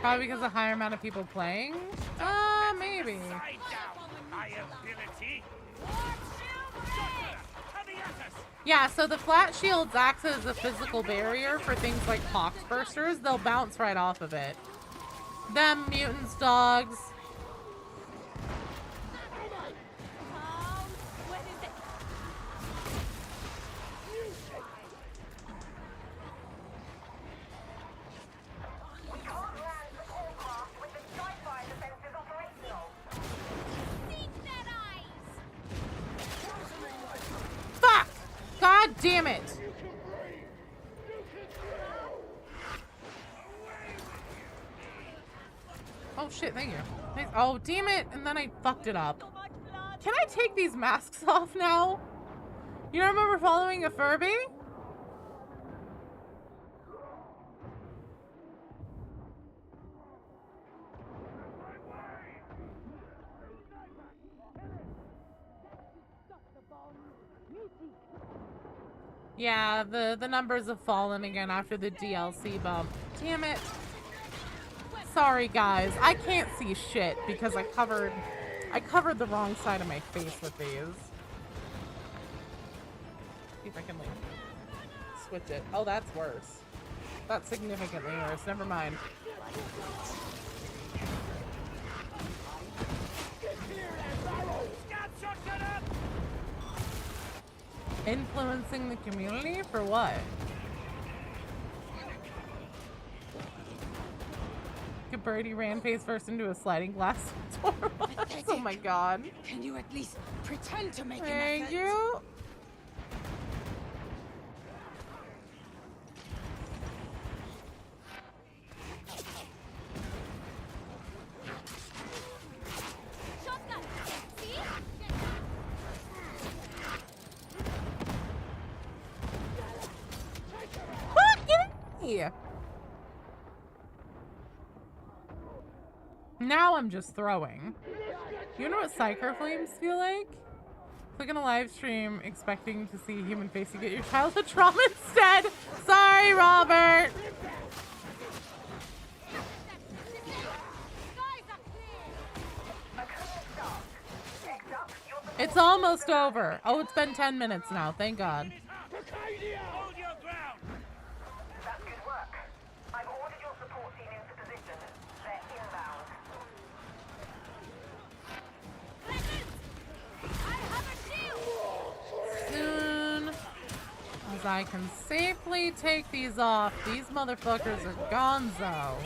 Probably because of higher amount of people playing? Maybe. Yeah, so the flat shields act as a physical barrier for things like pox bursters. They'll bounce right off of it. Them, mutants, dogs. damn it. Oh shit, thank you. Thanks. Oh, damn it. And then I fucked it up. Can I take these masks off now? You remember following a Furby? Yeah, the numbers have fallen again after the DLC bump. Damn it. Sorry guys, I can't see shit because I covered the wrong side of my face with these. See if I can like switch it. Oh, that's worse. That's significantly worse. Never mind. Influencing the community for what? Birdie ran face first into a sliding glass door. Oh my god. Can you at least pretend to make an Thank effort? you. Shotgun. See? Ah, get me! Now I'm just throwing. You know what Psycho Flames feel like? Click on a live stream expecting to see a human face. You get your childhood trauma instead. Sorry, Robert. It's almost over. Oh, it's been 10 minutes now. Thank God. Hold your ground! That's good work. I've ordered your support team into position. They're inbound. Soon as I can safely take these off, these motherfuckers are gonzo.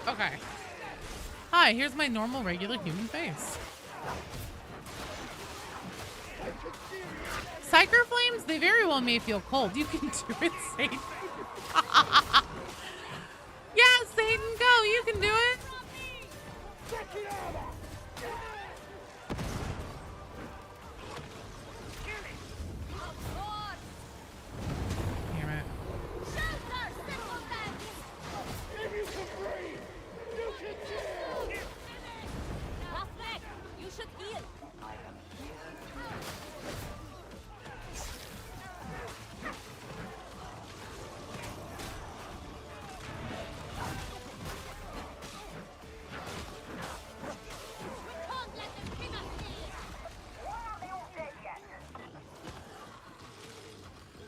Okay. Hi, here's my normal, regular human face. Psycho Flames, they very well may feel cold. You can do it, Satan. Yeah, Satan, go. You can do it. Damn it. You should heal.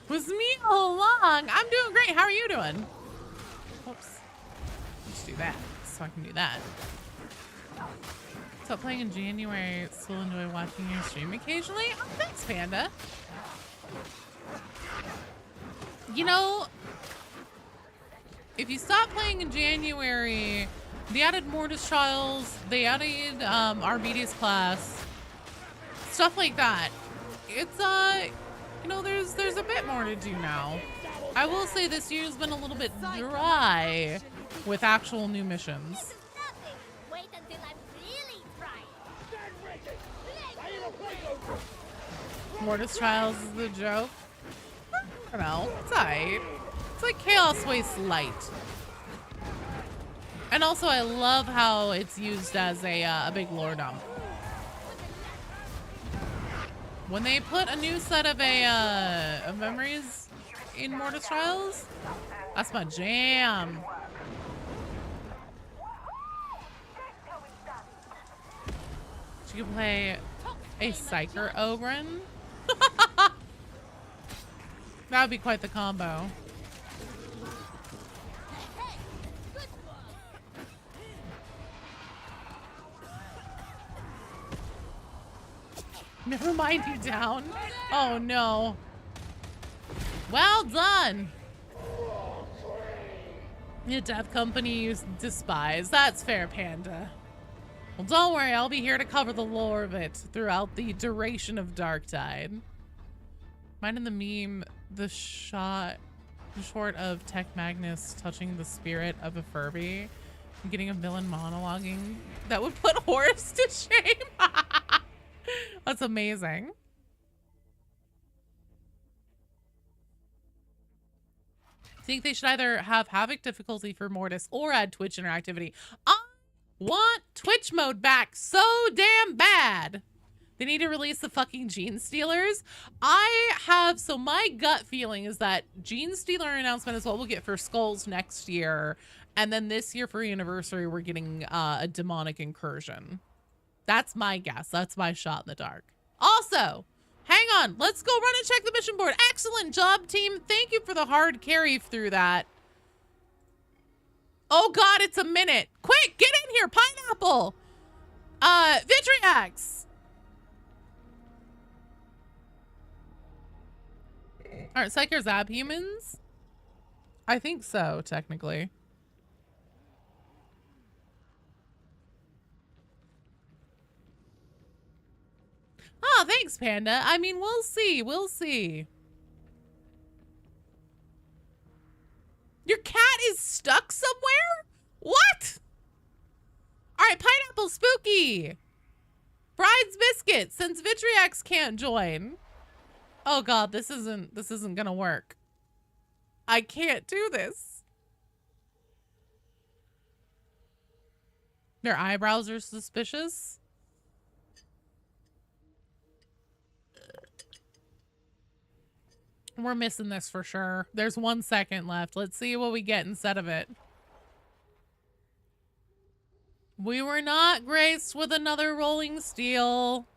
Was me all along. I'm doing great. How are you doing? Oops. Let's do that so I can do that. Stop playing in January. Still enjoy watching your stream occasionally. Oh, thanks, Panda. You know, if you stop playing in January, they added Mortise Trials. They added Arbides class. Stuff like that. It's you know, there's a bit more to do now. I will say this year's been a little bit dry with actual new missions. Wait until I'm really trying. Mortise Trials is the joke. I don't know. It's alright. It's like Chaos Waste Light. And also, I love how it's used as a big lore dump. When they put a new set of memories in Mortise Trials, that's my jam. You can play a Psyker Ogren. That would be quite the combo. Never mind you down. Oh no. Well done. You have to have company you despise. That's fair, Panda. Well, don't worry. I'll be here to cover the lore of it throughout the duration of Darktide. Mine in the meme, the short of Tech Magnus touching the spirit of a Furby and getting a villain monologuing that would put Horus to shame. That's amazing. I think they should either have Havoc difficulty for Mortise or add Twitch interactivity. I want Twitch mode back so damn bad. They need to release the fucking Gene Stealers. So my gut feeling is that Gene Stealer announcement is what we'll get for Skulls next year. And then this year for Anniversary, we're getting a demonic incursion. That's my guess. That's my shot in the dark. Also, hang on. Let's go run and check the mission board. Excellent job, team. Thank you for the hard carry through that. Oh, God, it's a minute. Quick, get in here. Pineapple. Vitriax. Aren't Psychers abhumans? I think so, technically. Oh, thanks, Panda. I mean, we'll see. We'll see. Your cat is stuck somewhere? What? All right, Pineapple Spooky. Bride's Biscuit, since Vitriax can't join. Oh God, this isn't gonna work. I can't do this. Their eyebrows are suspicious. We're missing this for sure. There's 1 second left. Let's see what we get instead of it. We were not graced with another rolling steel.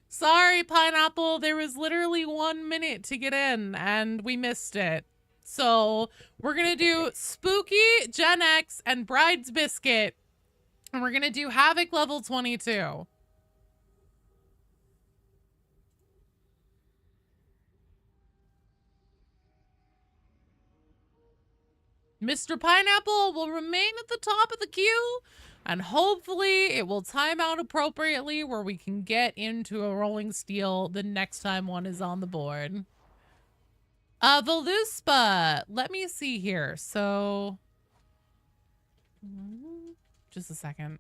Sorry, Pineapple. There was literally 1 minute to get in and we missed it. So we're going to do Spooky, Gen X, and Bride's Biscuit. And we're going to do Havoc level 22. Mr. Pineapple will remain at the top of the queue, and hopefully it will time out appropriately where we can get into a rolling steel the next time one is on the board. Voluspa, let me see here. So, just a second.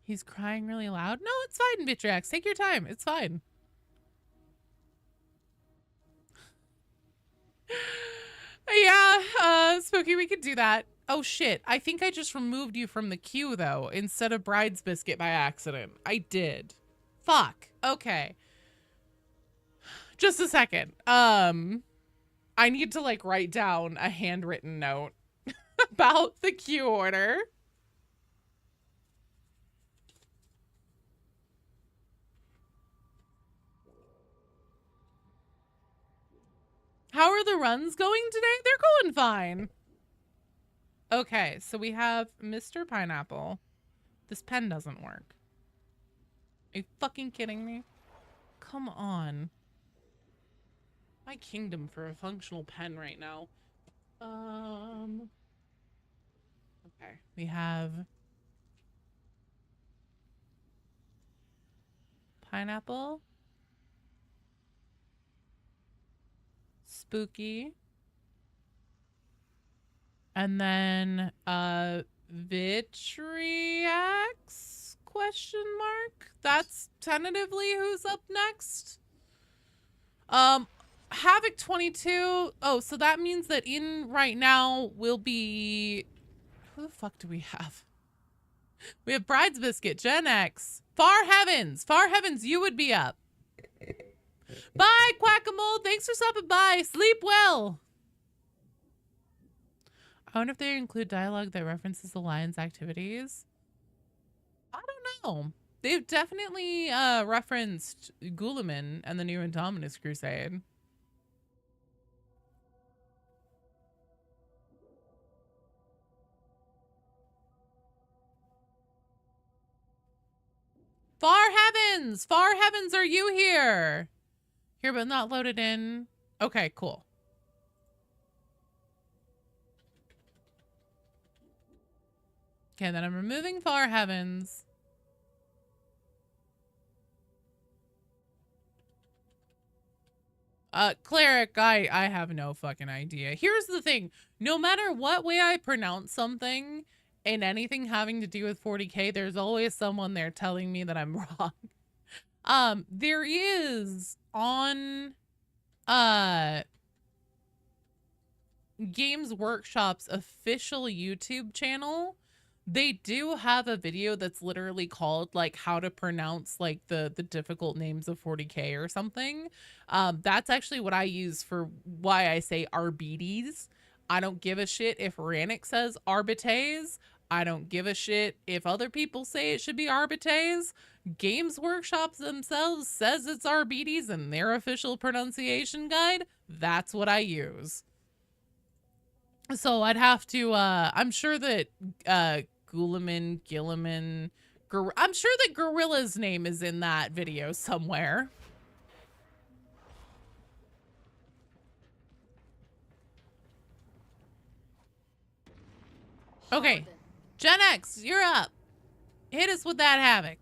He's crying really loud. No, it's fine, Vitriax. Take your time. It's fine. Yeah, Spooky, we could do that. Oh, shit. I think I just removed you from the queue, though, instead of Bride's Biscuit by accident. I did. Fuck. Okay. Just a second. I need to, like, write down a handwritten note about the queue order. How are the runs going today? They're going fine. Okay, so we have Mr. Pineapple. This pen doesn't work. Are you fucking kidding me? Come on. My kingdom for a functional pen right now. Okay, we have Pineapple. Spooky. And then Vitriax question mark. That's tentatively who's up next. Havoc 22. Oh, so that means that in right now will be, who the fuck do we have? We have Bride's Biscuit, Gen X, Far Heavens. Far Heavens, you would be up. Bye, Quackamole. Thanks for stopping by. Sleep well. I wonder if they include dialogue that references the lion's activities. I don't know. They've definitely referenced Guilliman and the New Indominus Crusade. Far heavens! Far heavens, are you here? Here, but not loaded in. Okay, cool. Okay, then I'm removing Far Heavens. Cleric, I have no fucking idea. Here's the thing. No matter what way I pronounce something in anything having to do with 40K, there's always someone there telling me that I'm wrong. There is on Games Workshop's official YouTube channel, they do have a video that's literally called like how to pronounce like the difficult names of 40K or something. That's actually what I use for why I say Arbites. I don't give a shit if Rannick says Arbites. I don't give a shit if other people say it should be Arbites. Games Workshops themselves says it's Arbites in their official pronunciation guide. That's what I use. So I'd have to, I'm sure that, Gilliman, I'm sure that Gorilla's name is in that video somewhere. Okay, Gen X, you're up. Hit us with that Havoc.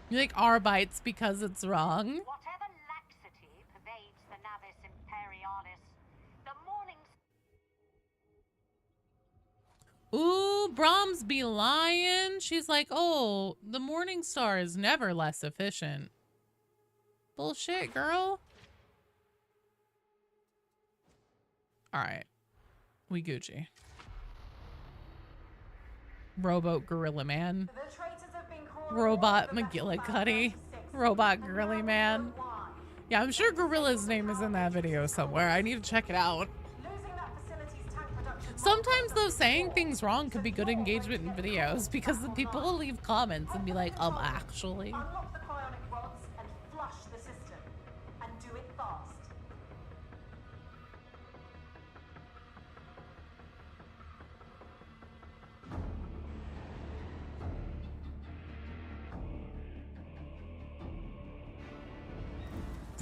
You like Arbites because it's wrong? Whatever laxity pervades the Navis Imperialis, the morning... Ooh, Brahms be lying. She's like, oh, the Morning Star is never less efficient. Bullshit, girl. Alright. We Gucci. Rowboat Gorilla Man. Robot McGillicuddy. Robot Gorilla Man. Yeah, I'm sure Gorilla's name is in that video somewhere. I need to check it out. Sometimes though, saying things wrong could be good engagement in videos because the people will leave comments and be like, actually. Unlock the cryonic rods and flush the system. And do it fast.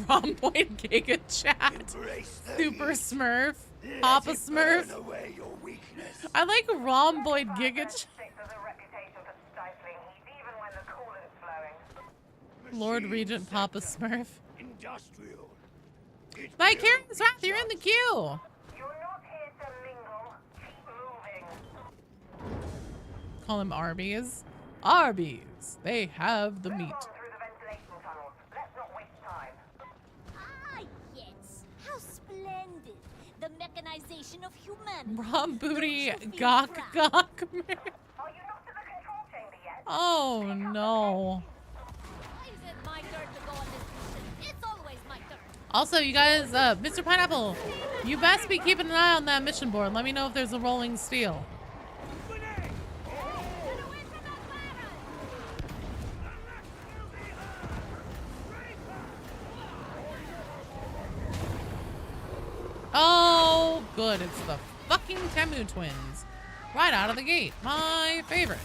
Rhomboid Giga Chat. Super Smurf. Papa Smurf. I like Rhomboid Giga Chat. Lord Regent Papa Smurf. Vicarious Wrath, you're in the queue. You're not here to mingle. Keep moving. Call them Arby's. Arby's. They have the meat. Splendid. The mechanization of humanity. Rom Booty Gawk Gawk Man. Oh no. Why is it my turn to go on this mission? It's always my turn. Also, you guys, Mr. Pineapple, you best be keeping an eye on that mission board. Let me know if there's a rolling steel. Oh, good. It's the fucking Temu twins. Right out of the gate. My favorite.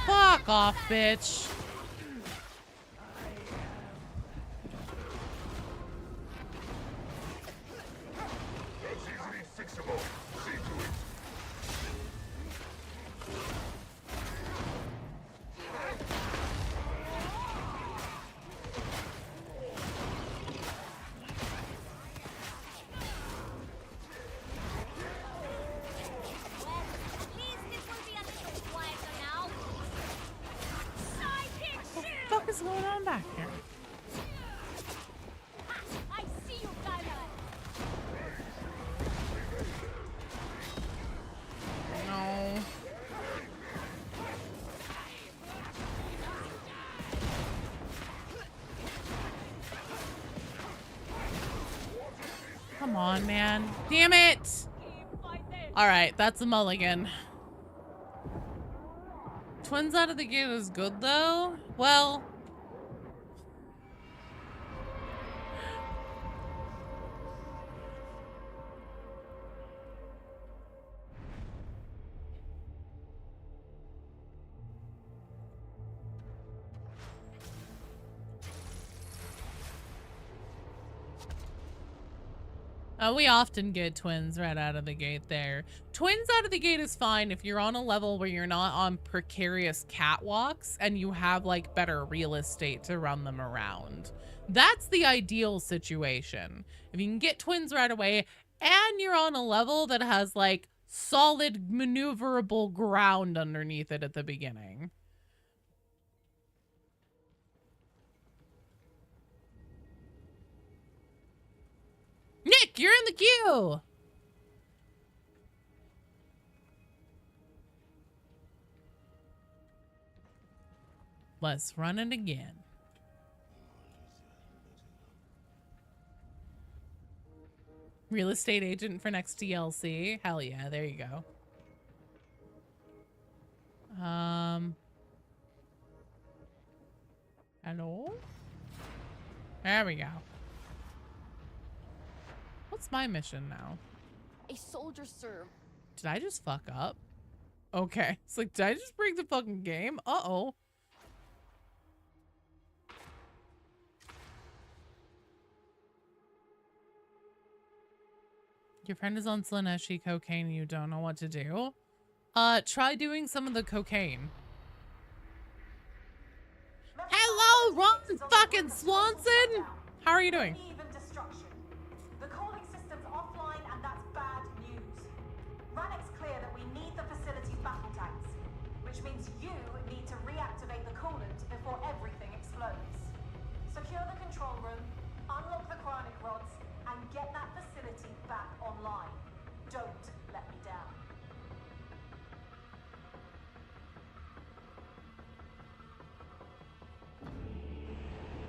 Fuck off, bitch. is going on back here? I see you, Diamond. No. Come on, man. Damn it! Alright, that's a mulligan. Twins out of the gate is good, though. Well... we often get twins right out of the gate there. Twins out of the gate is fine if you're on a level where you're not on precarious catwalks and you have like better real estate to run them around. That's the ideal situation. If you can get twins right away and you're on a level that has like solid maneuverable ground underneath it at the beginning. Nick, you're in the queue. Let's run it again. Real estate agent for next DLC. Hell yeah, there you go. Hello? There we go. What's my mission now? A soldier, sir. Did I just fuck up? Okay. It's like, did I just break the fucking game? Uh-oh. Your friend is on Slaneshi cocaine and you don't know what to do? Try doing some of the cocaine. Hello, Ron fucking Swanson! How are you doing? The cooling system's offline and that's bad news. Rannick's clear that we need the facility's battle tanks, which means you need to reactivate the coolant before everything explodes. Secure the control room, unlock the cryonic rods, and get that facility back online. Don't let me down.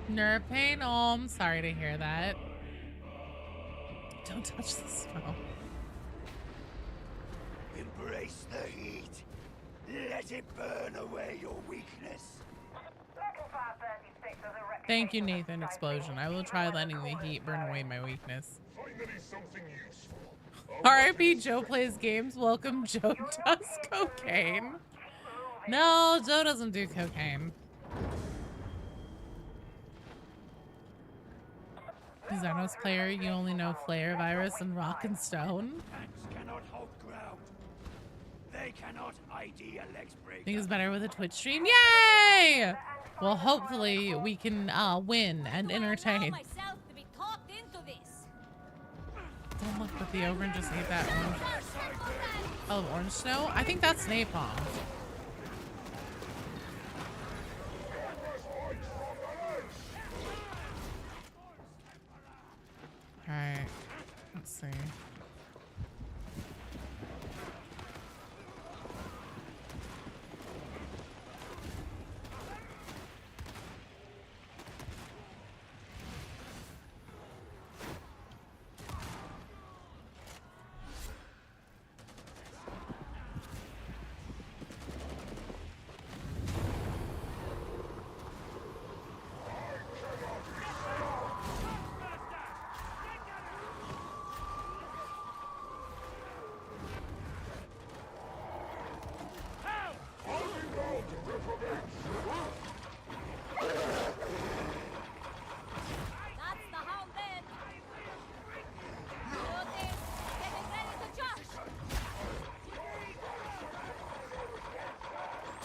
Nerve pain? Oh, I'm sorry to hear that. Don't touch the snow. Embrace the heat. Let it burn away your weakness. Thank you, Nathan Explosion. I will try letting the heat burn away my weakness. R.I.P. Joe plays games. Welcome, Joe does cocaine. No, Joe doesn't do cocaine. Xenos player, you only know Flare, Virus, and Rock and Stone. Tanks cannot hold ground. They cannot ID a legs breaker. I think it's better with a Twitch stream. Yay! Well, hopefully we can win and entertain. Don't look at the over and just ate that orange. Oh, orange snow? I think that's napalm. Alright, let's see.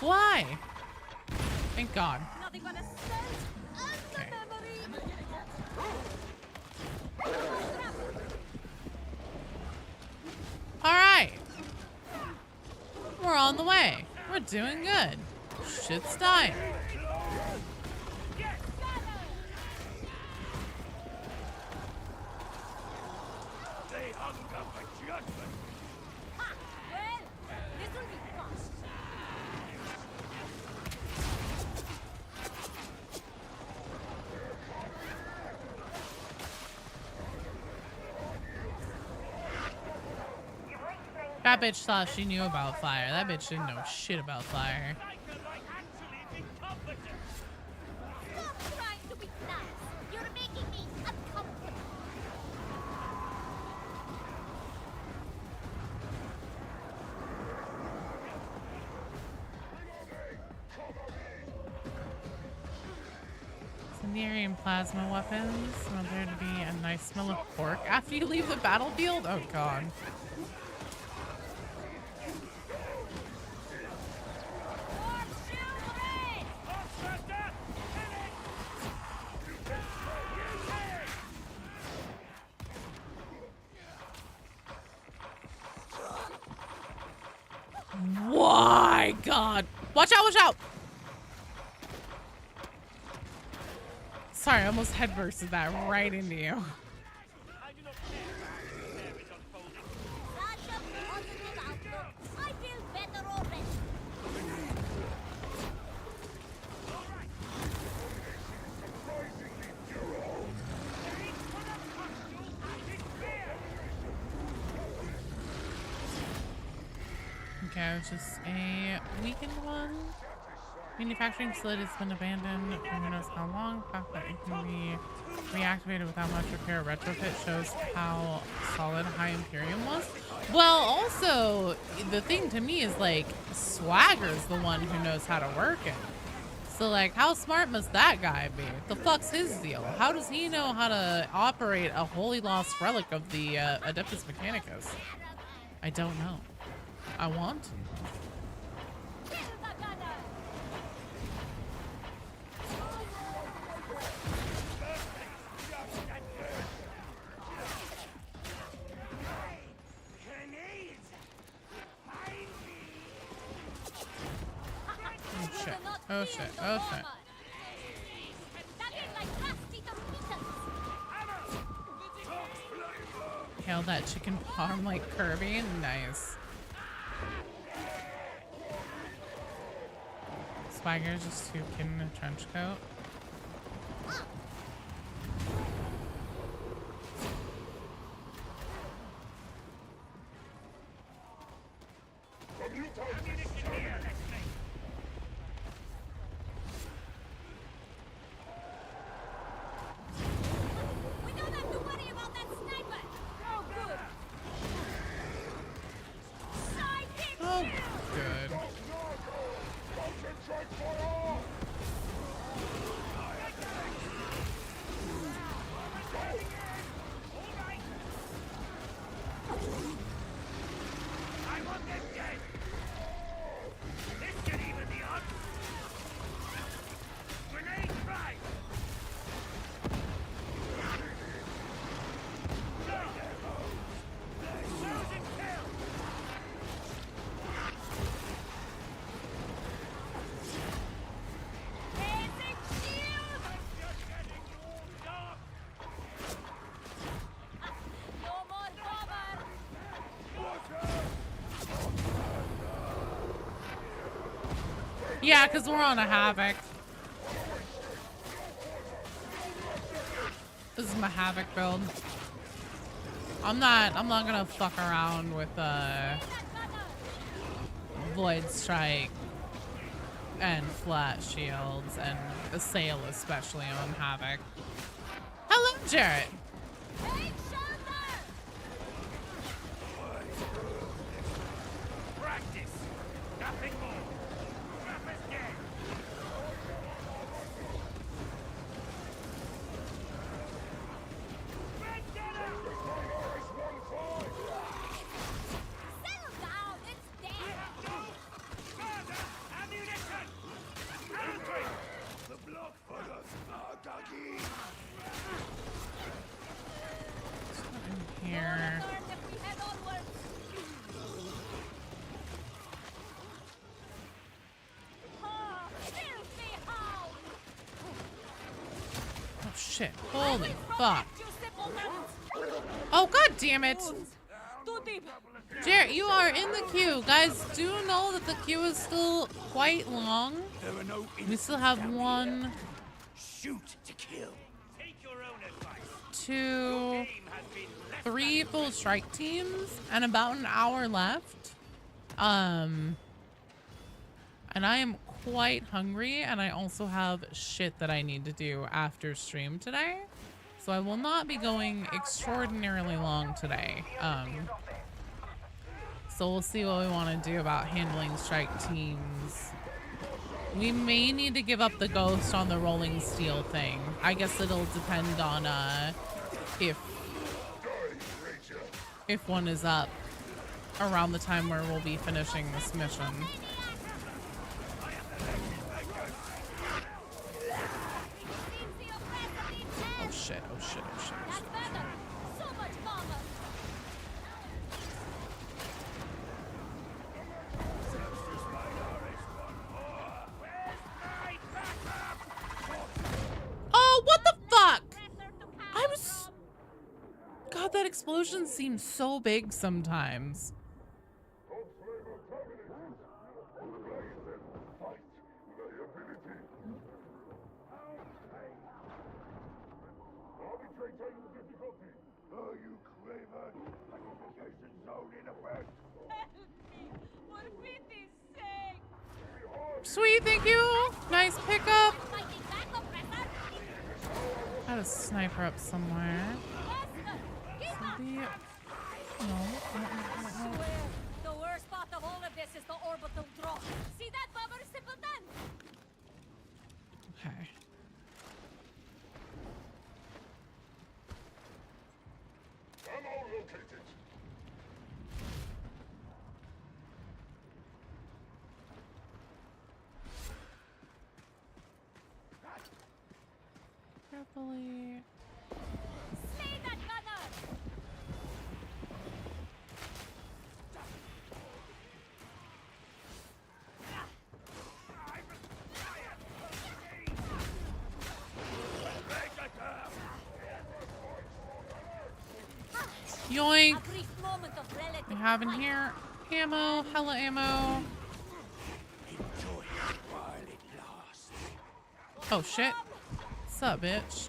Why? Thank God. Okay. All right. We're on the way. We're doing good. Shit's dying. Ha! Well, this will be fun. That bitch thought she knew about fire. That bitch didn't know shit about fire. Stop trying to be nice. You're making me uncomfortable. Incendiary and plasma weapons. Smell there to be a nice smell of pork after you leave the battlefield? Oh god. My god. Watch out, watch out. Sorry, I almost head bursted that right into you. Such a positive outlook. I feel better already. Okay, it's just a weakened one. Manufacturing facility has been abandoned for who knows how long. The fact that it can be reactivated without much repair or retrofit shows how solid High Imperium was. Well, also, the thing to me is like, Swagger's the one who knows how to work it. So like, how smart must that guy be? The fuck's his deal? How does he know how to operate a wholly lost relic of the Adeptus Mechanicus? I don't know. I want to. Oh shit, oh shit, oh shit. Hail that chicken farm like Kirby, nice. Swagger's just too kid in a trench coat. We don't have to worry about that sniper. Oh, good. Sidekick Oh, good. I want them dead! This can even the odds! Grenade right! Frozen kill! Basic shield. I'm just getting warmed up! No more cover. Yeah, because we're on a Havoc. This is my Havoc build. I'm not gonna fuck around with Void Strike and flat shields and Assail especially on Havoc. Hello, Jarrett. Take shelter. Practice! Nothing more! Trapper's dead! Settle down. It's dead. Further ammunition! Entry! The block for us, Doggy! Here. Learn if we head onwards. Oh, filthy hound. Oh shit. Holy fuck. You simpleton. Oh god damn it. To Jarrett, you are in the queue. Guys, do know that the queue is still quite long. We still have 1, Shoot to kill. Take your own advice. 2, 3 full strike teams and about an hour left. And I am quite hungry, and I also have shit that I need to do after stream today. So I will not be going extraordinarily long today. So we'll see what we want to do about handling strike teams. We may need to give up the ghost on the rolling steel thing. I guess it'll depend on if one is up around the time where we'll be finishing this mission. Oh shit, oh shit, oh shit, oh shit. Oh, what the fuck? I was... God, that explosion seems so big sometimes. Sweet, thank you. Nice pickup. Got a sniper up somewhere. No. The worst part of all of this is the orbital drop. See that, Bubber Simpleton? Okay. Ammo located. Carefully. Slay that gunner! Yoink. A brief moment of relative We have in here ammo, hella ammo. Oh shit. What's up, bitch?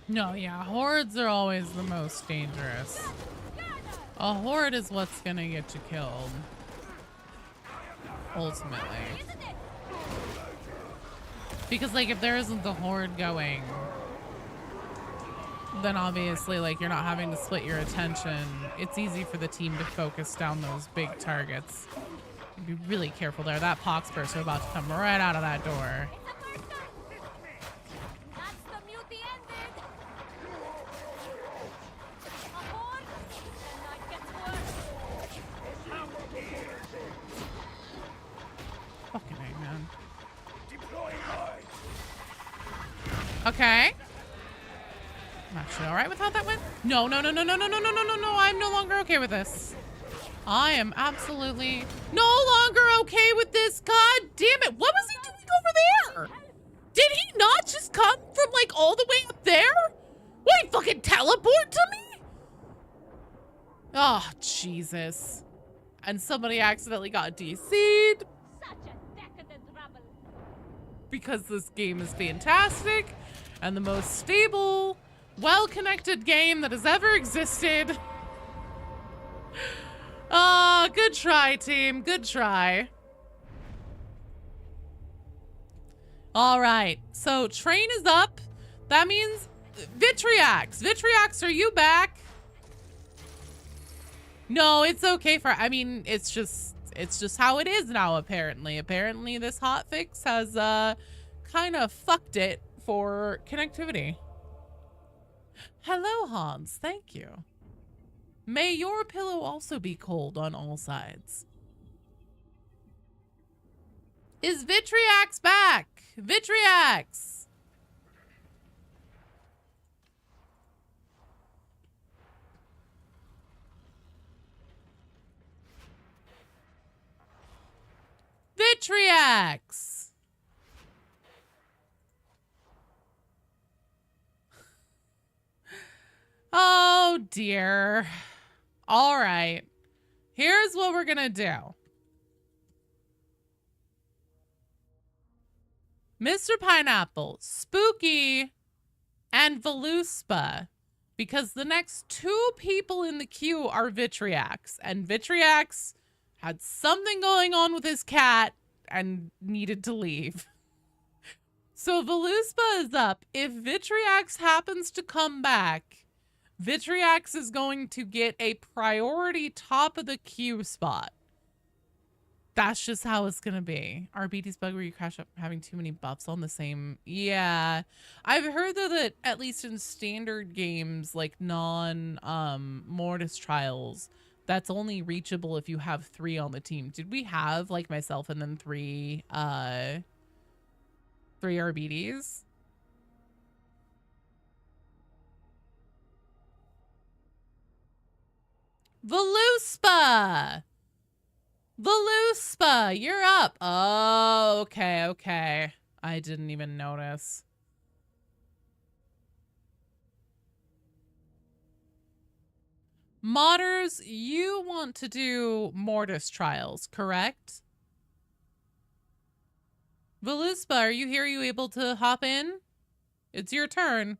No, yeah, hordes are always the most dangerous. A horde is what's gonna get you killed. Ultimately. Because, like, if there isn't the horde going, then obviously, like, you're not having to split your attention. It's easy for the team to focus down those big targets. Be really careful there. That poxburst are about to come right out of that door. Fucking A, man. Okay. I'm actually alright with how that went. No, no, no, no, no, no, no, no, no, no, no. I'm no longer okay with this. I am absolutely no longer okay with this. God damn it. What was he doing over there? Did he not just come from, like, all the way up there? What, he fucking teleport to me? Oh, Jesus. And somebody accidentally got DC'd. Because this game is fantastic and the most stable, well-connected game that has ever existed. Ah, good try, team. Good try. All right. So train is up. That means Vitriax. Vitriax, are you back? No, it's okay for, I mean, it's just how it is now, apparently. Apparently this hotfix has kind of fucked it for connectivity. Hello, Hans. Thank you. May your pillow also be cold on all sides. Is Vitriax back? Vitriax! Vitriax! Oh, dear. All right. Here's what we're gonna do. Mr. Pineapple, Spooky, and Voluspa, because the next two people in the queue are Vitriax, and Vitriax had something going on with his cat and needed to leave. So Voluspa is up. If Vitriax happens to come back, Vitriax is going to get a priority top of the queue spot. That's just how it's gonna be. RBD's bug where you crash up having too many buffs on the same. Yeah. I've heard though that at least in standard games, like non-Mortise trials, that's only reachable if you have 3 on the team. Did we have, like myself and then 3 RBDs? Voluspa! Voluspa, you're up. Oh, okay, okay. I didn't even notice. Modders, you want to do Mortise trials, correct? Voluspa, are you here? Are you able to hop in? It's your turn.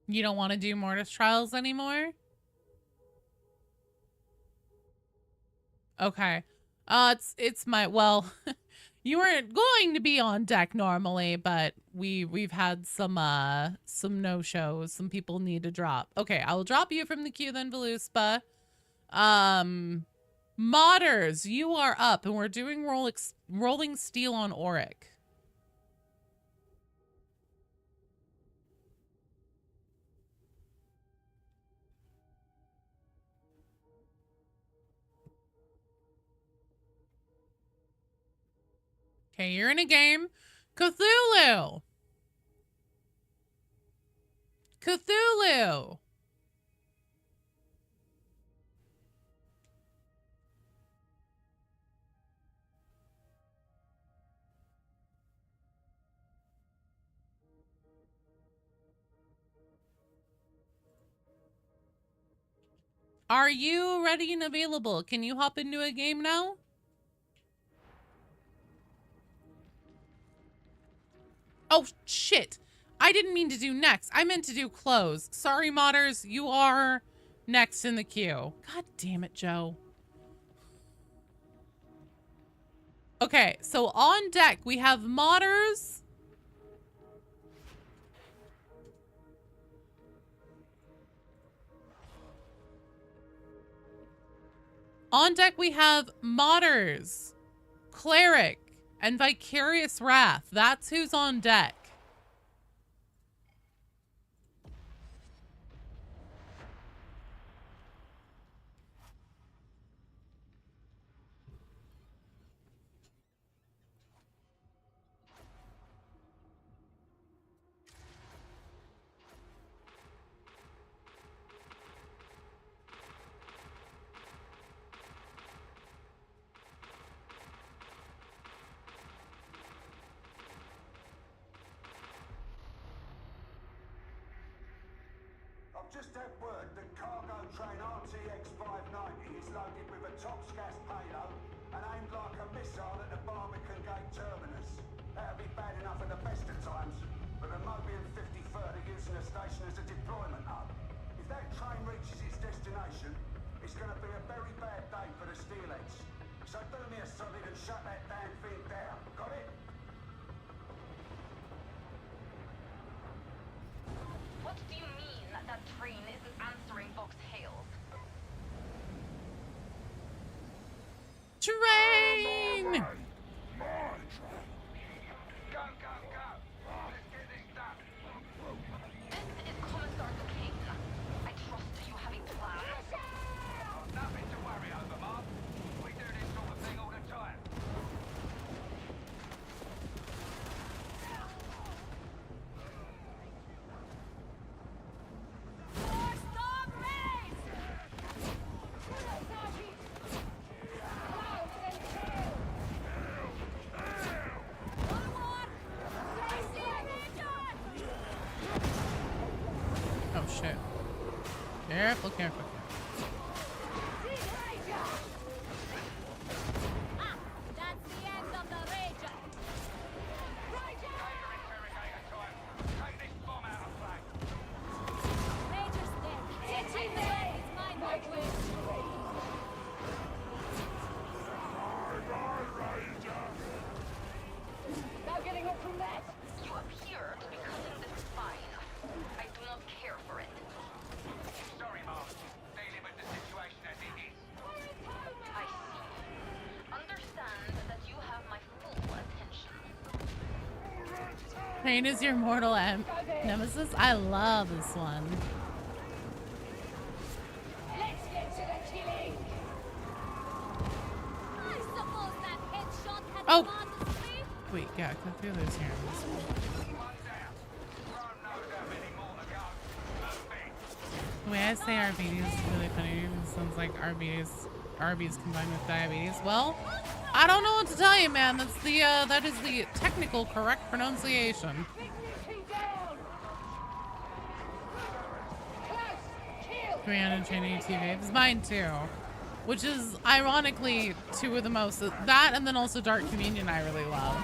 You don't want to do Mortise trials anymore? Okay. It's my, well, you weren't going to be on deck normally, but we've had some no-shows. Some people need to drop. Okay, I will drop you from the queue then, Voluspa. Modders, you are up, and we're doing rolling steel on Auric. Okay, you're in a game. Cthulhu! Cthulhu! Are you ready and available? Can you hop into a game now? Oh, shit. I didn't mean to do next. I meant to do close. Sorry, modders. You are next in the queue. God damn it, Joe. Okay, so on deck, we have modders. On deck, we have modders, cleric, and vicarious wrath. That's who's on deck. Just had word that cargo train RTX 590 is loaded with a top-gas payload and aimed like a missile at the Barbican Gate terminus. That'd be bad enough at the best of times, but the Mobian 53rd are using the station as a deployment hub. If that train reaches its destination, it's going to be a very bad day for the steelheads. So do me a solid and shut that damn thing down. Got it? What do you mean that train isn't answering Vox hails? Train! Go, go, go! Let's get this done. This is Commissar King. I trust you have a plan. Nothing to worry over, Mark. We do this sort of thing all the time. shit. Careful, careful. That's the end of the Rager. Rager's dead. It's in there. It's mine, my twin. Now getting up from that. You appear to be cutting this fine. I do not care for it. Sorry, Mom. Dealing with the situation as it is. I see. Understand that you have my full attention. Pain is your mortal nemesis. I love this one. Let's get to the killing. I suppose that headshot had Oh. gone to sleep. Wait, yeah, click through this here. The way I say RBD is really funny. It sounds like Arby's combined with diabetes. Well, I don't know what to tell you, man. That's the that is the technical correct pronunciation. Gloriana training TV. It's mine too. Which is ironically two of the most, that and then also Dark Communion I really love.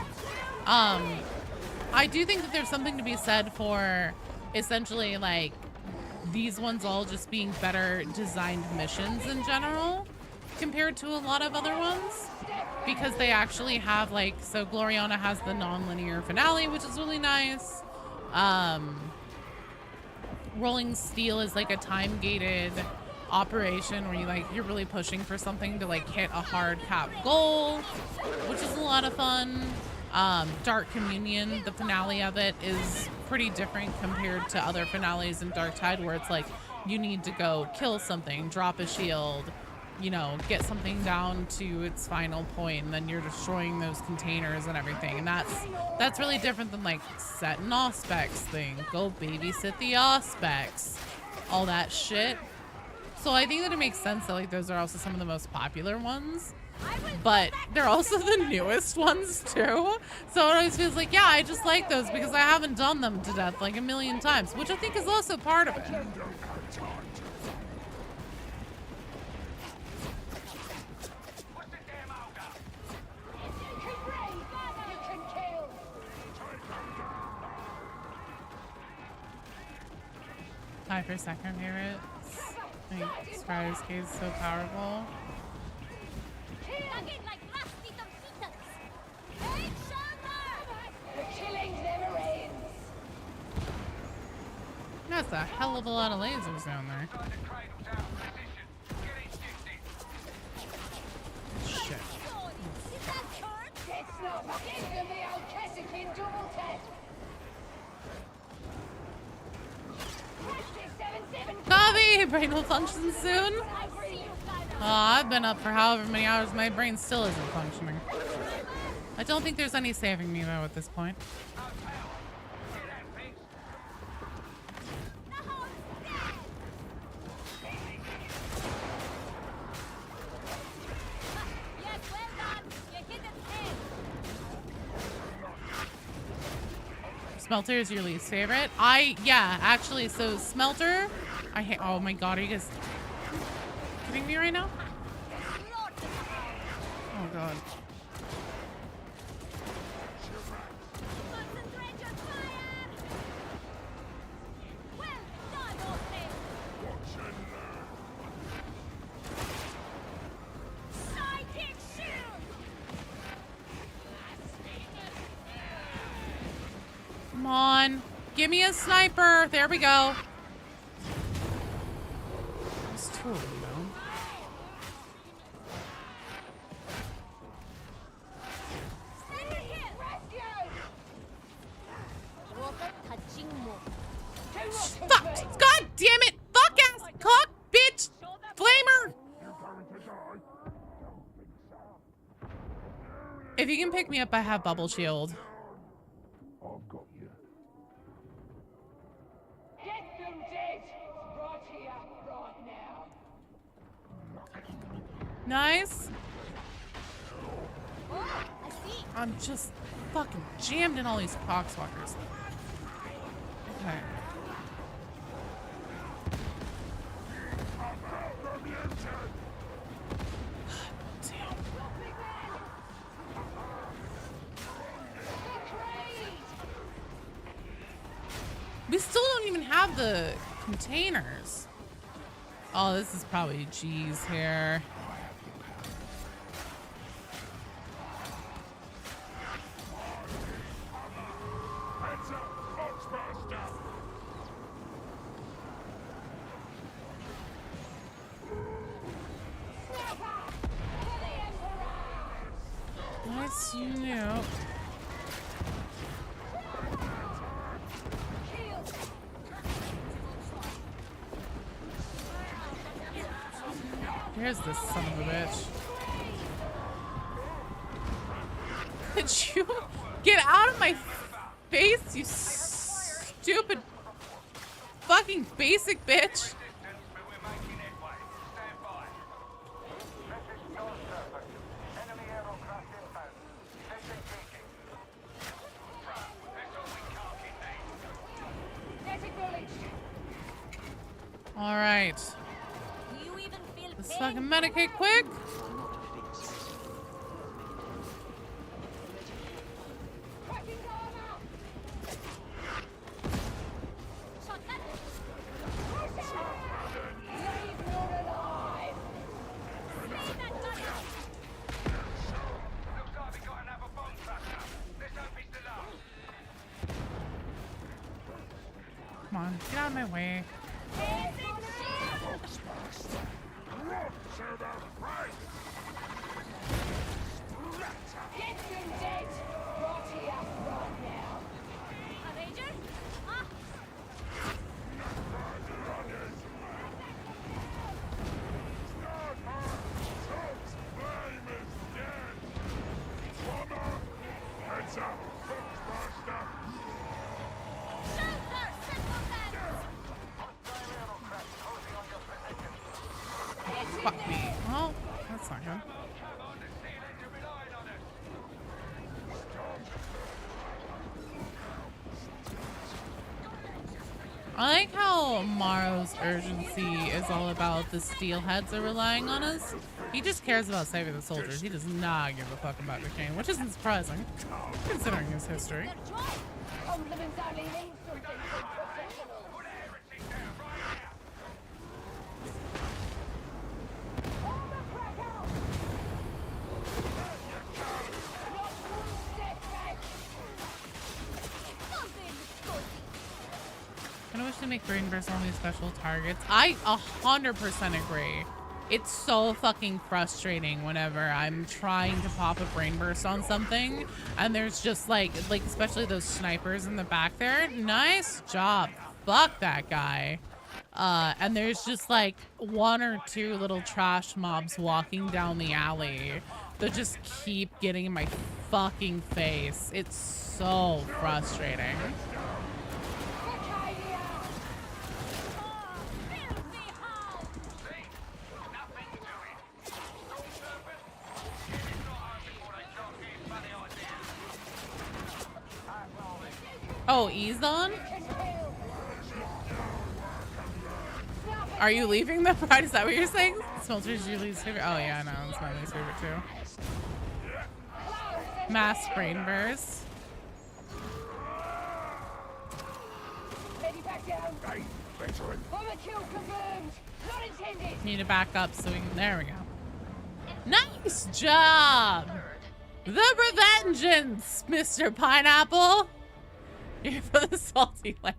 I do think that there's something to be said for essentially like these ones all just being better designed missions in general compared to a lot of other ones, because they actually have like, so Gloriana has the non-linear finale, which is really nice. Rolling Steel is like a time-gated operation where you're really pushing for something to like hit a hard cap goal, which is a lot of fun. Dark Communion, the finale of it is pretty different compared to other finales in Dark Tide, where it's like you need to go kill something, drop a shield, you know, get something down to its final point, and then you're destroying those containers and everything. And that's really different than like set an Auspex thing, go babysit the Auspex, all that shit. So I think that it makes sense that like those are also some of the most popular ones, but they're also the newest ones too. So it always feels like, yeah, I just like those because I haven't done them to death like a million times, which I think is also part of it. Hi for second favorites. I think Strider's Cage is so powerful. That's a hell of a lot of lasers down there. Shit. Copy! Brain will function soon. I've been up for however many hours, my brain still isn't functioning. I don't think there's any saving me though at this point. Smelter is your least favorite? Yeah, actually, so Smelter, I hate, oh my god, are you guys kidding me right now? Oh god. Come on, give me a sniper. There we go. There's two of them though. Fuck! God damn it! Fuck ass cock bitch! Flamer! If you can pick me up, I have bubble shield. I've got you. Get them dead! Right here, right now. Nice. I'm just fucking jammed in all these poxwalkers. Okay. We still don't even have the containers. Oh, this is probably cheese here. Nice, you know. Here's this son of a bitch. Did you get out of my face, you stupid fucking basic bitch? All right. Let's fucking medicate quick. Come on, get out of my way. Fuck me. Well, that's not good. I like how Morrow's urgency is all about the steelheads are relying on us. He just cares about saving the soldiers. He does not give a fuck about the king, which isn't surprising, considering his history. I wish to make brain bursts only special targets. I 100% agree. It's so fucking frustrating whenever I'm trying to pop a brain burst on something and there's just like especially those snipers in the back there. Nice job. Fuck that guy. And there's just like one or two little trash mobs walking down the alley that just keep getting in my fucking face. It's so frustrating. Oh, E's on? Are you leaving the pride? Is that what you're saying? Smelter's your least favorite? Oh yeah, no, it's my least favorite too. Mass brain burst. Need to back up so we can, there we go. Nice job! The revengeance, Mr. Pineapple! Here for the salty lunch.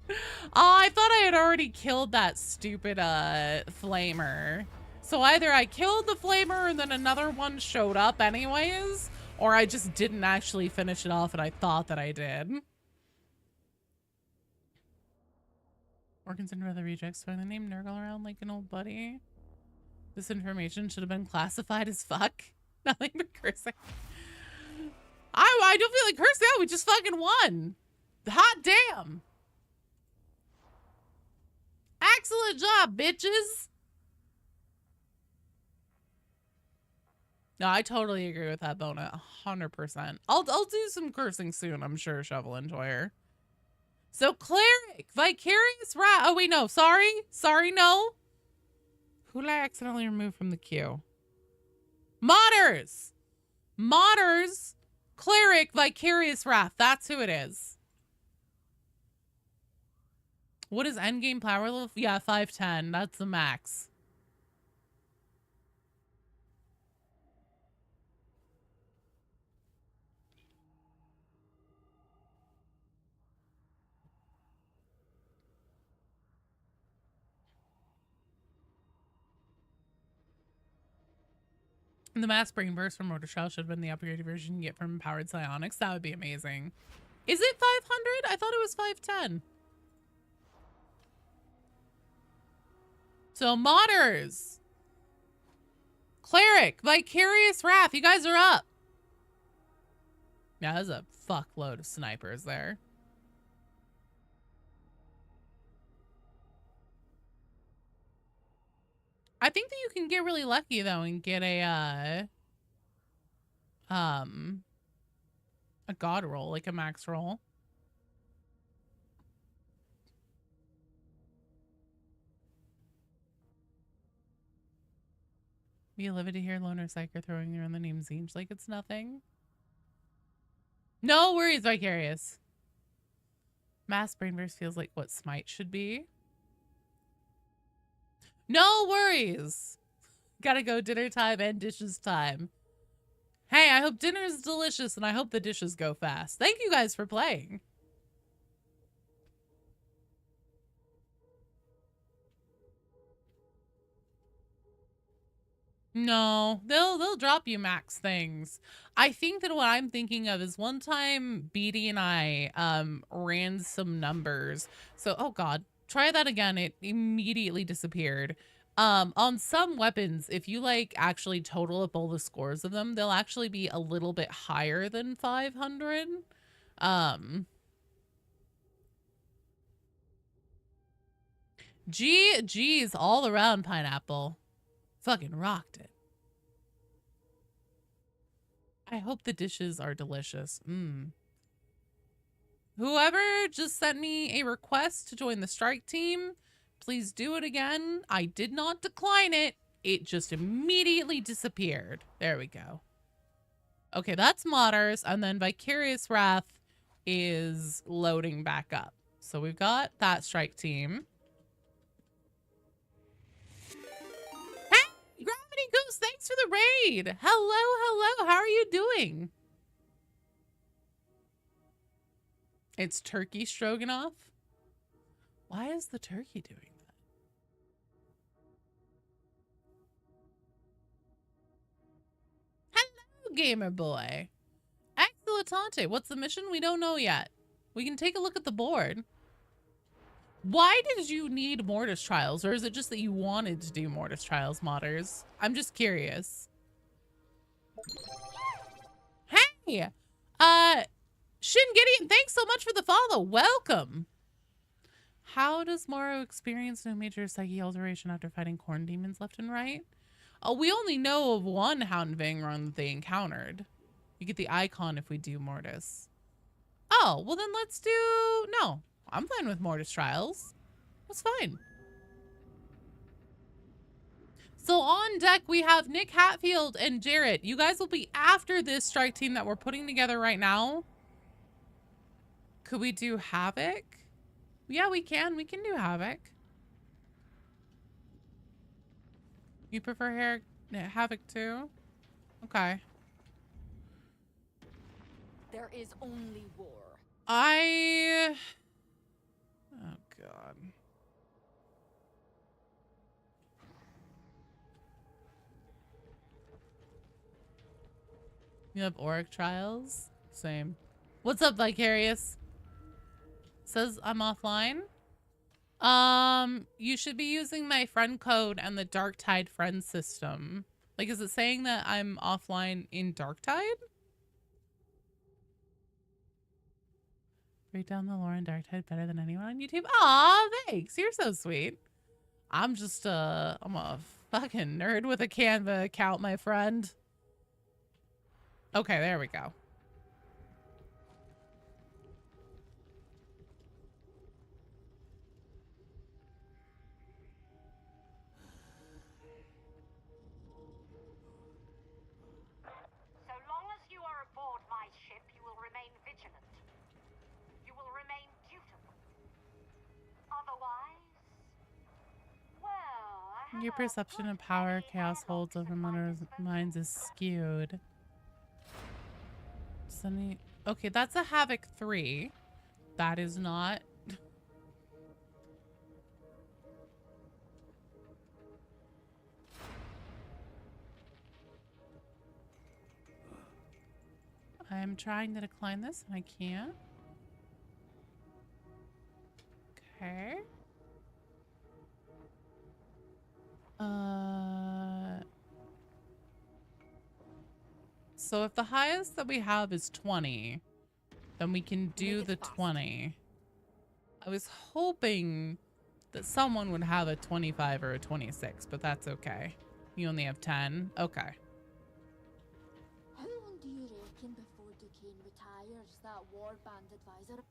Oh, I thought I had already killed that stupid flamer. So either I killed the flamer and then another one showed up anyways, or I just didn't actually finish it off and I thought that I did. Or consider the rejects throwing the name Nurgle around like an old buddy. This information should have been classified as fuck. Nothing but cursing. I don't feel like cursing out. We just fucking won. Hot damn. Excellent job, bitches. No, I totally agree with that, Bona. 100%. I'll do some cursing soon, I'm sure, Shovel Enjoyer. So, Cleric, Vicarious Rat. Oh, wait, no. Sorry. Sorry, no. Who did I accidentally remove from the queue? Modders. Modders. Cleric, Vicarious Wrath. That's who it is. What is endgame power level? Yeah, 510. That's the max. The mass brain burst from Mortise should have been the upgraded version you get from Powered Psionics. That would be amazing. Is it 500? I thought it was 510. So modders, cleric, vicarious wrath, you guys are up. Yeah, there's a fuckload of snipers there. I think that you can get really lucky though and get a god roll, like a max roll. Be livid to hear Loner Psyker throwing around the name Zinj like it's nothing. No worries, Vicarious. Mass brain burst feels like what Smite should be. No worries. Gotta go dinner time and dishes time. Hey, I hope dinner is delicious and I hope the dishes go fast. Thank you guys for playing. No, they'll drop you max things. I think that what I'm thinking of is one time Beatty and I ran some numbers. So, oh god, try that again. It immediately disappeared. On some weapons, if you like actually total up all the scores of them, they'll actually be a little bit higher than 500. G's all around Pineapple. Fucking rocked it. I hope the dishes are delicious. Whoever just sent me a request to join the strike team, please do it again. I did not decline it. It just immediately disappeared. There we go. Okay, that's Modders, and then Vicarious Wrath is loading back up. So we've got that strike team. Hey, Gravity Goose, thanks for the raid. Hello, how are you doing? It's turkey stroganoff? Why is the turkey doing that? Hello, gamer boy. Excellentante. What's the mission? We don't know yet. We can take a look at the board. Why did you need Mortise Trials? Or is it just that you wanted to do Mortise Trials, modders? I'm just curious. Hey! Shin Gideon, thanks so much for the follow. Welcome. How does Moro experience no major psyche alteration after fighting corn demons left and right? Oh, we only know of one Hound Vanguard that they encountered. You get the icon if we do Mortise. Oh, well then let's do... No, I'm fine with Mortise Trials. That's fine. So on deck, we have Nick Hatfield and Jarrett. You guys will be after this strike team that we're putting together right now. Could we do Havoc? Yeah, we can. We can do Havoc. You prefer Havoc too? Okay. There is only war. Oh, God. You have Auric Trials? Same. What's up, Vicarious? Says I'm offline. You should be using my friend code and the Dark Tide friend system. Like, is it saying that I'm offline in Dark Tide? Break down the lore in Dark Tide better than anyone on YouTube. Aw, thanks. You're so sweet. I'm a fucking nerd with a Canva account, my friend. Okay, there we go. So long as you are aboard my ship, you will remain vigilant. You will remain dutiful. Otherwise, Your perception of power chaos holds over minds is skewed. Sunny. Okay, that's a Havoc 3. That is not. I'm trying to decline this and I can't. Okay. So if the highest that we have is 20, then we can do the 20. I was hoping that someone would have a 25 or a 26, but that's okay. You only have 10? Okay. How long do you reckon before Duquesne retires, that warband advisor?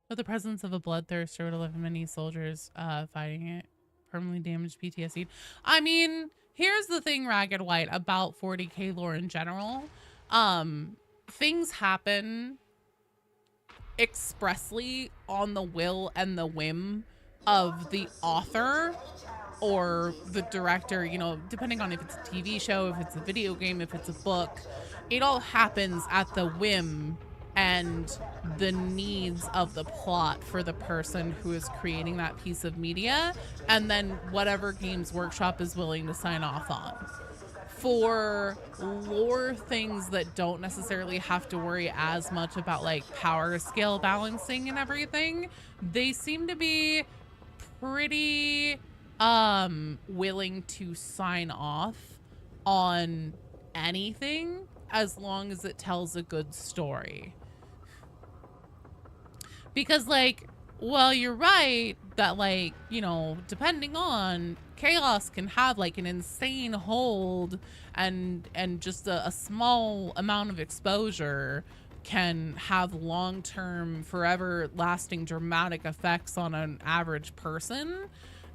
With the presence of a bloodthirster would have many soldiers fighting it. Permanently damaged PTSD. I mean, here's the thing, Ragged White, about 40k lore in general. Things happen expressly on the will and the whim of the author or the director, you know, depending on if it's a TV show, if it's a video game, if it's a book. It all happens at the whim and the needs of the plot for the person who is creating that piece of media, and then whatever Games Workshop is willing to sign off on. For lore things that don't necessarily have to worry as much about like power scale balancing and everything, they seem to be pretty willing to sign off on anything as long as it tells a good story. Because, like, well, you're right that, like, you know, depending on, chaos can have, like, an insane hold and just a small amount of exposure can have long-term, forever-lasting dramatic effects on an average person.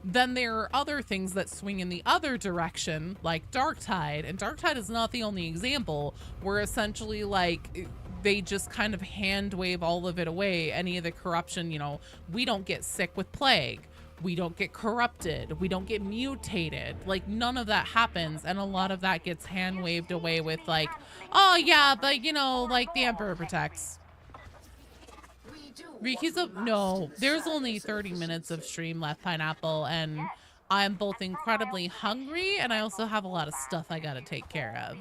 Then there are other things that swing in the other direction, like Darktide. And Darktide is not the only example, where essentially, like, they just kind of hand wave all of it away. Any of the corruption, you know, we don't get sick with plague. We don't get corrupted. We don't get mutated. Like, none of that happens. And a lot of that gets hand waved away with like, oh yeah, but you know, like the Emperor protects. Riki's up. No, there's only 30 minutes of stream left, Pineapple, and I'm both incredibly hungry and I also have a lot of stuff I gotta take care of.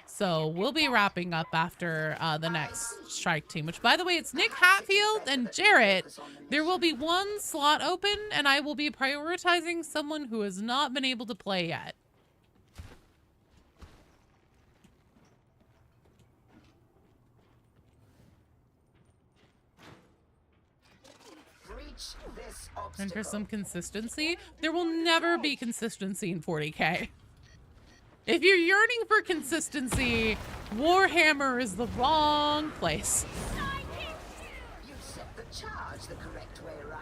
So we'll be wrapping up after the next strike team, which, by the way, it's Nick Hatfield and Jarrett. There will be one slot open, and I will be prioritizing someone who has not been able to play yet. And for some consistency, there will never be consistency in 40k. If you're yearning for consistency, Warhammer is the wrong place.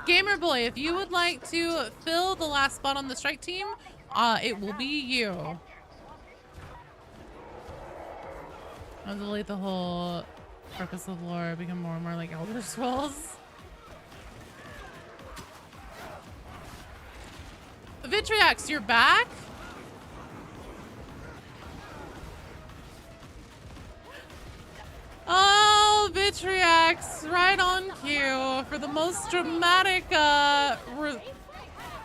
Gamer Boy, if you would like to fill the last spot on the strike team, it will be you. I'll delete the whole purpose of lore, become more and more like Elder Scrolls. Vitriax, you're back? Oh, Vitriax, right on cue for the most dramatic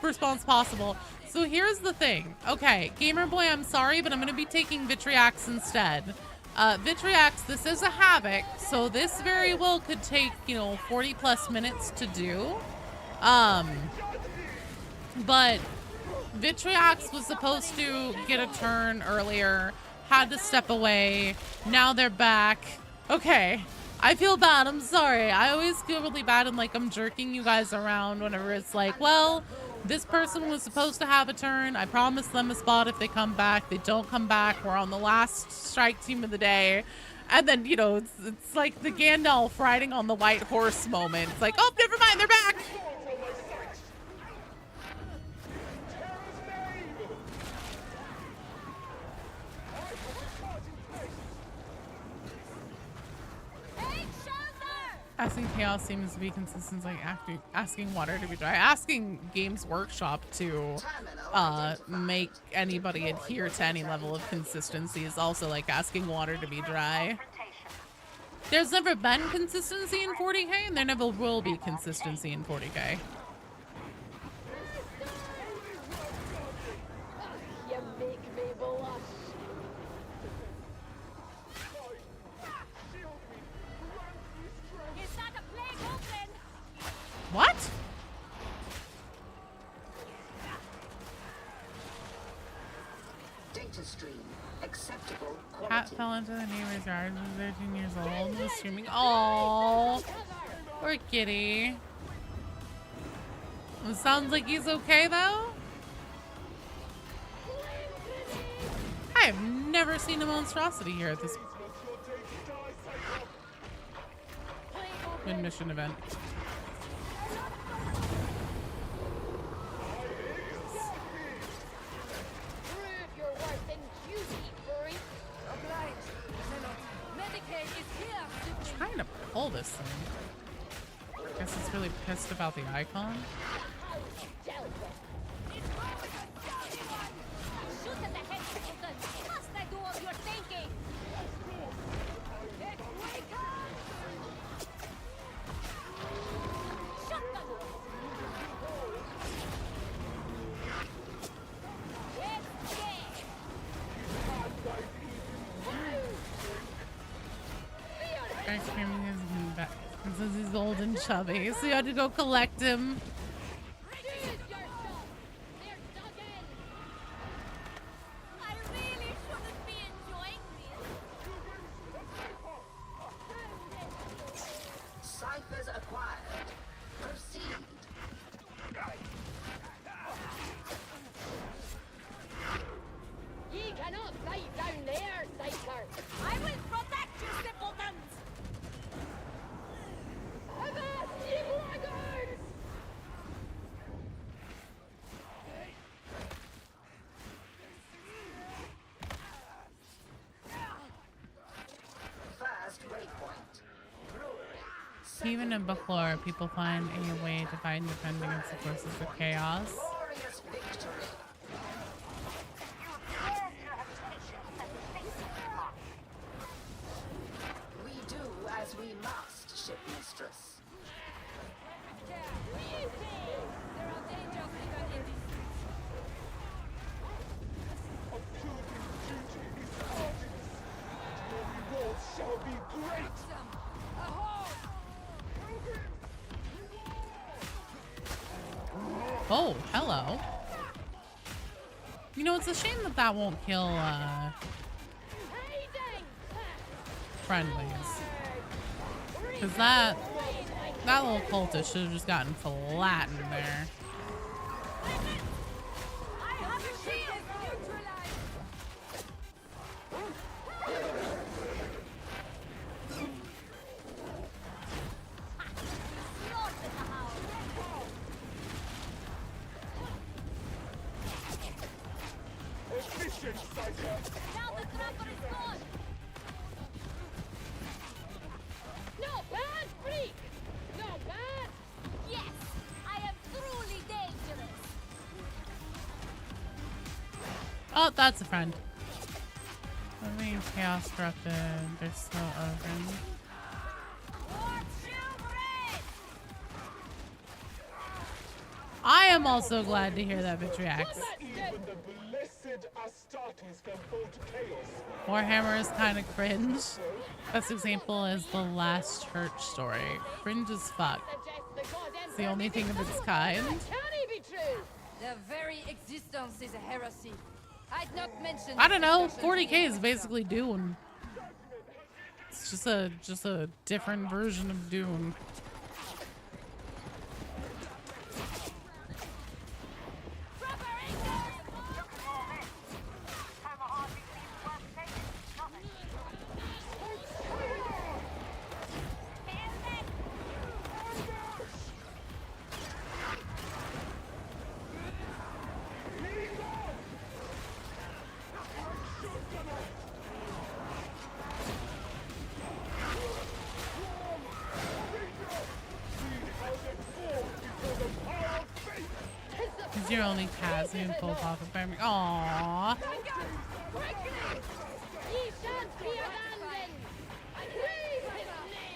response possible. So here's the thing. Okay, Gamer Boy, I'm sorry, but I'm going to be taking Vitriax instead. Vitriax, this is a Havoc, so this very well could take, you know, 40 plus minutes to do. But Vitriax was supposed to get a turn earlier, had to step away. Now they're back. Okay, I feel bad. I'm sorry. I always feel really bad and like I'm jerking you guys around whenever it's like, well, this person was supposed to have a turn. I promised them a spot if they come back. They don't come back. We're on the last strike team of the day. And then, you know, it's like the Gandalf riding on the white horse moment. It's like, oh, never mind, they're back. Asking Chaos chaos seems to be consistent, like asking water to be dry. Asking Games Workshop to make anybody adhere to any level of consistency is also like asking water to be dry. There's never been consistency in 40k, and there never will be consistency in 40k. You make me blush. Is that a plague open? What? Data stream. Acceptable quality. Cat fell into the neighbor's yard. Was 13 years old. Was screaming. Oh, poor kitty. It sounds like he's okay though. I have never seen a monstrosity here at this mission event. Trying to pull this thing. Guess it's really pissed about the icon. Shoot at the head, Sultan. Must I do all your thinking? Shut them! Guy's screaming his back. He says he's old and chubby, so you had to go collect him. I really shouldn't be enjoying this. Ciphers acquired. Proceed. Ye cannot fight down there, Cypher. I will protect you, simpletons! Avast, ye blackguards! First waypoint. Even in Baclor, people find a way to fight and defend against the forces of chaos. Glorious victory. We do as we must, ship mistress. Shall be great. Oh, hello. You know, it's a shame that that won't kill friendlies. Because that little cultist should have just gotten flattened there. Now the trapper is gone! Not bad, freak! Not bad! Yes! I am truly dangerous! Oh, that's a friend. That means chaos corrupted. They're still open. I am also glad to hear that Vitriax. Even the blessed Astartes can fall to chaos. Warhammer is kind of cringe. Best example is the Last Church story. Cringe as fuck. It's the only thing of its kind. Can he be true? Their very existence is a heresy. I'd not mention. I don't know. 40k is basically Dune. It's just a different version of Dune. Is your only chasm in full off of family? Aww. Ye shan't be abandoned! Agree with me!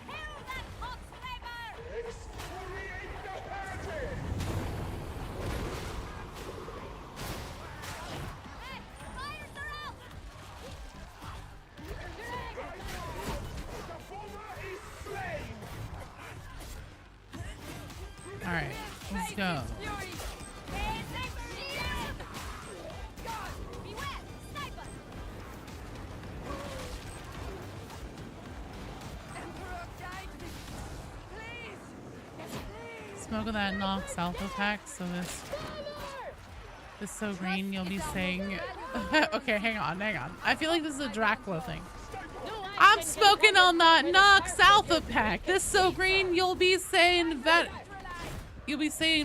Kill that cockslaver! Excoriate the heretic! Hey, fires are out! The former is slain! Alright, let's go. Smoke of that knocks alpha pack, so this so green you'll be saying okay, hang on. I feel like this is a Dracula thing. I'm smoking on that Nox alpha pack. This so green you'll be saying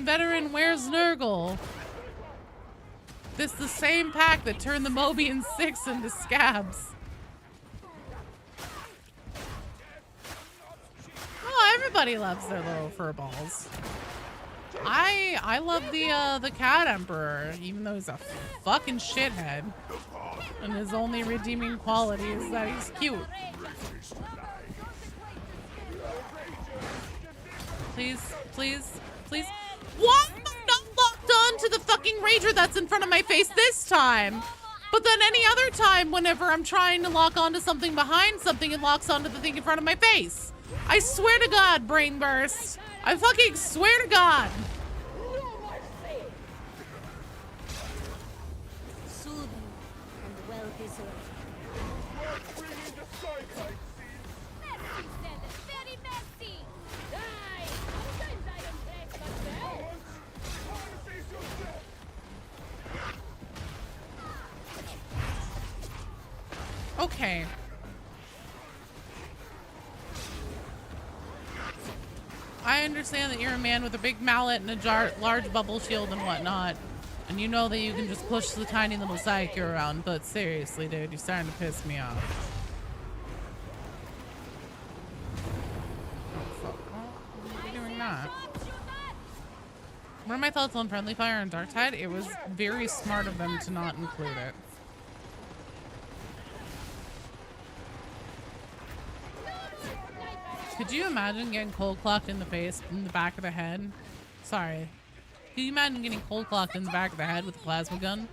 veteran where's Nurgle. This the same pack that turned the Mobian 6 into scabs. Oh, everybody loves their little fur balls. I love the Cat Emperor, even though he's a fucking shithead. And his only redeeming quality is that he's cute. Please. What? I'm not locked on to the fucking Rager that's in front of my face this time. But then any other time, whenever I'm trying to lock onto something behind something, it locks onto the thing in front of my face. I swear to God, brain burst. I fucking swear to God. Soothing and well deserved. Messy, Zealot, very messy. Aye, sometimes I impress myself. Okay. I understand that you're a man with a big mallet and a large bubble shield and whatnot. And you know that you can just push the tiny little psyche around, but seriously, dude, you're starting to piss me off. What are you doing that? What are my thoughts on Friendly Fire and Dark Tide? It was very smart of them to not include it. Could you imagine getting cold clocked in the face, in the back of the head? Sorry. Could you imagine getting cold clocked in the back of the head with a plasma gun?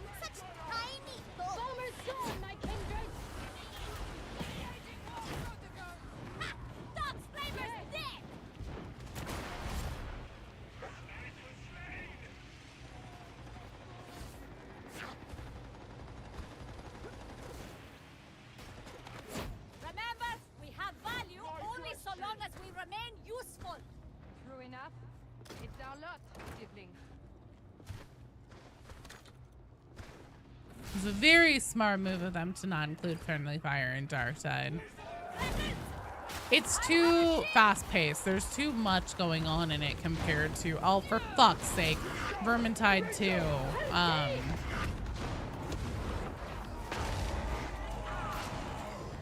Remember, we have value only so long as we remain useful. True enough. It's our lot, sibling. It was a very smart move of them to not include Friendly Fire and Dark Tide. It's too fast-paced. There's too much going on in it compared to, oh, for fuck's sake, Vermintide 2.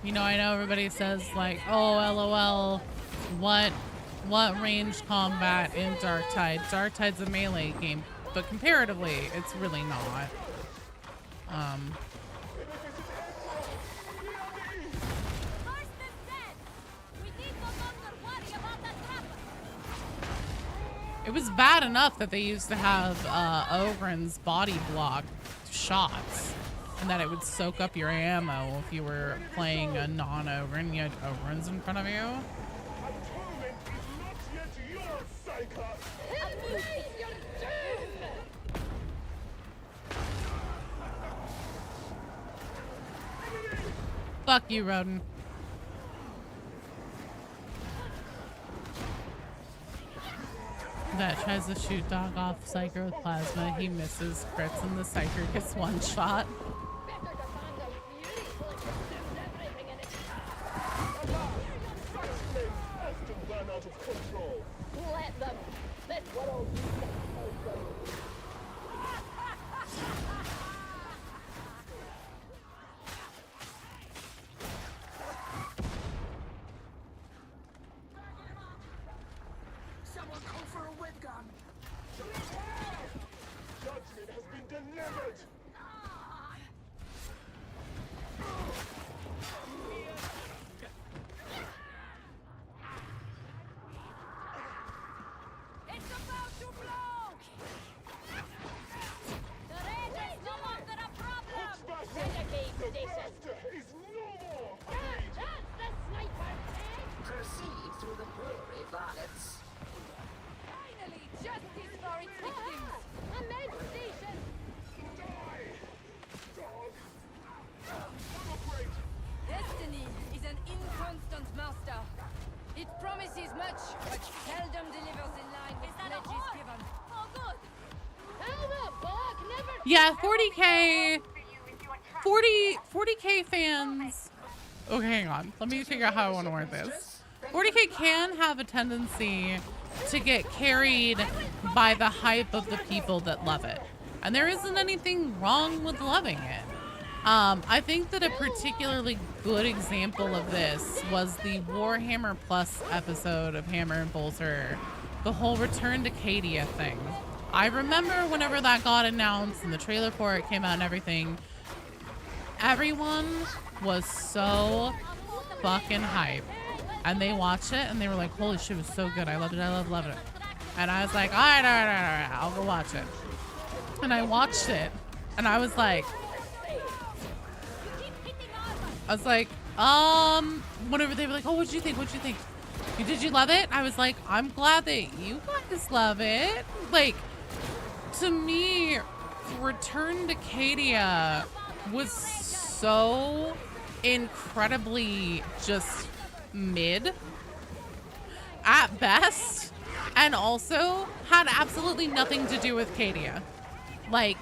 You know, I know everybody says like, oh, LOL, what range combat in Dark Tide? Dark Tide's a melee game, but comparatively, it's really not. It was bad enough that they used to have Ogren's body block shots, and that it would soak up your ammo if you were playing a non-Ogren and you had Ogrens in front of you. Fuck you, Rodin. That tries to shoot dog off Psyker with plasma. He misses, crits, and the Psyker gets one shot. Let them. That's what all you Someone call for a whip gun. The rage is no longer a problem! Renegade station! Is no more! That's the sniper thing! Proceed through the brewery, varlets. Finally, justice for its victims! A med station! Die! Dog! I'm afraid. Destiny is an inconstant master. It promises much, but seldom delivers in line with pledges given. Oh, good! How the fuck never... Yeah, 40k fans. Okay, hang on. Let me figure out how I want to word this. 40k can have a tendency to get carried by the hype of the people that love it. And there isn't anything wrong with loving it. I think that a particularly good example of this was the Warhammer Plus episode of Hammer and Bolter, the whole Return to Cadia thing. I remember whenever that got announced and the trailer for it came out and everything, everyone was so fucking hype. And they watched it and they were like, holy shit, it was so good. I loved it. I loved it. And I was like, all right, I'll go watch it. And I watched it and I was like, whenever they were like, oh, what'd you think? Did you love it? I was like, I'm glad that you guys love it. Like, to me, Return to Cadia was so incredibly just mid at best, and also had absolutely nothing to do with Cadia. Like,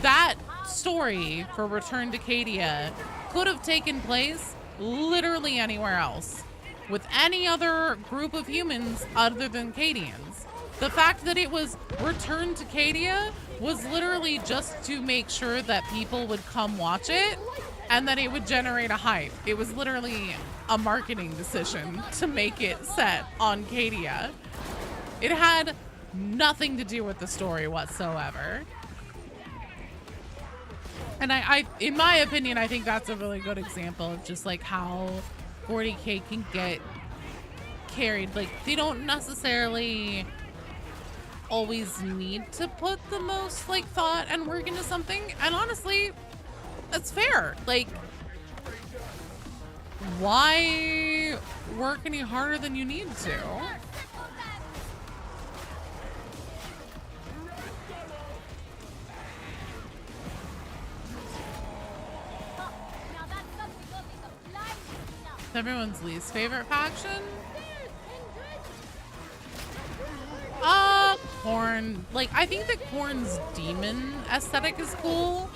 that story for Return to Cadia could have taken place literally anywhere else with any other group of humans other than Cadians. The fact that it was Return to Cadia was literally just to make sure that people would come watch it and that it would generate a hype. It was literally a marketing decision to make it set on Cadia. It had nothing to do with the story whatsoever. And I, in my opinion, I think that's a really good example of just like how 40k can get carried. Like, they don't necessarily always need to put the most like thought and work into something. And honestly, that's fair. Like, why work any harder than you need to? Everyone's least favorite faction? Korn. Like, I think that Korn's demon aesthetic is cool,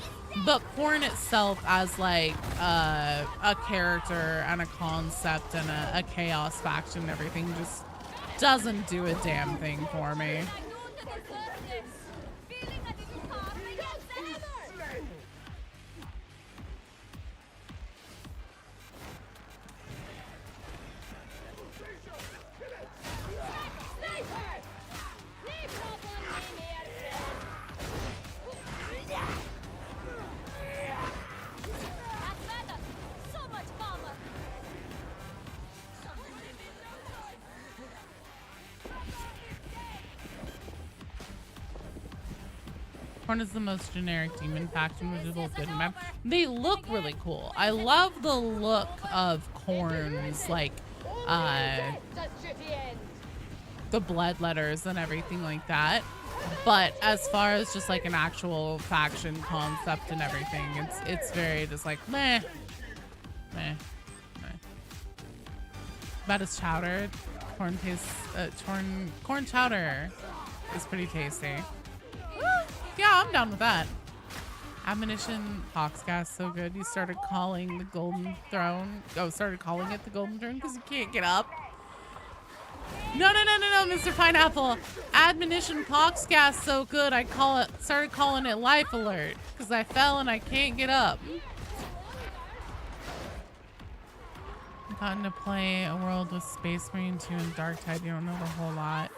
but Korn itself as like a character and a concept and a chaos faction and everything just doesn't do a damn thing for me. Korn is the most generic demon faction, which is both good and bad. They look really cool. I love the look of Korn's, like, the blood letters and everything like that. But as far as just like an actual faction concept and everything, it's very just like meh. About as chowder, corn tastes. Corn chowder is pretty tasty. Yeah, I'm down with that. Ammunition Hawks gas so good. You started calling the Golden Throne. Started calling it the Golden Throne because you can't get up. No, Mr. Pineapple. Admonition Pox gas so good I started calling it Life Alert because I fell and I can't get up. I've gotten to play a world with Space Marine 2 and Dark Tide. You don't know the whole lot.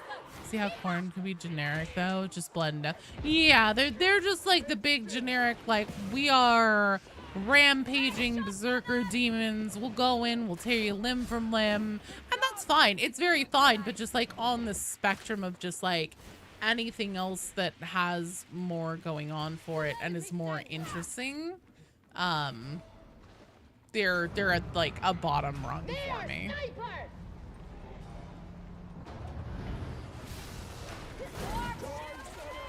See how Korn could be generic though? Just blood and death. Yeah, they're just like the big generic, like, we are rampaging berserker demons. We'll go in, we'll tear you limb from limb. And that's fine. It's very fine, but just like on the spectrum of just like anything else that has more going on for it and is more interesting, they're at like a bottom rung for me.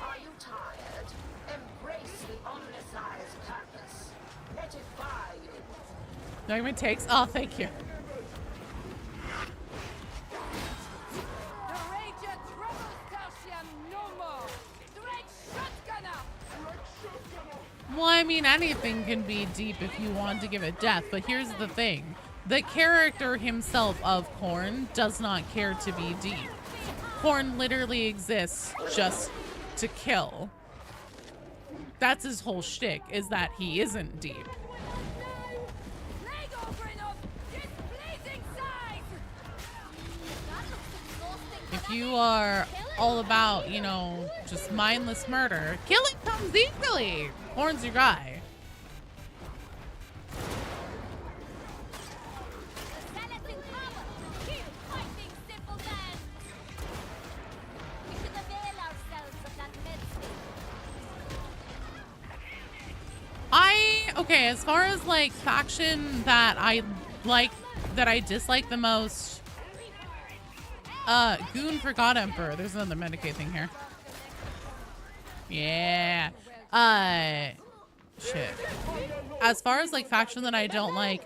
Are you tired? Embrace the Omniscience purpose. Let it buy you. Document takes. Oh, thank you. Well, I mean, anything can be deep if you want to give it depth, but here's the thing. The character himself of Korn does not care to be deep. Korn literally exists just to kill. That's his whole shtick, is that he isn't deep. If you are all about, you know, just mindless murder, killing comes easily. Korn's your guy. Okay, as far as like faction that I like, that I dislike the most, Goon for God Emperor. There's another Medicaid thing here. Yeah. Shit. As far as like faction that I don't like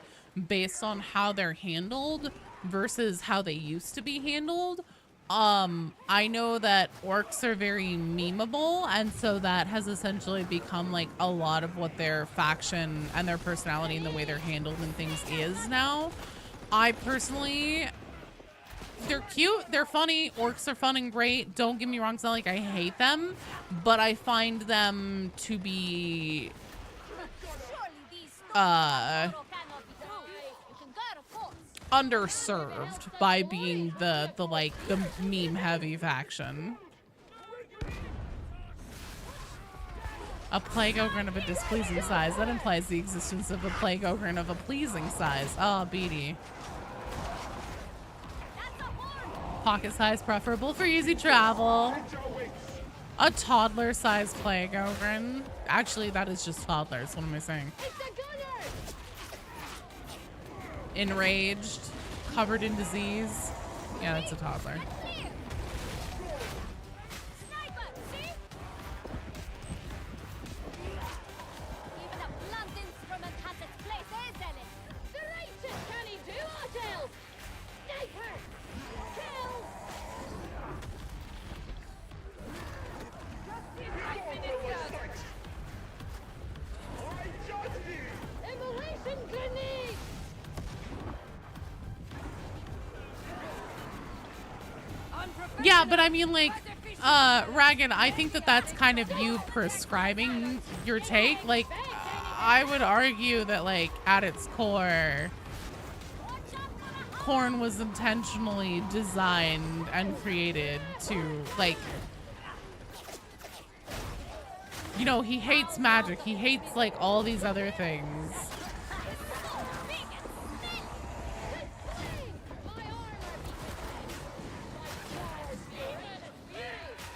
based on how they're handled versus how they used to be handled, I know that orcs are very memeable, and so that has essentially become like a lot of what their faction and their personality and the way they're handled and things is now. I personally, they're cute, they're funny, orcs are fun and great, don't get me wrong, it's not like I hate them, but I find them to be underserved by being the meme heavy faction. A plague ogre of a displeasing size. That implies the existence of a plague ogre of a pleasing size. Oh, beady. Pocket size preferable for easy travel. A toddler size plague ogre. Actually, that is just toddlers. What am I saying? Enraged, covered in disease. Yeah, that's a toddler. Yeah, but I mean, like, Ragged, I think that that's kind of you prescribing your take. Like, I would argue that, like, at its core, Korn was intentionally designed and created to, like, you know, he hates magic. He hates, like, all these other things.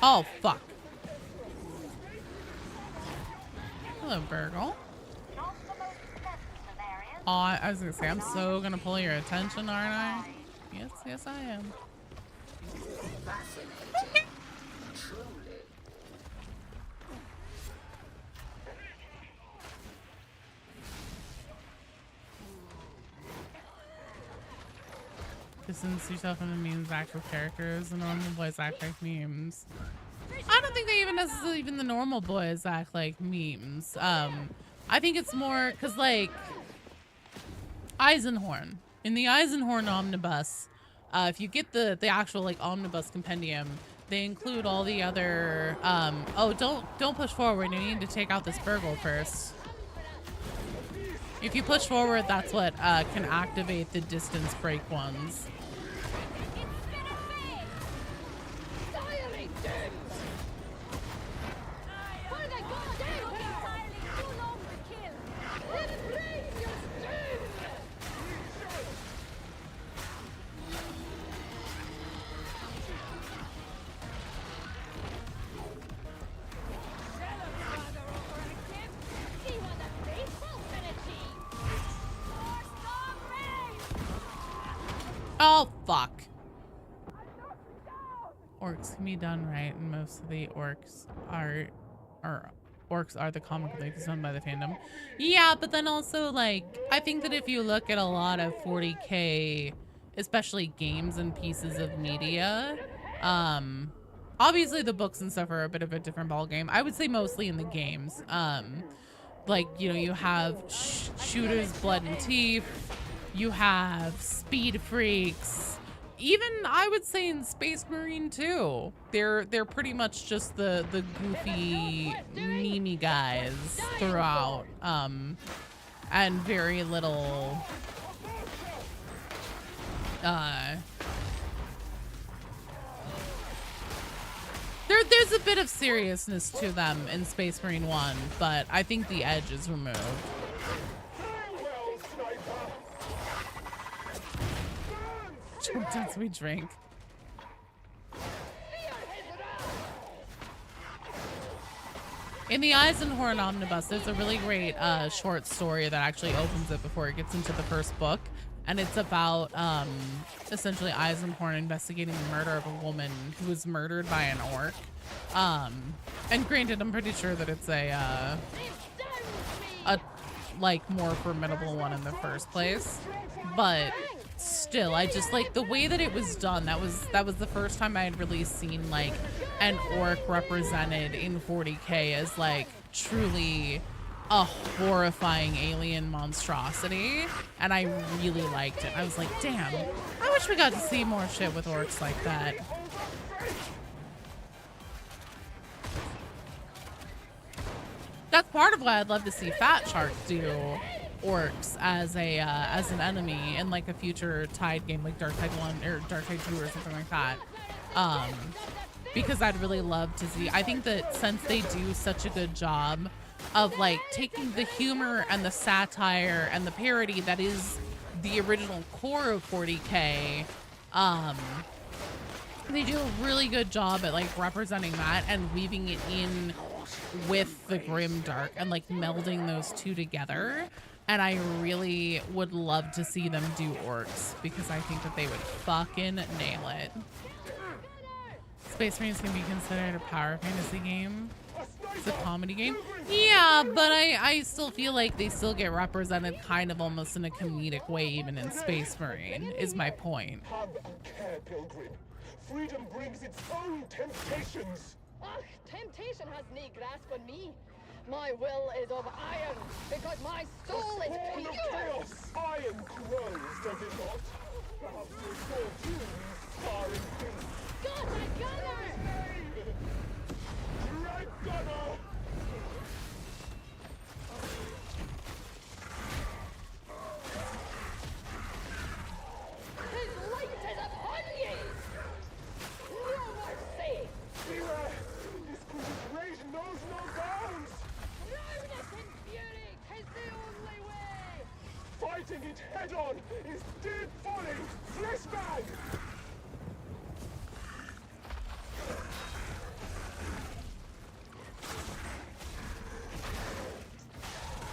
Oh, fuck. Hello, Burgle. Oh, I was gonna say, I'm so gonna pull your attention, aren't I? Yes, yes, I am. Fascinating. Truly. Distance yourself from the memes, actual characters, the normal boys act like memes. I don't think they even necessarily, even the normal boys act like memes. I think it's more because, like, Eisenhorn. In the Eisenhorn omnibus, if you get the actual, like, omnibus compendium, they include all the other, oh, don't push forward. You need to take out this burgle first. If you push forward, that's what can activate the distance break ones. Oh, fuck. Orcs can be done right, and most of the orcs are the comic relief done by the fandom. Yeah, but then also, like, I think that if you look at a lot of 40K, especially games and pieces of media, obviously the books and stuff are a bit of a different ballgame. I would say mostly in the games. Like, you know, you have shooters, blood and teeth, you have speed freaks, even I would say in Space Marine too. They're pretty much just the goofy meme guys throughout, and very little there's a bit of seriousness to them in Space Marine 1, but I think the edge is removed. As we drink. In the Eisenhorn Omnibus, there's a really great short story that actually opens it before it gets into the first book. And it's about essentially Eisenhorn investigating the murder of a woman who was murdered by an orc. And granted, I'm pretty sure that it's a like more formidable one in the first place. But still, I just like the way that it was done. That was the first time I had really seen like an orc represented in 40K as like truly a horrifying alien monstrosity, and I really liked it. I was like, damn, I wish we got to see more shit with orcs like that. That's part of why I'd love to see Fat Shark do orcs as a as an enemy in like a future Tide game, like Dark Tide 1 or Dark Tide 2 or something like that. Because I'd really love to see. I think that since they do such a good job of like taking the humor and the satire and the parody that is the original core of 40K, they do a really good job at like representing that and weaving it in with the grim dark and like melding those two together. And I really would love to see them do orcs because I think that they would fucking nail it. Space Marines can be considered a power fantasy game. It's a comedy game. Yeah, but I still feel like they still get represented kind of almost in a comedic way even in Space Marine, is my point. Have a care, Pilgrim. Freedom brings its own temptations. Ach, temptation has no grasp on me. My will is of iron, because my soul is pure. pure. Chaos. Iron grows, does it not? Perhaps your soul too is scarring things. God, my gunner! Right, gunner! His light is upon ye! No mercy! Beware! This creature's rage knows no bounds! Rowness and fury, 'tis the only way! Fighting it head-on is dead folly! Flesh bag!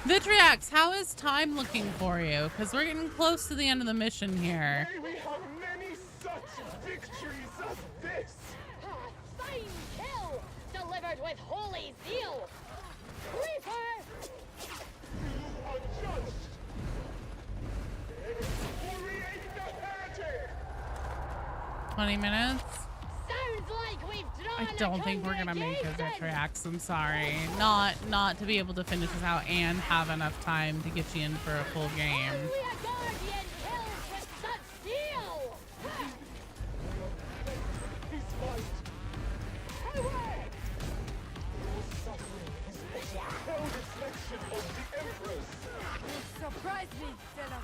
Vitriax, how is time looking for you? Because we're getting close to the end of the mission here. May we have many such victories as this! A fine kill, delivered with holy zeal! Reaper! You are judged! Create the heretic! 20 minutes? Sounds like we've drawn I don't think we're gonna make it, Vitriax. I'm sorry. Not to be able to finish this out and have enough time to get you in for a full game. Only a guardian kills with such zeal! His might! Away! Your suffering is but a hell reflection of the Emperor's. Surprise me, Stella.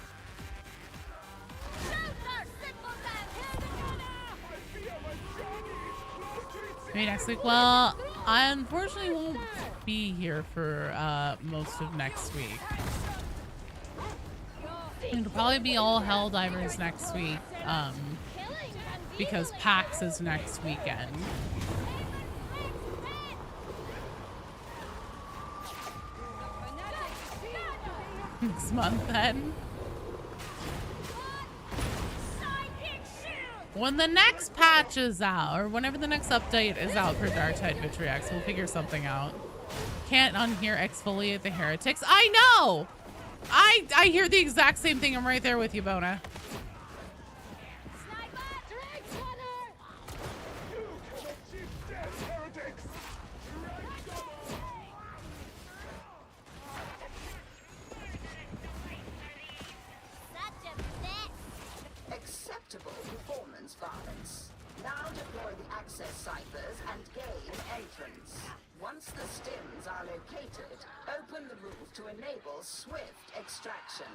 Maybe next week. Well, I unfortunately won't be here for most of next week. It'll probably be all Helldivers next week, because PAX is next weekend. Next month then. When the next patch is out, or whenever the next update is out for Darktide Vitriox, we'll figure something out. Can't unhear exfoliate the heretics. I know! I hear the exact same thing. I'm right there with you, Bona. Acceptable performance balance. Now deploy the access ciphers and gain entrance. Once the stims are located, open the roof to enable swift extraction.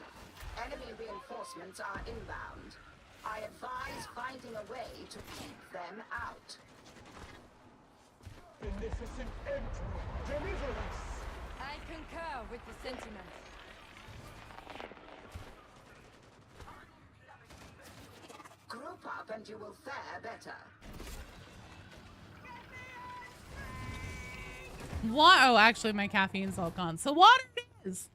Enemy reinforcements are inbound. I advise finding a way to keep them out. Beneficent Emperor, deliver us! I concur with the sentiment. Group up and you will fare better. What? Oh, actually, my caffeine's all gone. So water it is.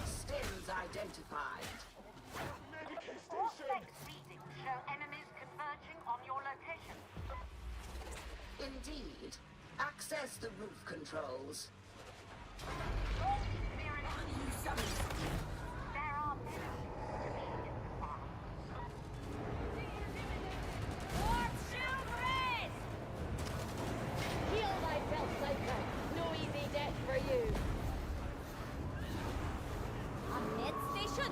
Stims identified. Vortex readings show enemies converging on your location. Indeed. Access the roof controls. There are Heal thyself, Psycho. No easy death for you. A med station?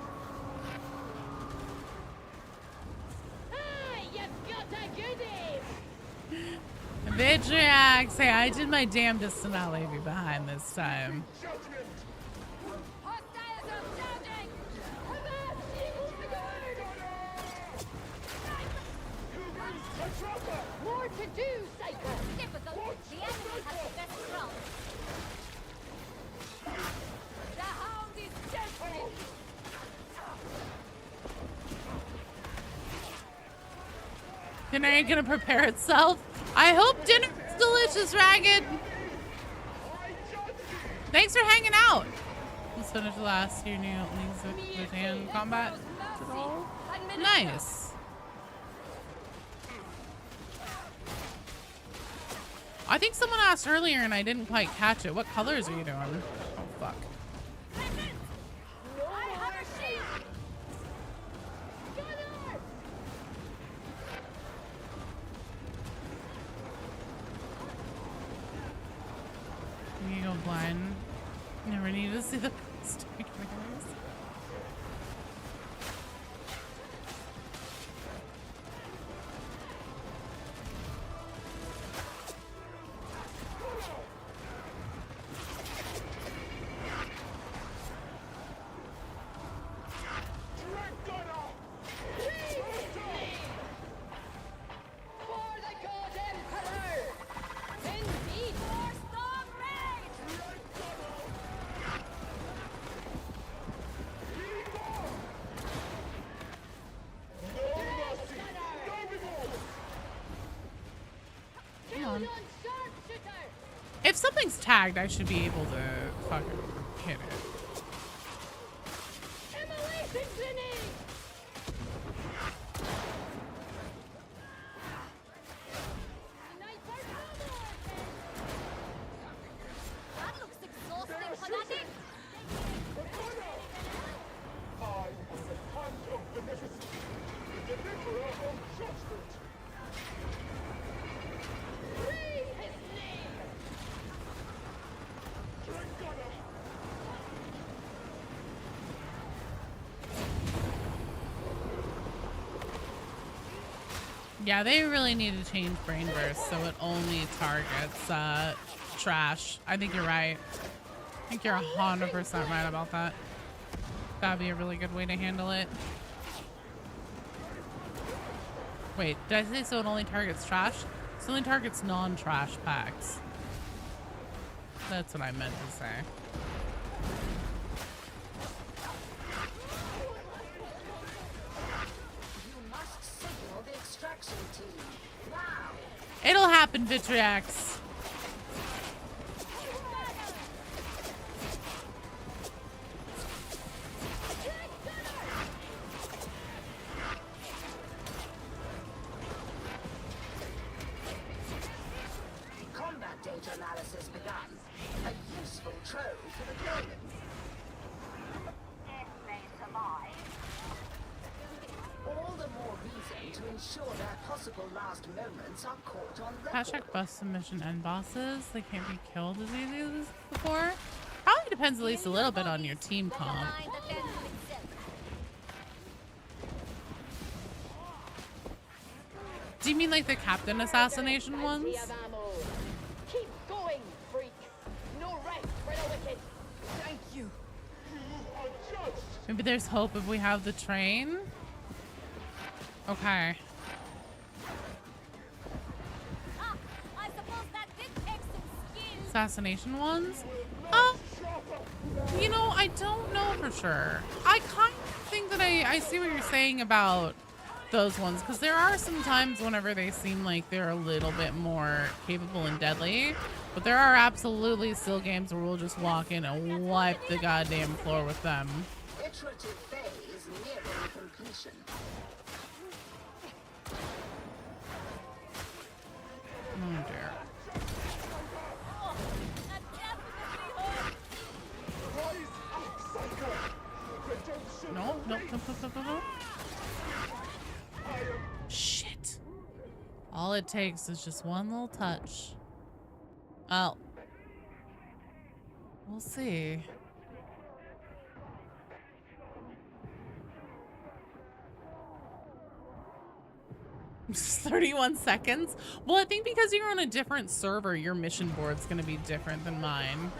Ah, you've got a goodie! Vitriox, hey, I did my damnedest to not leave you behind this time. More to do, Psycho! Typical. The enemy has the best ground. The hound is desperate! Dinner ain't gonna prepare itself. I hope dinner's delicious, Ragged. Thanks for hanging out. Let's finish the last year new Links with combat. Nice. I think someone asked earlier and I didn't quite catch it. What colors are you doing? Oh, fuck. You go blind. Never need to see the stick. If something's tagged, I should be able to fucking hit it. That looks exhausting, fanatic. I am the hand of beneficence, the deliverer of judgment. Praise his name! Dragona! Yeah, they really need to change Brain Burst so it only targets trash. I think you're right. I think you're 100% right about that. That'd be a really good way to handle it. Wait, did I say so it only targets trash? It only targets non-trash packs. That's what I meant to say. It'll happen, Vitriax. Combat data analysis begun. A useful trove for the Conan. If they survive, All the more reason to ensure their possible last moments are caught on record. Hashtag bus submission and bosses. They can't be killed as easy as before. Probably depends at least a little bit on your team comp. Do you mean like the captain assassination ones? Keep going, freaks. No rest for the wicked. Thank you. Maybe there's hope if we have the train. Okay. I suppose that did take some skill. Assassination ones? You know, I don't know for sure. I kind of think that I see what you're saying about those ones, because there are some times whenever they seem like they're a little bit more capable and deadly, but there are absolutely still games where we'll just walk in and wipe the goddamn floor with them. Iterative phase nearing completion. Oh dear. No, no, no, no, no, no, no. Shit. All it takes is just one little touch. Oh. We'll see. Just 31 seconds? Well, I think because you're on a different server, your mission board's gonna be different than mine.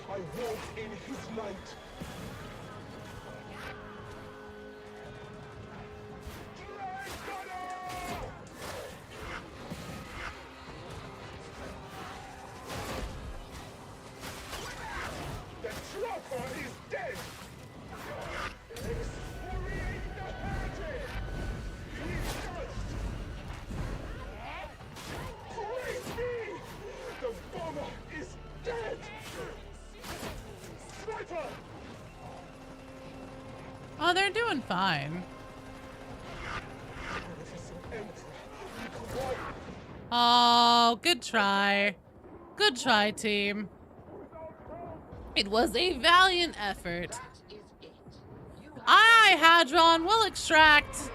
I walk in his light. The trapper is dead. Excoriate the heretic. He's touched. Praise me. The bomber is dead. Sniper. Oh, they're doing fine. Oh, good try. Good try, team. It was a valiant effort. Aye, Hadron, we'll extract.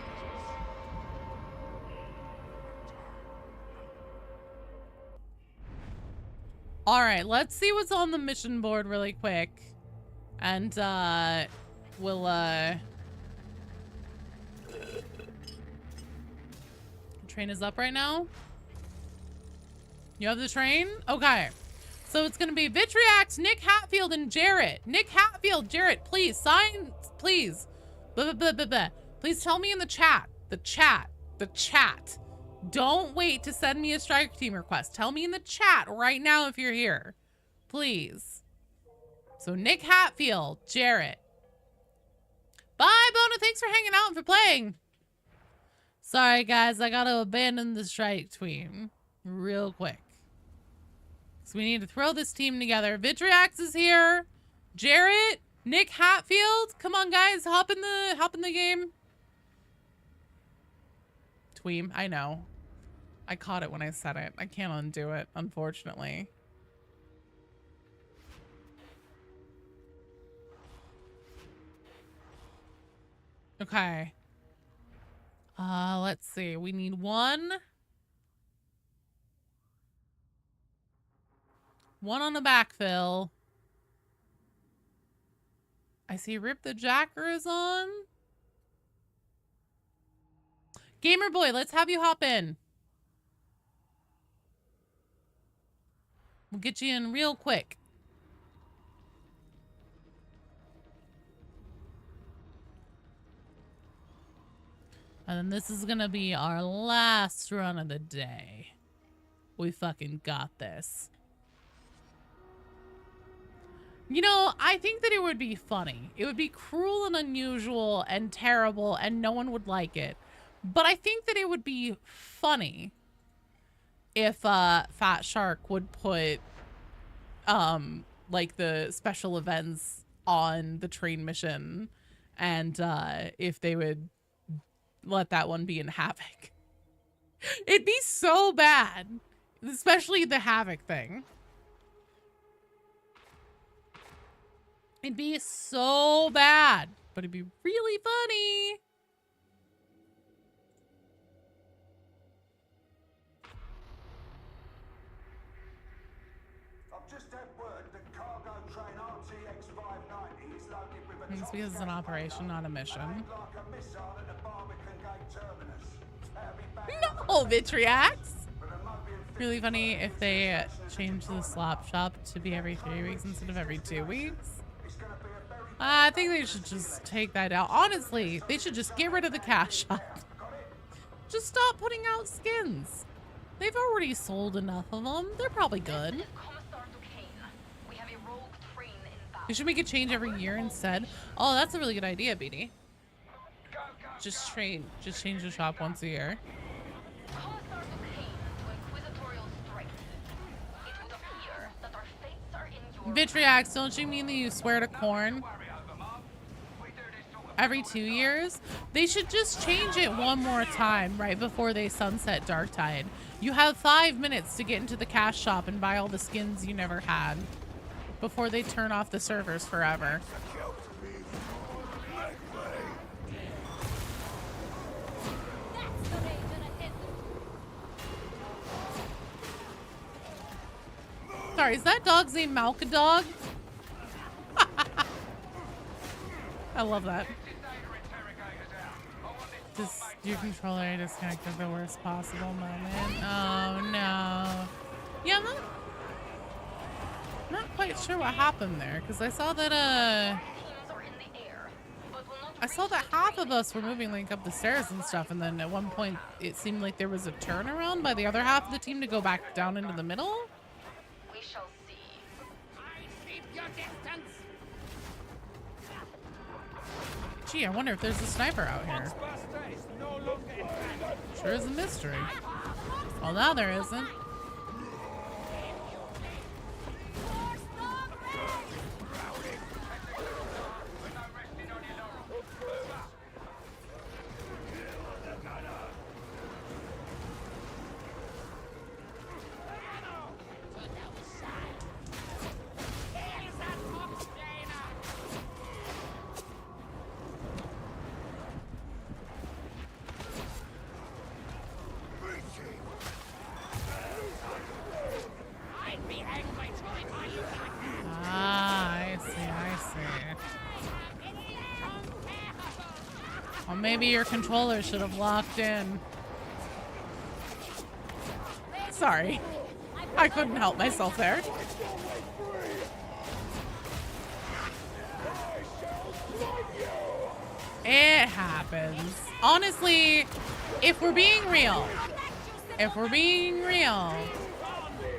All right, let's see what's on the mission board really quick. And, we'll, train is up right now. You have the train? Okay. So it's going to be Vitriax, Nick Hatfield, and Jarrett. Nick Hatfield, Jarrett, please sign, please. Blah, blah, blah, blah. Please tell me in the chat. The chat. Don't wait to send me a strike team request. Tell me in the chat right now if you're here. Please. So Nick Hatfield, Jarrett. Bye, Bona. Thanks for hanging out and for playing. Sorry, guys. I got to abandon the strike team real quick. So we need to throw this team together. Vitriax is here. Jarrett, Nick Hatfield. Come on, guys. Hop in the game. Tweem. I know. I caught it when I said it. I can't undo it, unfortunately. Okay. Let's see. We need one. One on the backfill. I see Rip the Jacker is on. Gamer Boy, let's have you hop in. We'll get you in real quick. And then this is gonna be our last run of the day. We fucking got this. You know, I think that it would be funny. It would be cruel and unusual and terrible and no one would like it. But I think that it would be funny if Fat Shark would put like the special events on the train mission and if they would let that one be in Havoc. It'd be so bad, especially the Havoc thing. It'd be so bad, but it'd be really funny. I've just had word the cargo train RTX 590 is loaded with a It's because it's an operation, not a mission. like a missile at the Barbican Gate terminus. That'll be bad No, Vitriax! Really funny if they change the slop shop to be every 3 weeks instead of every 2 weeks. I think they should just take that out. Honestly, they should just get rid of the cash shop. Just stop putting out skins. They've already sold enough of them. They're probably good. They should make a change every year instead. Oh, that's a really good idea, BD. Just change the shop once a year. Vitriax, don't you mean that you swear to corn? Every 2 years? They should just change it one more time right before they sunset Darktide. You have 5 minutes to get into the cash shop and buy all the skins you never had before they turn off the servers forever. Sorry, is that dog's name Malkadog? I love that. Just your controller disconnected the worst possible moment. Oh no. Yeah, I'm not quite sure what happened there because I saw that half of us were moving like up the stairs and stuff, and then at one point it seemed like there was a turnaround by the other half of the team to go back down into the middle. We shall see. Keep your distance. Gee, I wonder if there's a sniper out here. Sure is a mystery. Well, now there isn't. Maybe your controller should have locked in. Sorry. I couldn't help myself there. It happens. Honestly, if we're being real,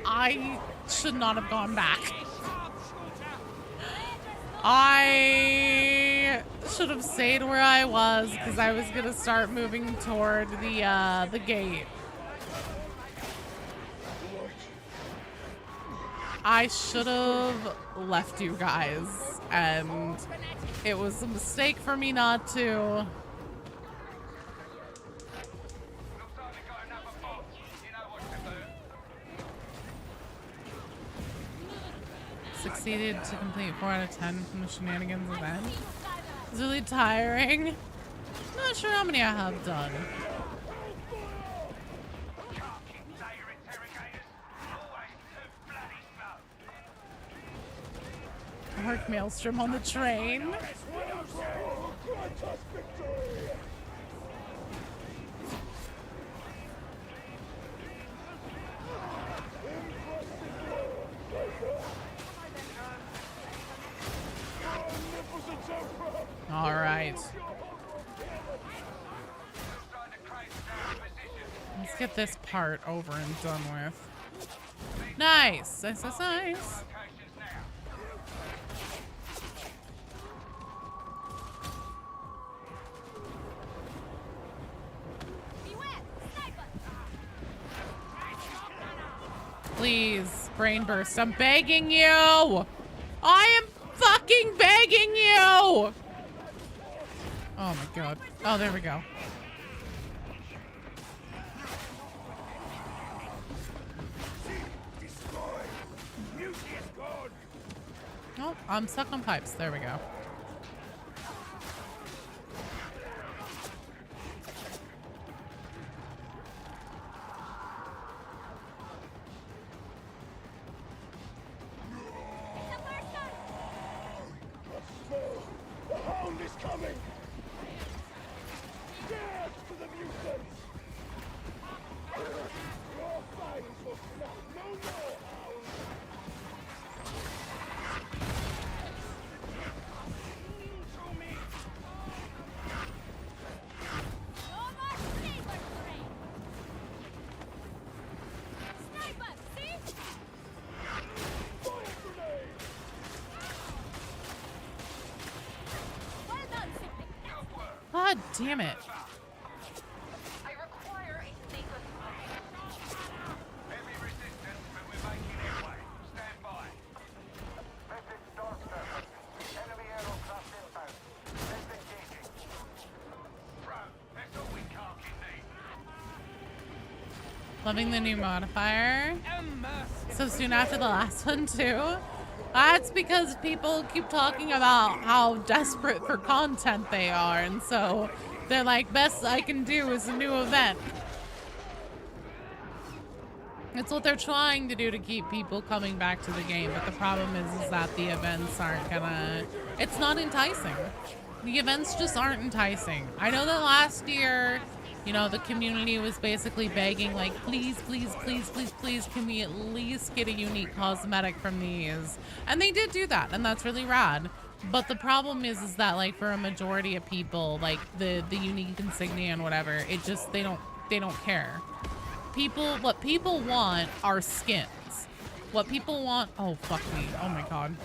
I should not have gone back. I should have stayed where I was because I was gonna start moving toward the gate. I should have left you guys, and it was a mistake for me not to. Succeeded to complete 4 out of 10 from the shenanigans event. It's really tiring. Not sure how many I have done. Hark Maelstrom on the train. All right. Let's get this part over and done with. Nice. Nice, nice, nice. Please, brain burst. I'm begging you. I am fucking begging you. Oh my god. Oh, there we go. Oh, I'm stuck on pipes. There we go. The hound is coming! Death to the mutants! Your fangs will snap no more, hound! To me! No more sniper train! Sniper, see? Fire grenade! Well done, Sippy. God damn it. I require a safer Heavy resistance, but we're making headway. Stand by. This is Star Surface. Enemy aerocraft inbound. Disengaging. Bro, that's all we can't need. Loving the new modifier. So soon after the last one too. That's because people keep talking about how desperate for content they are, and so they're like, best I can do is a new event. It's what they're trying to do to keep people coming back to the game, but the problem is that the events aren't gonna, it's not enticing. The events just aren't enticing. I know that last year, you know, the community was basically begging, like, please, please, please, please, please, can we at least get a unique cosmetic from these? And they did do that, and that's really rad. But the problem is that, like, for a majority of people, like, the unique insignia and whatever, it just, they don't care. What people want are skins. What people want, oh, fuck me, oh my god.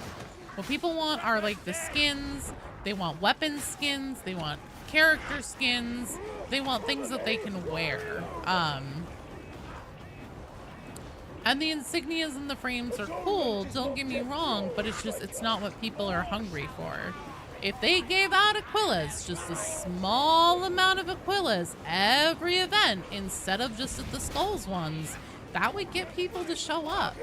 What people want are, like, the skins, they want weapon skins, they want character skins, they want things that they can wear. And the insignias and the frames are cool, don't get me wrong, but it's not what people are hungry for. If they gave out Aquillas, just a small amount of Aquillas every event instead of just at the Skulls ones, that would get people to show up.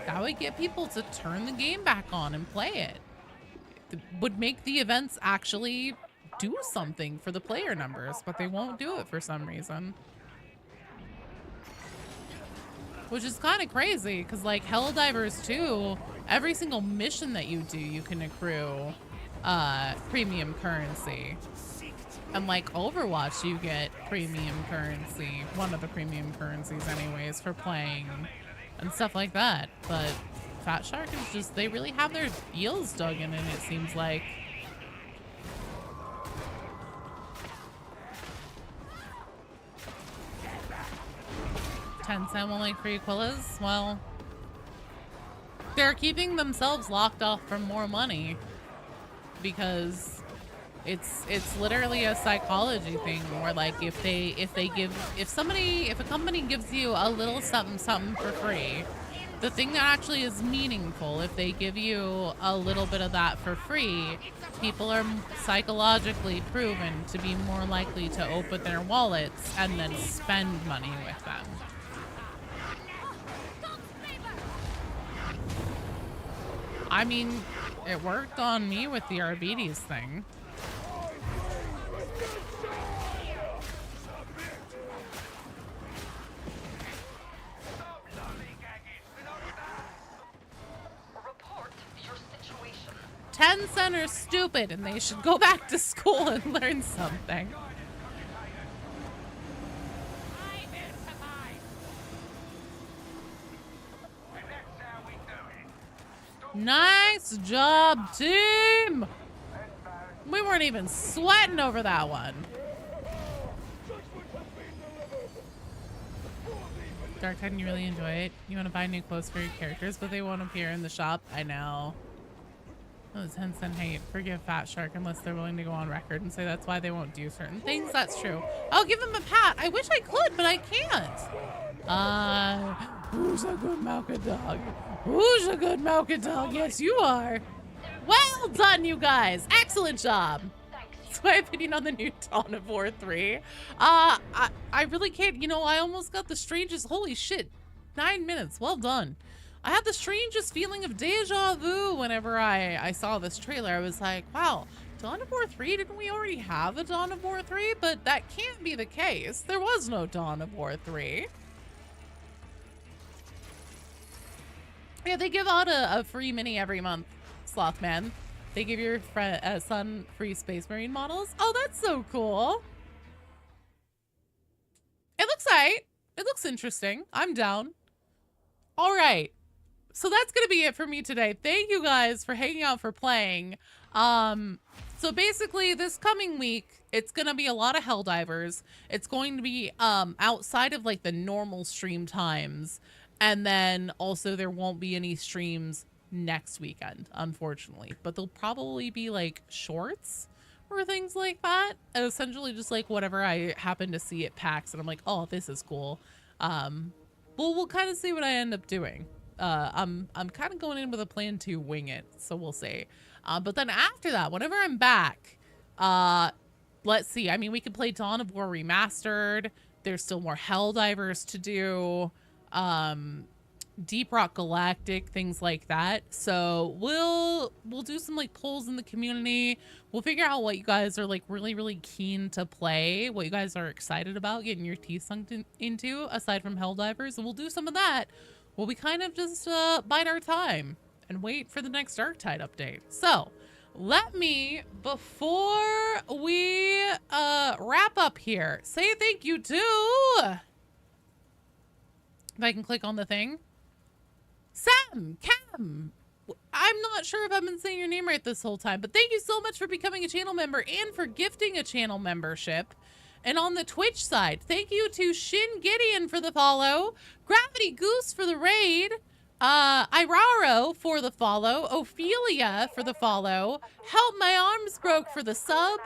That would get people to turn the game back on and play it. It would make the events actually do something for the player numbers, but they won't do it for some reason. Which is kind of crazy, because like Helldivers 2, every single mission that you do, you can accrue premium currency. And like Overwatch, you get premium currency, one of the premium currencies anyways, for playing and stuff like that. But Fat Shark is just, they really have their heels dug in it, it seems like. $0.10 only free Aquillas? Well, they're keeping themselves locked off from more money because it's literally a psychology thing where like if a company gives you a little something for free, the thing that actually is meaningful, if they give you a little bit of that for free, people are psychologically proven to be more likely to open their wallets and then spend money with them. I mean, it worked on me with the Arbites thing. Report your situation. 10 cent are stupid and they should go back to school and learn something. Nice job, team! We weren't even sweating over that one. Dark Tide and you really enjoy it. You want to buy new clothes for your characters, but they won't appear in the shop. I know. Those Henson hate. Forgive Fat Shark unless they're willing to go on record and say that's why they won't do certain things. That's true. I'll give him a pat. I wish I could, but I can't. Who's a good Malka dog? Who's a good Malka dog? Yes, you are. Well done, you guys. Excellent job. That's my opinion on the new Dawn of War 3. I really can't. You know, I almost got the strangest. Holy shit. 9 minutes. Well done. I had the strangest feeling of deja vu whenever I saw this trailer. I was like, wow, Dawn of War 3? Didn't we already have a Dawn of War 3? But that can't be the case. There was no Dawn of War 3. Yeah, they give out a free mini every month, Slothman. They give your son free Space Marine models. Oh, that's so cool. It looks right. It looks interesting. I'm down. All right. So that's going to be it for me today. Thank you guys for hanging out, for playing. So basically this coming week, it's going to be a lot of Helldivers. It's going to be outside of like the normal stream times. And then also there won't be any streams next weekend, unfortunately. But there'll probably be like shorts or things like that. And essentially just like whatever I happen to see at PAX and I'm like, oh, this is cool. We'll kind of see what I end up doing. I'm kind of going in with a plan to wing it, so we'll see. But then after that, whenever I'm back, let's see. I mean, we could play Dawn of War Remastered. There's still more Helldivers to do. Deep Rock Galactic, things like that. So we'll do some like polls in the community. We'll figure out what you guys are like really keen to play, what you guys are excited about getting your teeth sunk into aside from Helldivers, and we'll do some of that. Well, we kind of just bide our time and wait for the next Darktide update. So let me, before we wrap up here, say thank you to, if I can click on the thing, Sam Cam. I'm not sure if I've been saying your name right this whole time, but thank you so much for becoming a channel member and for gifting a channel membership. And on the Twitch side, thank you to Shin Gideon for the follow, Gravity Goose for the raid, Iraro for the follow, Ophelia for the follow, Help My Arms Broke for the sub,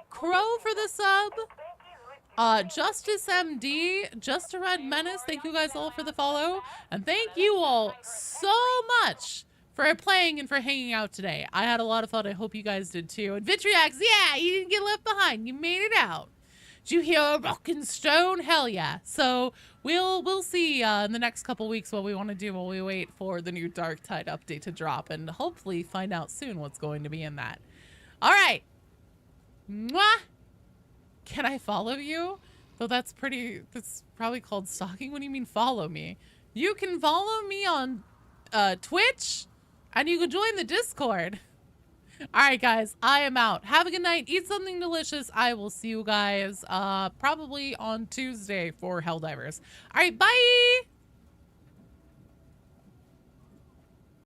Crow for the sub, Justice MD, Just a Red Menace, thank you guys all for the follow, and thank you all so much for playing and for hanging out today. I had a lot of fun. I hope you guys did too. And Vitriax, yeah, you didn't get left behind. You made it out. Did you hear Rockin' Stone? Hell yeah. So we'll see in the next couple weeks what we want to do while we wait for the new Darktide update to drop and hopefully find out soon what's going to be in that. All right. Mwah. Can I follow you? Though that's probably called stalking. What do you mean follow me? You can follow me on Twitch and you can join the Discord. All right, guys, I am out. Have a good night. Eat something delicious. I will see you guys probably on Tuesday for Helldivers. All right, bye.